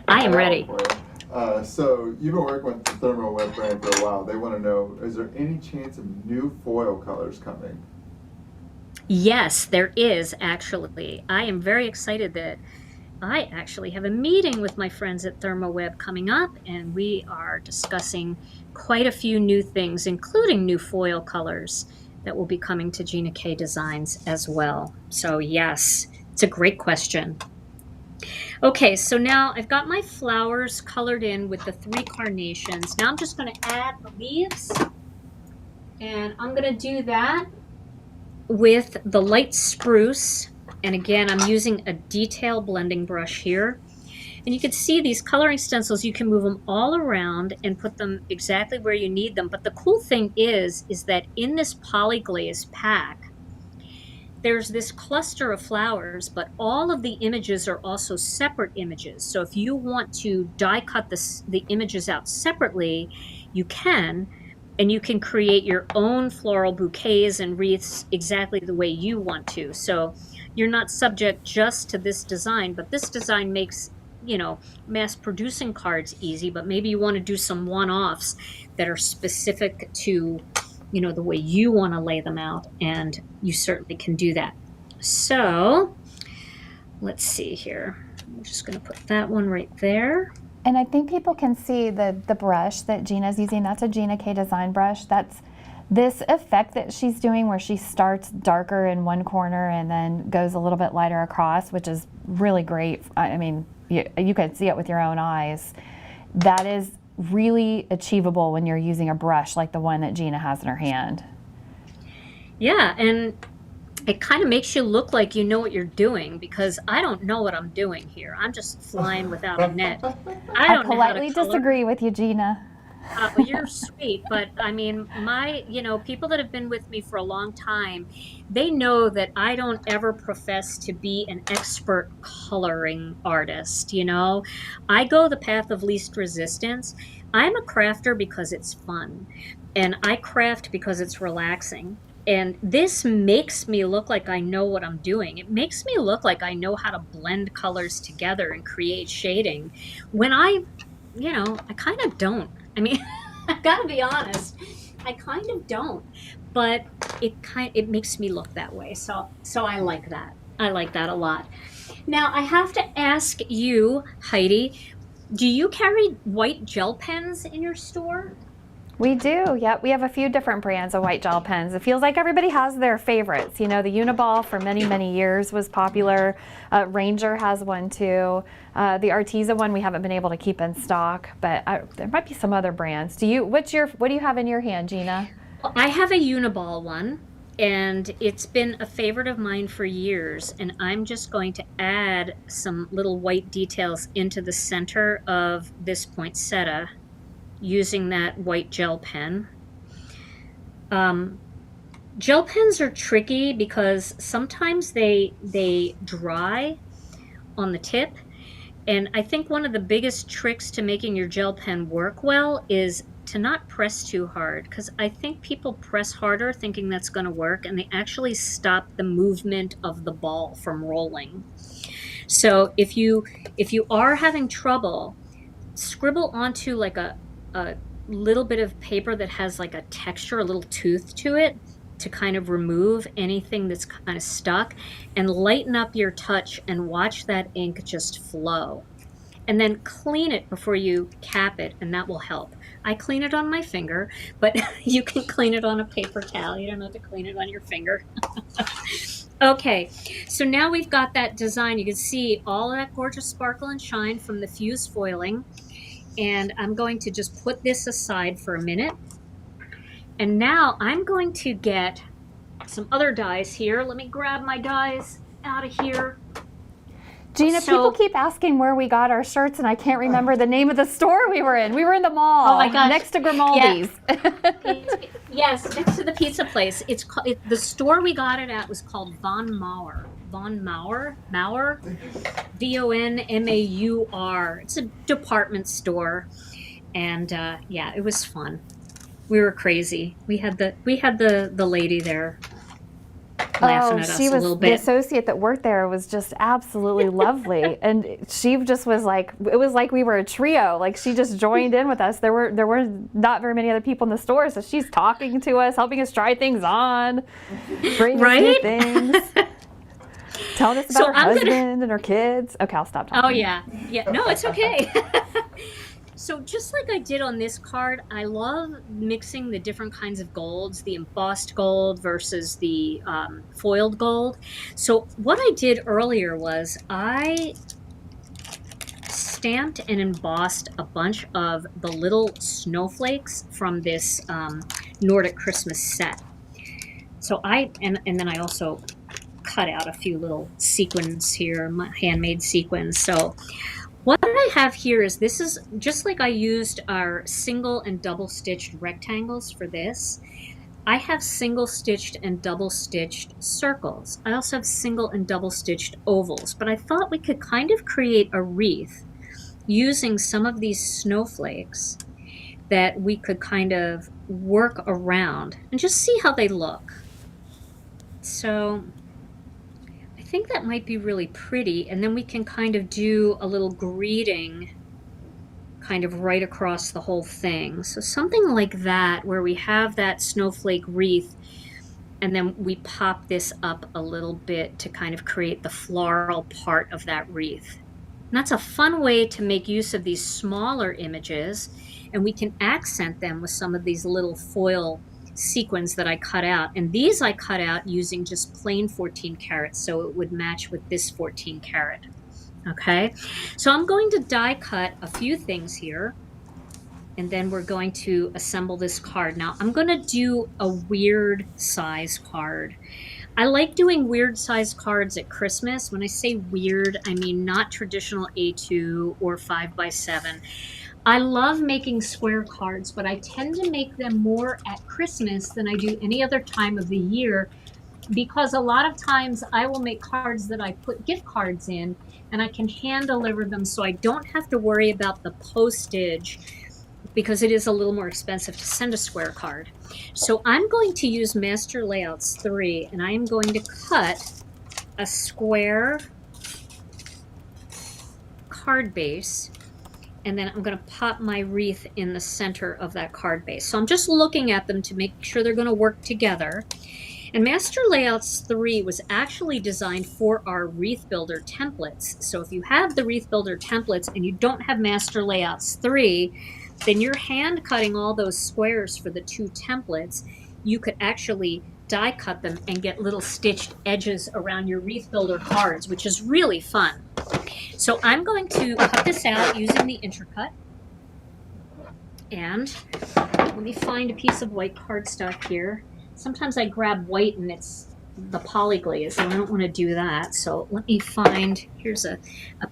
I am ready. So you've been working with the Therm O Web brand for a while. They want to know, is there any chance of new foil colors coming? Yes, there is actually. I am very excited that I actually have a meeting with my friends at Therm O Web coming up, and we are discussing quite a few new things, including new foil colors that will be coming to Gina K Designs as well. So yes, it's a great question. Okay, so now I've got my flowers colored in with the 3 carnations. Now I'm just going to add the leaves, and I'm going to do that with the light spruce. And again, I'm using a detail blending brush here. And you can see these coloring stencils, you can move them all around and put them exactly where you need them. But the cool thing is that in this poly-glaze pack, there's this cluster of flowers, but all of the images are also separate images. So if you want to die cut the images out separately, you can. And you can create your own floral bouquets and wreaths exactly the way you want to. So you're not subject just to this design, but this design makes, you know, mass producing cards easy, but maybe you want to do some one-offs that are specific to, you know, the way you want to lay them out, and you certainly can do that. So let's see here. I'm just going to put that one right there. And I think people can see the brush that Gina's using. That's a Gina K design brush. That's this effect that she's doing where she starts darker in one corner and then goes a little bit lighter across, which is really great. I mean, you can see it with your own eyes. That is really achievable when you're using a brush like the one that Gina has in her hand. Yeah, and it kind of makes you look like you know what you're doing, because I don't know what I'm doing here. I'm just flying without a net. I don't know how to politely color. disagree with you, Gina. Well, you're sweet, but I mean, people that have been with me for a long time, they know that I don't ever profess to be an expert coloring artist, you know? I go the path of least resistance. I'm a crafter because it's fun, and I craft because it's relaxing. And this makes me look like I know what I'm doing. It makes me look like I know how to blend colors together and create shading when I kind of don't. I mean, I gotta be honest, I kind of don't, but it makes me look that way. So I like that. I like that a lot. Now I have to ask you, Heidi, do you carry white gel pens in your store? We do, yep. We have a few different brands of white gel pens. It feels like everybody has their favorites. You know, the Uniball for many, many years was popular. Ranger has one too. The Arteza one we haven't been able to keep in stock, but there might be some other brands. What do you have in your hand, Gina? Well, I have a Uniball one, and it's been a favorite of mine for years, and I'm just going to add some little white details into the center of this poinsettia using that white gel pen. Gel pens are tricky because sometimes they dry on the tip, and I think one of the biggest tricks to making your gel pen work well is to not press too hard, because I think people press harder thinking that's going to work, and they actually stop the movement of the ball from rolling. So if you are having trouble, scribble onto like a little bit of paper that has like a texture, a little tooth to it, to kind of remove anything that's kind of stuck, and lighten up your touch and watch that ink just flow. And then clean it before you cap it, and that will help. I clean it on my finger, but you can clean it on a paper towel. You don't have to clean it on your finger. Okay, so now we've got that design. You can see all that gorgeous sparkle and shine from the fused foiling. And I'm going to just put this aside for a minute. And now I'm going to get some other dyes here. Let me grab my dyes out of here. Gina, people keep asking where we got our shirts, and I can't remember the name of the store we were in. We were in the mall. Oh my gosh. Next to Grimaldi's. Yes, next to the pizza place. The store we got it at was called Von Maur. Von Maur? Maur? Vonmaur. It's a department store. And yeah, it was fun. We were crazy. We had the lady there laughing at us a little bit. The associate that worked there was just absolutely lovely, and she just was like, it was like we were a trio. Like, she just joined in with us. There were not very many other people in the store, so she's talking to us, helping us try things on, bringing us new things, telling us about her husband and her kids. Okay, I'll stop talking. Oh yeah, no, it's okay. So just like I did on this card, I love mixing the different kinds of golds, the embossed gold versus the foiled gold. So what I did earlier was I stamped and embossed a bunch of the little snowflakes from this Nordic Christmas set. So and then I also cut out a few little sequins here, handmade sequins. So what I have here is, this is just like I used our single and double stitched rectangles for this. I have single stitched and double stitched circles. I also have single and double stitched ovals, but I thought we could kind of create a wreath using some of these snowflakes that we could kind of work around and just see how they look. So I think that might be really pretty, and then we can kind of do a little greeting kind of right across the whole thing. So something like that, where we have that snowflake wreath, and then we pop this up a little bit to kind of create the floral part of that wreath. And that's a fun way to make use of these smaller images, and we can accent them with some of these little foil sequins that I cut out. And these I cut out using just plain 14 karat, so it would match with this 14 karat. Okay, so I'm going to die cut a few things here, and then we're going to assemble this card. Now I'm going to do a weird size card. I like doing weird sized cards at Christmas. When I say weird, I mean not traditional A2 or 5x7. I love making square cards, but I tend to make them more at Christmas than I do any other time of the year, because a lot of times I will make cards that I put gift cards in and I can hand deliver them, so I don't have to worry about the postage, because it is a little more expensive to send a square card. So I'm going to use Master Layouts 3, and I am going to cut a square card base, and then I'm going to pop my wreath in the center of that card base. So I'm just looking at them to make sure they're going to work together. And Master Layouts 3 was actually designed for our Wreath Builder templates. So if you have the Wreath Builder templates and you don't have Master Layouts 3, then you're hand cutting all those squares for the 2 templates. You could actually die cut them and get little stitched edges around your Wreath Builder cards, which is really fun. So I'm going to cut this out using the Intricut. And let me find a piece of white cardstock here. Sometimes I grab white and it's the poly-glaze, and I don't want to do that. So let me find, here's a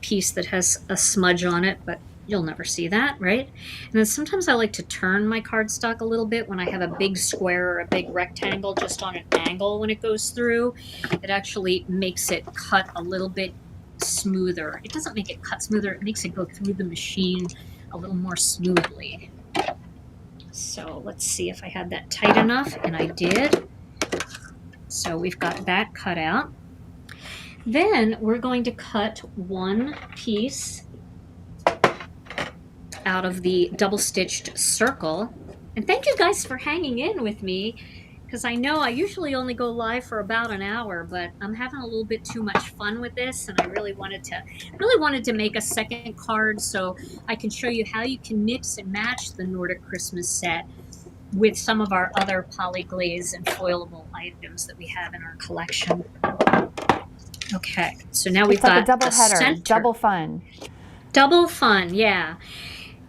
piece that has a smudge on it, but you'll never see that, right? And then sometimes I like to turn my cardstock a little bit when I have a big square or a big rectangle just on an angle when it goes through. It actually makes it cut a little bit smoother. It doesn't make it cut smoother, it makes it go through the machine a little more smoothly. So let's see if I had that tight enough, and I did. So we've got that cut out. Then we're going to cut one piece out of the double stitched circle. And thank you guys for hanging in with me, because I know I usually only go live for about an hour, but I'm having a little bit too much fun with this, and I really wanted to make a second card so I can show you how you can mix and match the Nordic Christmas set with some of our other poly-glaze and foilable items that we have in our collection. Okay, so now we've got a double header, center. double fun. Double fun, yeah.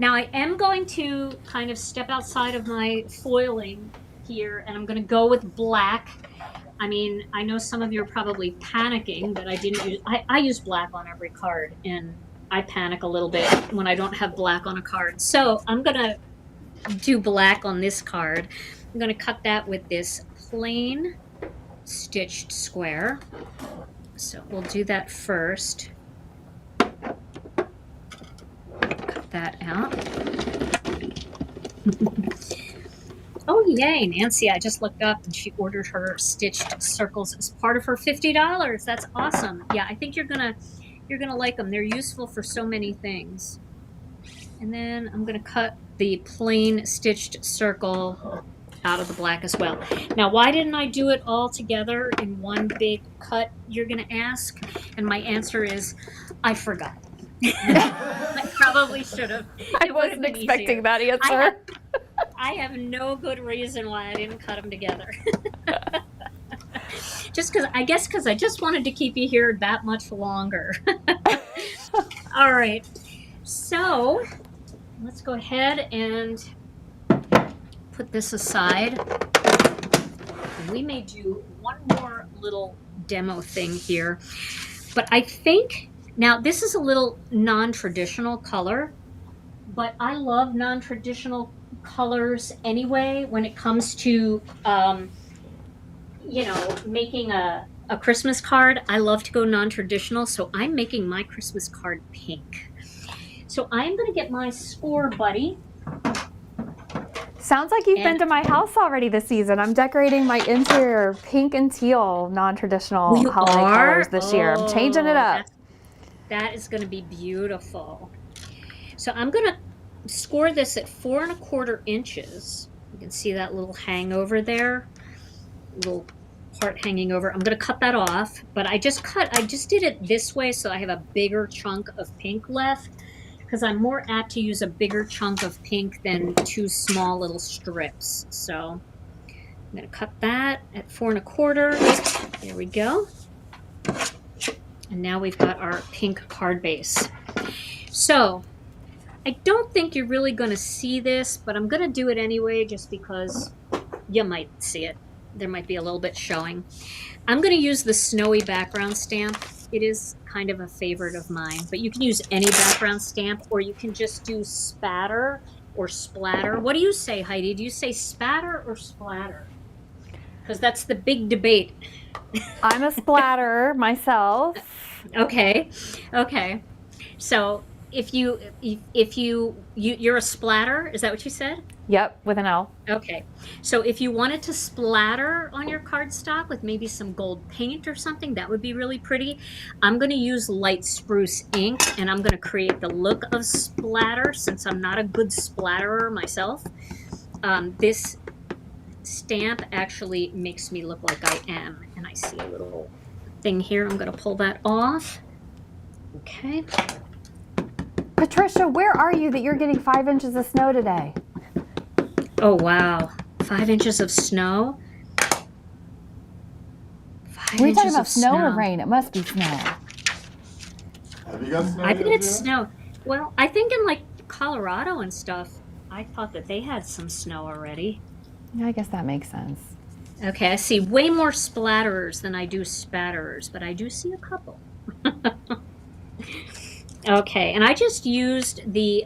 Now I am going to kind of step outside of my foiling here, and I'm going to go with black. I mean, I know some of you are probably panicking that I didn't use, I use black on every card, and I panic a little bit when I don't have black on a card. So I'm going to do black on this card. I'm going to cut that with this plain stitched square. So we'll do that first. Cut that out. Oh, yay, Nancy, I just looked up and she ordered her stitched circles as part of her $50. That's awesome. Yeah, I think you're gonna like them. They're useful for so many things. And then I'm gonna cut the plain stitched circle out of the black as well. Now, why didn't I do it all together in one big cut, you're gonna ask? And my answer is, I forgot. I probably should have. I wasn't expecting that answer. I have no good reason why I didn't cut them together. Just because I just wanted to keep you here that much longer. All right, so let's go ahead and put this aside. We may do one more little demo thing here, but I think now this is a little non-traditional color, but I love non-traditional colors anyway when it comes to making a Christmas card. I love to go non-traditional, so I'm making my Christmas card pink. So I'm going to get my Score Buddy. Sounds like you've been to my house already this season. I'm decorating my interior pink and teal non-traditional holiday colors this year. I'm changing it up. That is going to be beautiful. So I'm going to score this at 4 1/4 inches. You can see that little hangover there, little part hanging over. I'm going to cut that off, but I just did it this way so I have a bigger chunk of pink left, because I'm more apt to use a bigger chunk of pink than 2 small little strips. So I'm going to cut that at 4 1/4. There we go. And now we've got our pink card base. So I don't think you're really going to see this, but I'm going to do it anyway just because you might see it. There might be a little bit showing. I'm going to use the snowy background stamp. It is kind of a favorite of mine, but you can use any background stamp, or you can just do spatter or splatter. What do you say, Heidi? Do you say spatter or splatter? Because that's the big debate. I'm a splatter myself. Okay. Okay. So you're a splatter, is that what you said? Yep, with an L. Okay. So if you wanted to splatter on your cardstock with maybe some gold paint or something, that would be really pretty. I'm going to use light spruce ink, and I'm going to create the look of splatter since I'm not a good splatterer myself. This stamp actually makes me look like I am, and I see a little thing here. I'm going to pull that off. Okay. Patricia, where are you that you're getting 5 inches of snow today? Oh, wow. 5 inches of snow? 5 We're inches talking about of snow or rain. It must be snow. Have you got snow? I think yet, it's Gina? snow. Well, I think in like Colorado and stuff, I thought that they had some snow already. Yeah, I guess that makes sense. Okay, I see way more splatterers than I do spatterers, but I do see a couple. Okay, and I just used the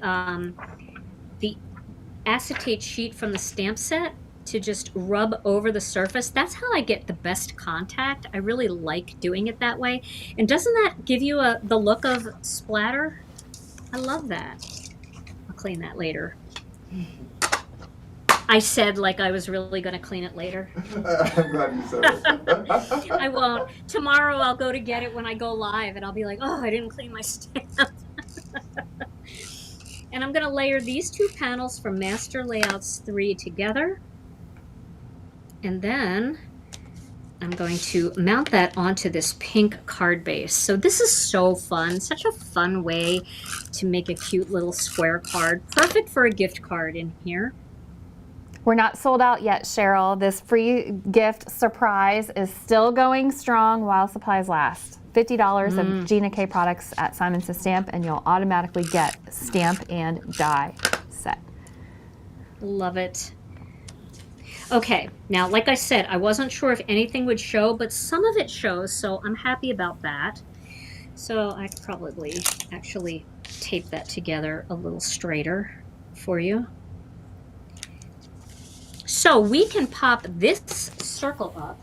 acetate sheet from the stamp set to just rub over the surface. That's how I get the best contact. I really like doing it that way. And doesn't that give you the look of splatter? I love that. I'll clean that later. I said like I was really going to clean it later. I'm glad you said it. I won't. Tomorrow I'll go to get it when I go live, and I'll be like, oh, I didn't clean my stamp. And I'm going to layer these two panels from Master Layouts 3 together. And then I'm going to mount that onto this pink card base. So this is so fun. Such a fun way to make a cute little square card. Perfect for a gift card in here. We're not sold out yet, Cheryl. This free gift surprise is still going strong while supplies last. $50 of Gina K products at Simon Says Stamp, and you'll automatically get stamp and die set. Love it. Okay, now like I said, I wasn't sure if anything would show, but some of it shows, so I'm happy about that. So I could probably actually tape that together a little straighter for you. So we can pop this circle up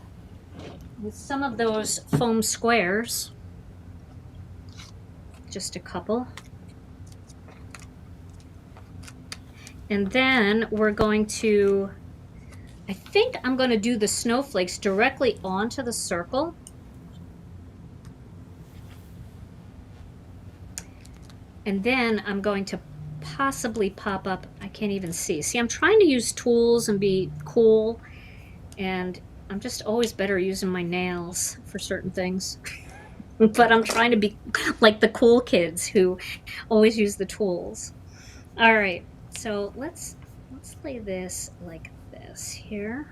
with some of those foam squares, just a couple. And then we're going to, I think I'm going to do the snowflakes directly onto the circle. And then I'm going to possibly pop up, I can't even see. See, I'm trying to use tools and be cool, and I'm just always better using my nails for certain things. But I'm trying to be like the cool kids who always use the tools. All right, so let's lay this like this here.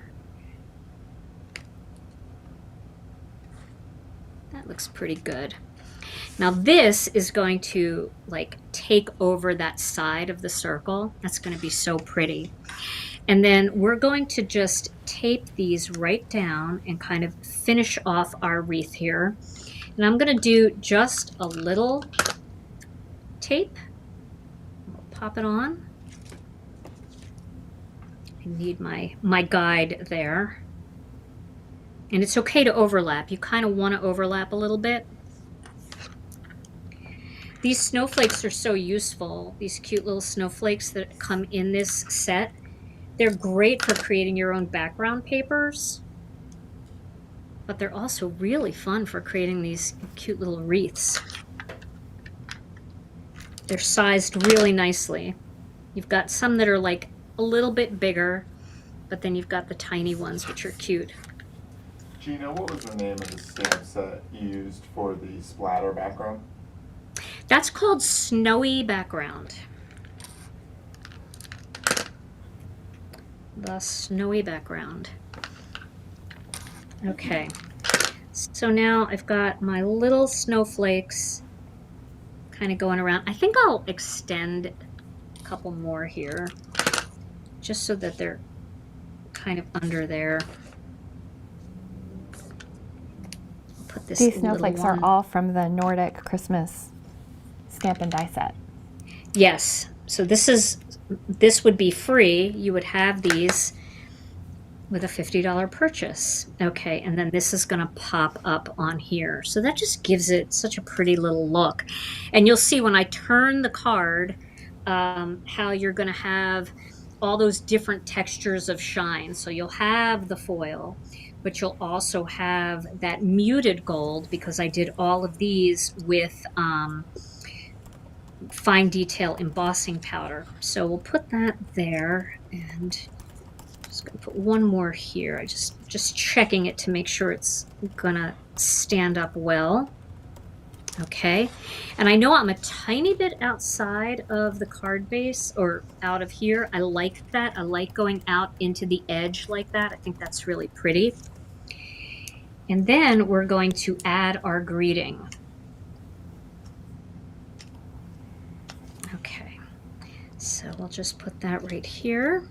That looks pretty good. Now this is going to like take over that side of the circle. That's going to be so pretty. And then we're going to just tape these right down and kind of finish off our wreath here. And I'm going to do just a little tape. I'll pop it on. I need my guide there. And it's okay to overlap. You kind of want to overlap a little bit. These snowflakes are so useful. These cute little snowflakes that come in this set. They're great for creating your own background papers, but they're also really fun for creating these cute little wreaths. They're sized really nicely. You've got some that are like a little bit bigger, but then you've got the tiny ones, which are cute. Gina, what was the name of the stamp set you used for the splatter background? That's called Snowy Background. The Snowy Background. Okay, so now I've got my little snowflakes kind of going around. I think I'll extend a couple more here just so that they're kind of under there. put this These little snowflakes one. are all from the Nordic Christmas stamp and die set. Yes. So this would be free. You would have these with a $50 purchase. Okay, and then this is going to pop up on here. So that just gives it such a pretty little look. And you'll see when I turn the card how you're going to have all those different textures of shine. So you'll have the foil, but you'll also have that muted gold, because I did all of these with fine detail embossing powder. So we'll put that there, and just gonna put one more here. I just checking it to make sure it's gonna stand up well. Okay, and I know I'm a tiny bit outside of the card base, or out of here. I like that. I like going out into the edge like that. I think that's really pretty. And then we're going to add our greeting. Okay, so we'll just put that right here.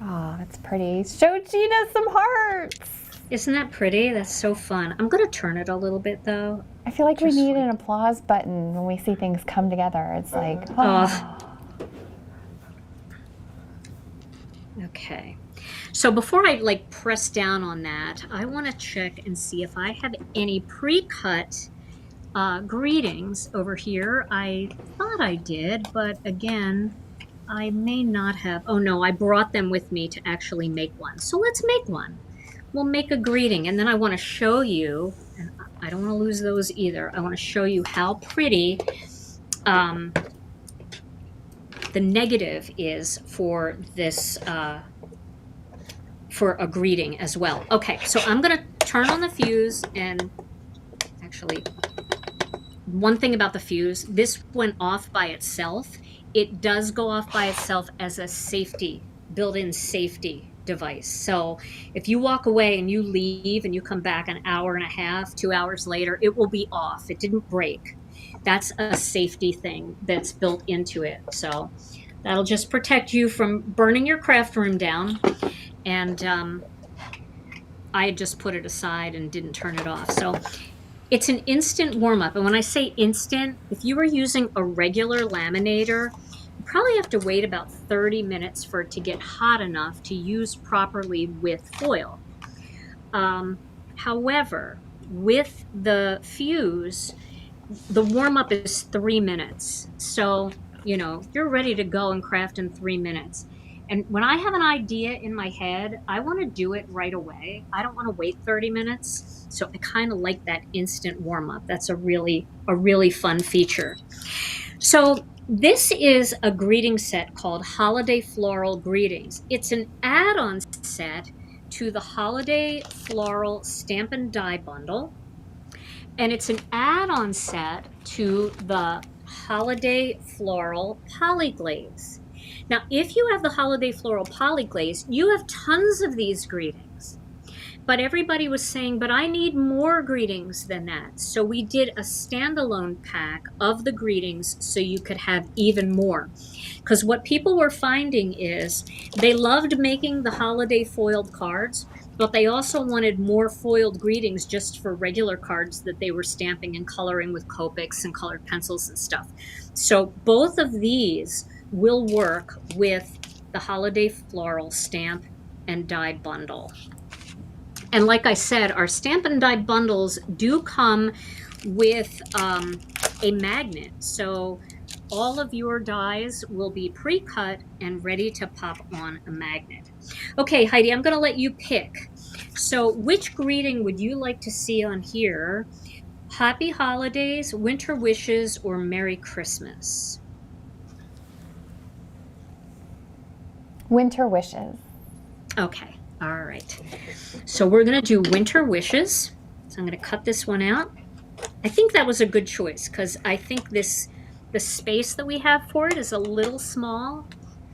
Oh, that's pretty. Show Gina some hearts. Isn't that pretty? That's so fun. I'm going to turn it a little bit though. I feel like we Just need like- an applause button when we see things come together. It's like, oh. Okay. So before I like press down on that, I want to check and see if I have any pre-cut greetings over here. I thought I did, but again, I may not have. Oh no, I brought them with me to actually make one. So let's make one. We'll make a greeting, and then I want to show you, and I don't want to lose those either. I want to show you how pretty the negative is for this, for a greeting as well. Okay, so I'm going to turn on the fuse, and actually, one thing about the fuse, this went off by itself. It does go off by itself as a safety, built-in safety device. So if you walk away and you leave and you come back an hour and a half, 2 hours later, it will be off. It didn't break. That's a safety thing that's built into it. So that'll just protect you from burning your craft room down. And I had just put it aside and didn't turn it off. So it's an instant warm-up. And when I say instant, if you were using a regular laminator, you probably have to wait about 30 minutes for it to get hot enough to use properly with foil. However, with the fuse, the warm-up is 3 minutes. So, you know, you're ready to go and craft in 3 minutes. And when I have an idea in my head, I want to do it right away. I don't want to wait 30 minutes. So I kind of like that instant warm-up. That's a really fun feature. So this is a greeting set called Holiday Floral Greetings. It's an add-on set to the Holiday Floral Stamp and Die Bundle. And it's an add-on set to the Holiday Floral Poly-glaze. Now, if you have the Holiday Floral Poly-glaze, you have tons of these greetings. But everybody was saying, but I need more greetings than that. So we did a standalone pack of the greetings so you could have even more. Because what people were finding is they loved making the holiday foiled cards, but they also wanted more foiled greetings just for regular cards that they were stamping and coloring with Copics and colored pencils and stuff. So both of these will work with the Holiday Floral Stamp and Die Bundle. And like I said, our Stamp and Die bundles do come with a magnet. So all of your dies will be pre-cut and ready to pop on a magnet. Okay, Heidi, I'm going to let you pick. So which greeting would you like to see on here? Happy Holidays, Winter Wishes, or Merry Christmas? Winter Wishes. Okay, all right. So we're going to do Winter Wishes. So I'm going to cut this one out. I think that was a good choice because I think the space that we have for it is a little small.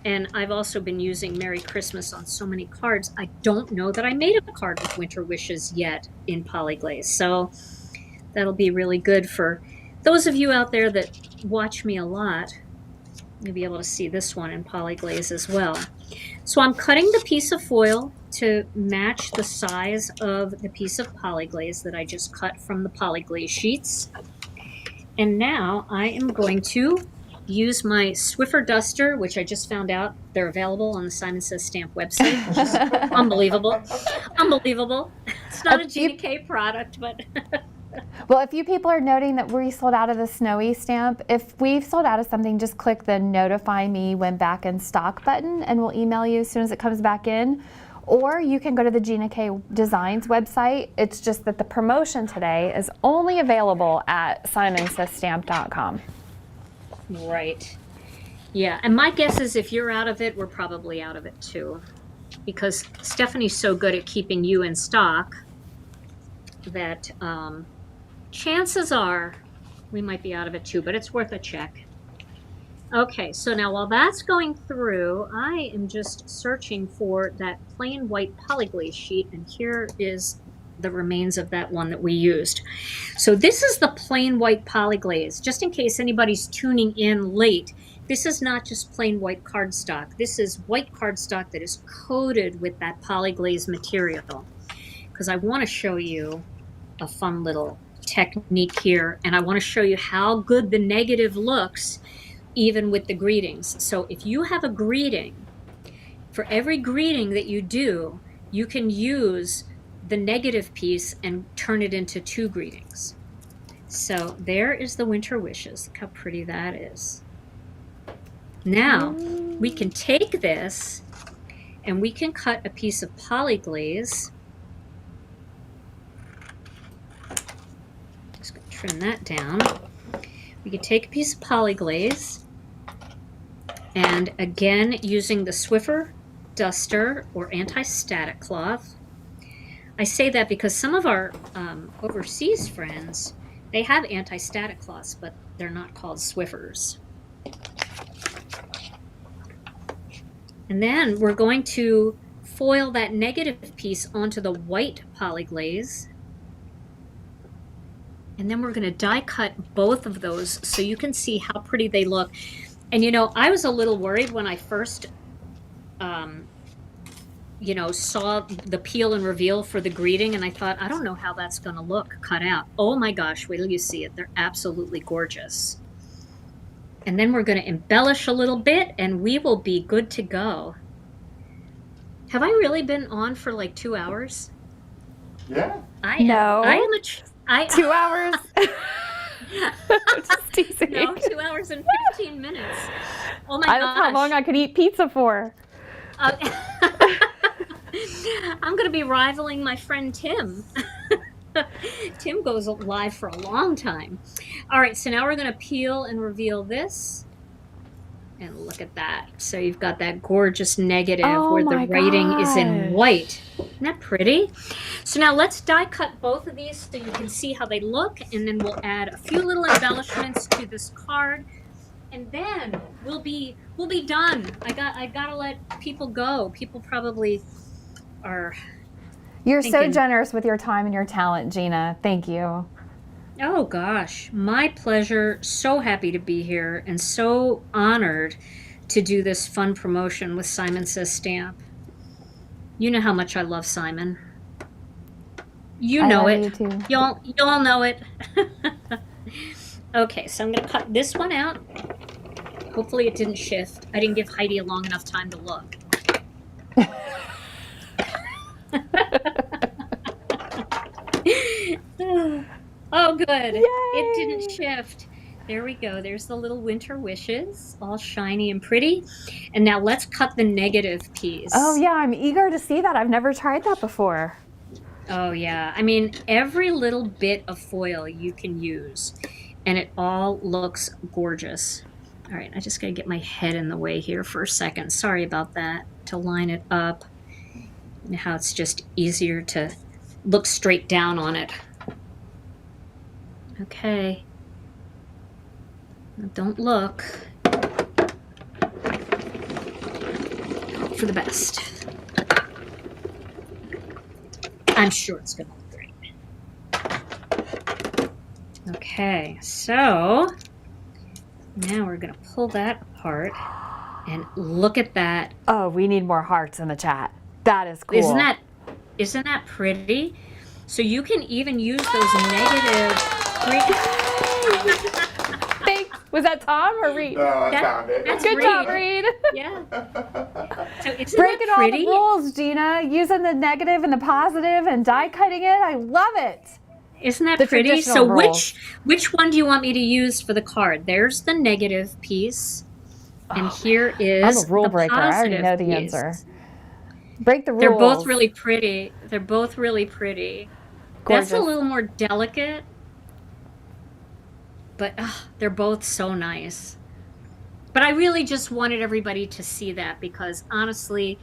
And I've also been using Merry Christmas on so many cards. I don't know that I made a card with Winter Wishes yet in poly-glaze. So that'll be really good for those of you out there that watch me a lot. You'll be able to see this one in poly-glaze as well. So I'm cutting the piece of foil to match the size of the piece of polyglaze that I just cut from the polyglaze sheets. And now I am going to use my Swiffer duster, which I just found out they're available on the Simon Says Stamp website, which is unbelievable. Unbelievable. It's not a Gina K product, but Well, a few people are noting that we sold out of the snowy stamp. If we've sold out of something, just click the notify me when back in stock button and we'll email you as soon as it comes back in. Or you can go to the Gina K Designs website. It's just that the promotion today is only available at simonsaysstamp.com. right. Yeah, and my guess is if you're out of it, we're probably out of it too. Because Stephanie's so good at keeping you in stock that chances are we might be out of it too, but it's worth a check. Okay, so now while that's going through, I am just searching for that plain white polyglaze sheet, and here is the remains of that one that we used. So this is the plain white polyglaze. Just in case anybody's tuning in late, this is not just plain white cardstock. This is white cardstock that is coated with that polyglaze material. Because I want to show you a fun little technique here, and I want to show you how good the negative looks even with the greetings. So if you have a greeting, for every greeting that you do, you can use the negative piece and turn it into 2 greetings. So there is the winter wishes. Look how pretty that is. Now we can take this and we can cut a piece of polyglaze. Just gonna trim that down. We can take a piece of polyglaze and again using the Swiffer duster or anti-static cloth. I say that because some of our overseas friends, they have anti-static cloths, but they're not called Swiffers. And then we're going to foil that negative piece onto the white polyglaze. And then we're going to die cut both of those so you can see how pretty they look. And you know, I was a little worried when I first, you know, saw the peel and reveal for the greeting, and I thought, I don't know how that's going to look cut out. Oh my gosh, wait till you see it. They're absolutely gorgeous. And then we're going to embellish a little bit, and we will be good to go. Have I really been on for like 2 hours? Yeah. No. I am 2 hours? Just teasing. No, 2 hours and 15 minutes. Oh my gosh. That's how long I could eat pizza for. I'm going to be rivaling my friend Tim. Tim goes live for a long time. All right, so now we're going to peel and reveal this. And look at that. So you've got that gorgeous negative where the writing is in white. Isn't that pretty? So now let's die cut both of these so you can see how they look, and then we'll add a few little embellishments to this card, and then we'll be done. I gotta let people go. People probably are. You're thinking, so generous with your time and your talent, Gina. Thank you. Oh gosh, my pleasure. So happy to be here and so honored to do this fun promotion with Simon Says Stamp. You know how much I love Simon. You know it. You too. Y'all know it. Okay, so I'm going to cut this one out. Hopefully it didn't shift. I didn't give Heidi a long enough time to look. Oh, good. Yay! It didn't shift. There we go. There's the little winter wishes, all shiny and pretty. And now let's cut the negative piece. Oh yeah, I'm eager to see that. I've never tried that before. Oh yeah. I mean, every little bit of foil you can use, and it all looks gorgeous. All right, I just gotta get my head in the way here for a second. Sorry about that. To line it up. And how it's just easier to look straight down on it. Okay. Now don't look. Hope for the best. I'm sure it's gonna look great. Okay, so now we're gonna pull that apart And look at that. Oh, we need more hearts in the chat. That is cool. Isn't that pretty? So you can even use those negative. Thanks. Was that Tom or Reed? No, I found it. That's Good Reed. job, Reed. Yeah. So isn't Breaking that pretty? all the rules, Gina. Using the negative and the positive and die cutting it. I love it. Isn't that The pretty? traditional So rules. which one do you want me to use for the card? There's the negative piece, and here is I'm a rule the breaker. I already positive know the piece. answer. Break the rules. They're both really pretty. They're both really pretty. That's a Gorgeous. little more delicate, but they're both so nice. But I really just wanted everybody to see that because honestly,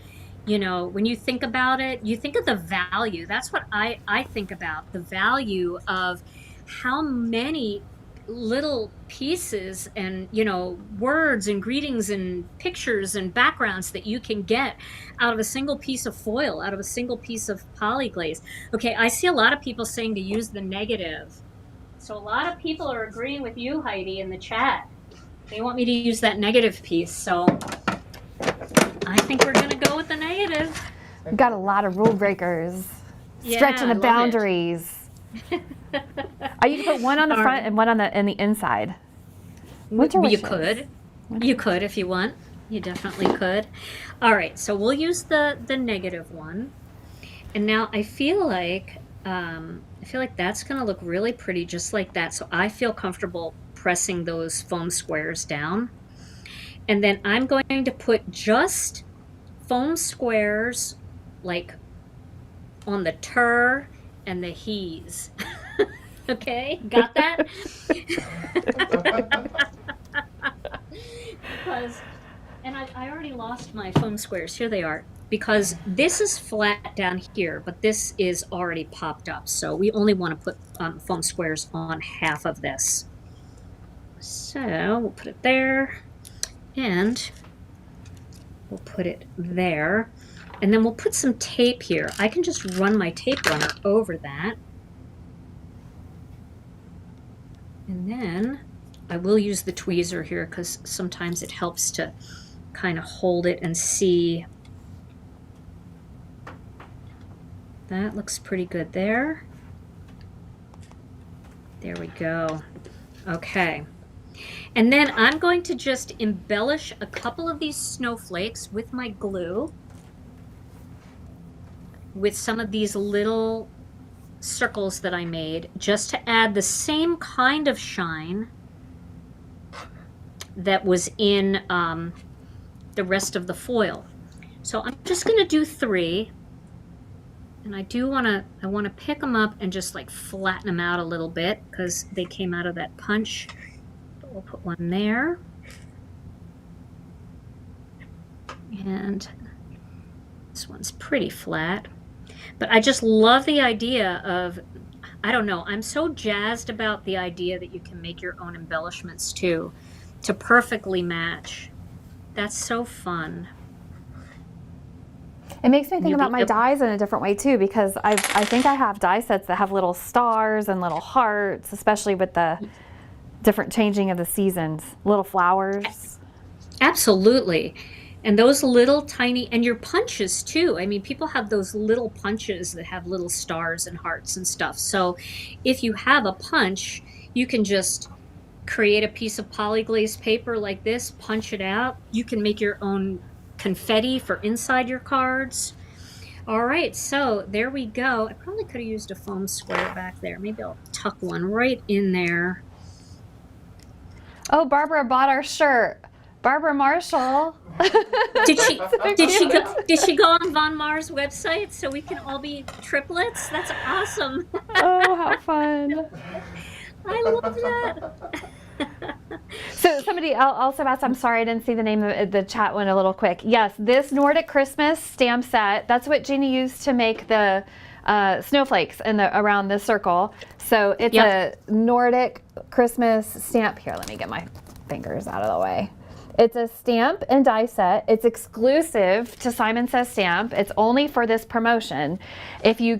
you know, when you think about it, you think of the value. That's what I think about, the value of how many little pieces and, you know, words and greetings and pictures and backgrounds that you can get out of a single piece of foil, out of a single piece of polyglaze. Okay, I see a lot of people saying to use the negative. So a lot of people are agreeing with you, Heidi, in the chat. They want me to use that negative piece, so I think we're going to go with the negative. We've got a lot of rule breakers. Yeah, Stretching I the love it. boundaries. You can put one on the All front right. and one on the inside. What's your You wishes? could. You could if you want. You definitely could. All right, so we'll use the negative one. And now I feel like that's going to look really pretty just like that. So I feel comfortable pressing those foam squares down. And then I'm going to put just foam squares like on the ter and the he's. Okay, got that? Because, and I already lost my foam squares. Here they are. Because this is flat down here, but this is already popped up. So we only want to put foam squares on half of this. So we'll put it there, and we'll put it there. And then we'll put some tape here. I can just run my tape runner over that. And then I will use the tweezer here because sometimes it helps to kind of hold it and see. That looks pretty good there. There we go. Okay. And then I'm going to just embellish a couple of these snowflakes with my glue, with some of these little circles that I made, just to add the same kind of shine that was in the rest of the foil. So I'm just going to do 3. And I want to pick them up and just like flatten them out a little bit because they came out of that punch. But we'll put one there. And this one's pretty flat. But I just love the idea of, I don't know, I'm so jazzed about the idea that you can make your own embellishments too, to perfectly match. That's so fun. It makes me think about my Yep. dies in a different way too, because I think I have die sets that have little stars and little hearts, especially with the different changing of the seasons, little flowers. Absolutely. And those little tiny, and your punches too. I mean, people have those little punches that have little stars and hearts and stuff. So if you have a punch, you can just create a piece of polyglaze paper like this, punch it out. You can make your own confetti for inside your cards. All right, so there we go. I probably could have used a foam square back there. Maybe I'll tuck one right in there. Oh, Barbara bought our shirt. Barbara Marshall. Did she go on Von Mar's website so we can all be triplets? That's awesome. Oh, how fun. I love that. So somebody also asked, I'm sorry I didn't see the name of the chat one a little quick. Yes, this Nordic Christmas stamp set, that's what Gina used to make the snowflakes around the circle. So it's a Nordic Christmas stamp. Here, let me get my fingers out of the way. It's a stamp and die set. It's exclusive to Simon Says Stamp. It's only for this promotion. If you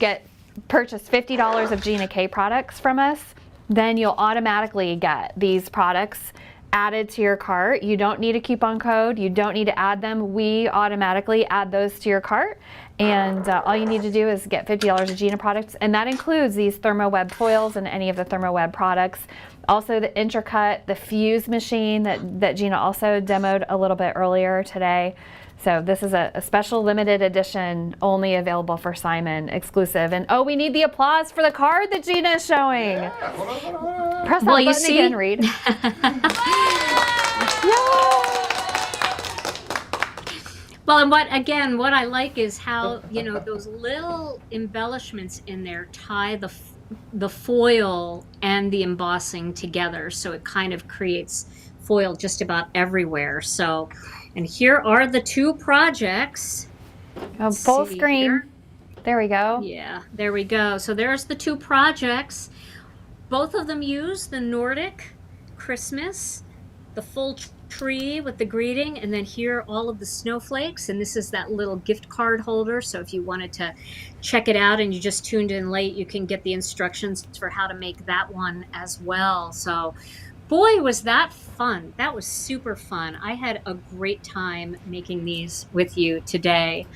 purchase $50 of Gina K products from us, then you'll automatically get these products added to your cart. You don't need a coupon code. You don't need to add them. We automatically add those to your cart. And all you need to do is get $50 of Gina products. And that includes these Therm O Web foils and any of the Therm O Web products. Also the Intricut, the fuse machine that Gina also demoed a little bit earlier today. So this is a special limited edition, only available for Simon, exclusive. And oh, we need the applause for the card that Gina is showing. Yeah. Hold on. Press that Well, you button see- again, Reed. Well, and what I like is how, those little embellishments in there tie the foil and the embossing together. So it kind of creates foil just about everywhere. So, and here are the two projects. Oh, full See screen. here. There we go. Yeah, there we go. So there's the two projects. Both of them use the Nordic Christmas, the full tree with the greeting, and then here all of the snowflakes. And this is that little gift card holder. So if you wanted to check it out and you just tuned in late, you can get the instructions for how to make that one as well. So boy, was that fun. That was super fun. I had a great time making these with you today.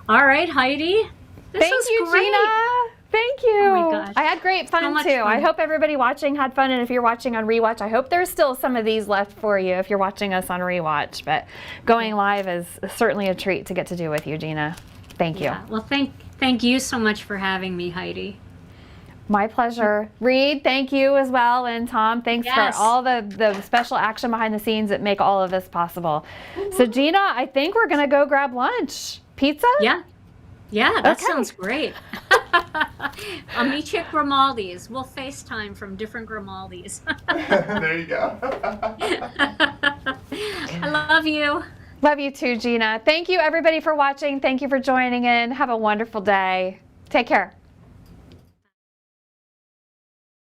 All right, Heidi. This Thank was you, great. Gina. Thank you. Oh my gosh. I had great fun So much too. fun. I hope everybody watching had fun, and if you're watching on rewatch, I hope there's still some of these left for you if you're watching us on rewatch. But going live is certainly a treat to get to do with you, Gina. Thank you. Yeah. Well, thank you so much for having me, Heidi. My pleasure. Reed, thank you as well. And Tom, thanks Yes. for all the special action behind the scenes that make all of this possible. So Gina, I think we're going to go grab lunch. Pizza? Yeah. Yeah, that Okay. sounds great. I'll meet you at Grimaldi's. We'll FaceTime from different Grimaldi's. There you go. I love you. Love you too, Gina. Thank you everybody for watching. Thank you for joining in. Have a wonderful day. Take care.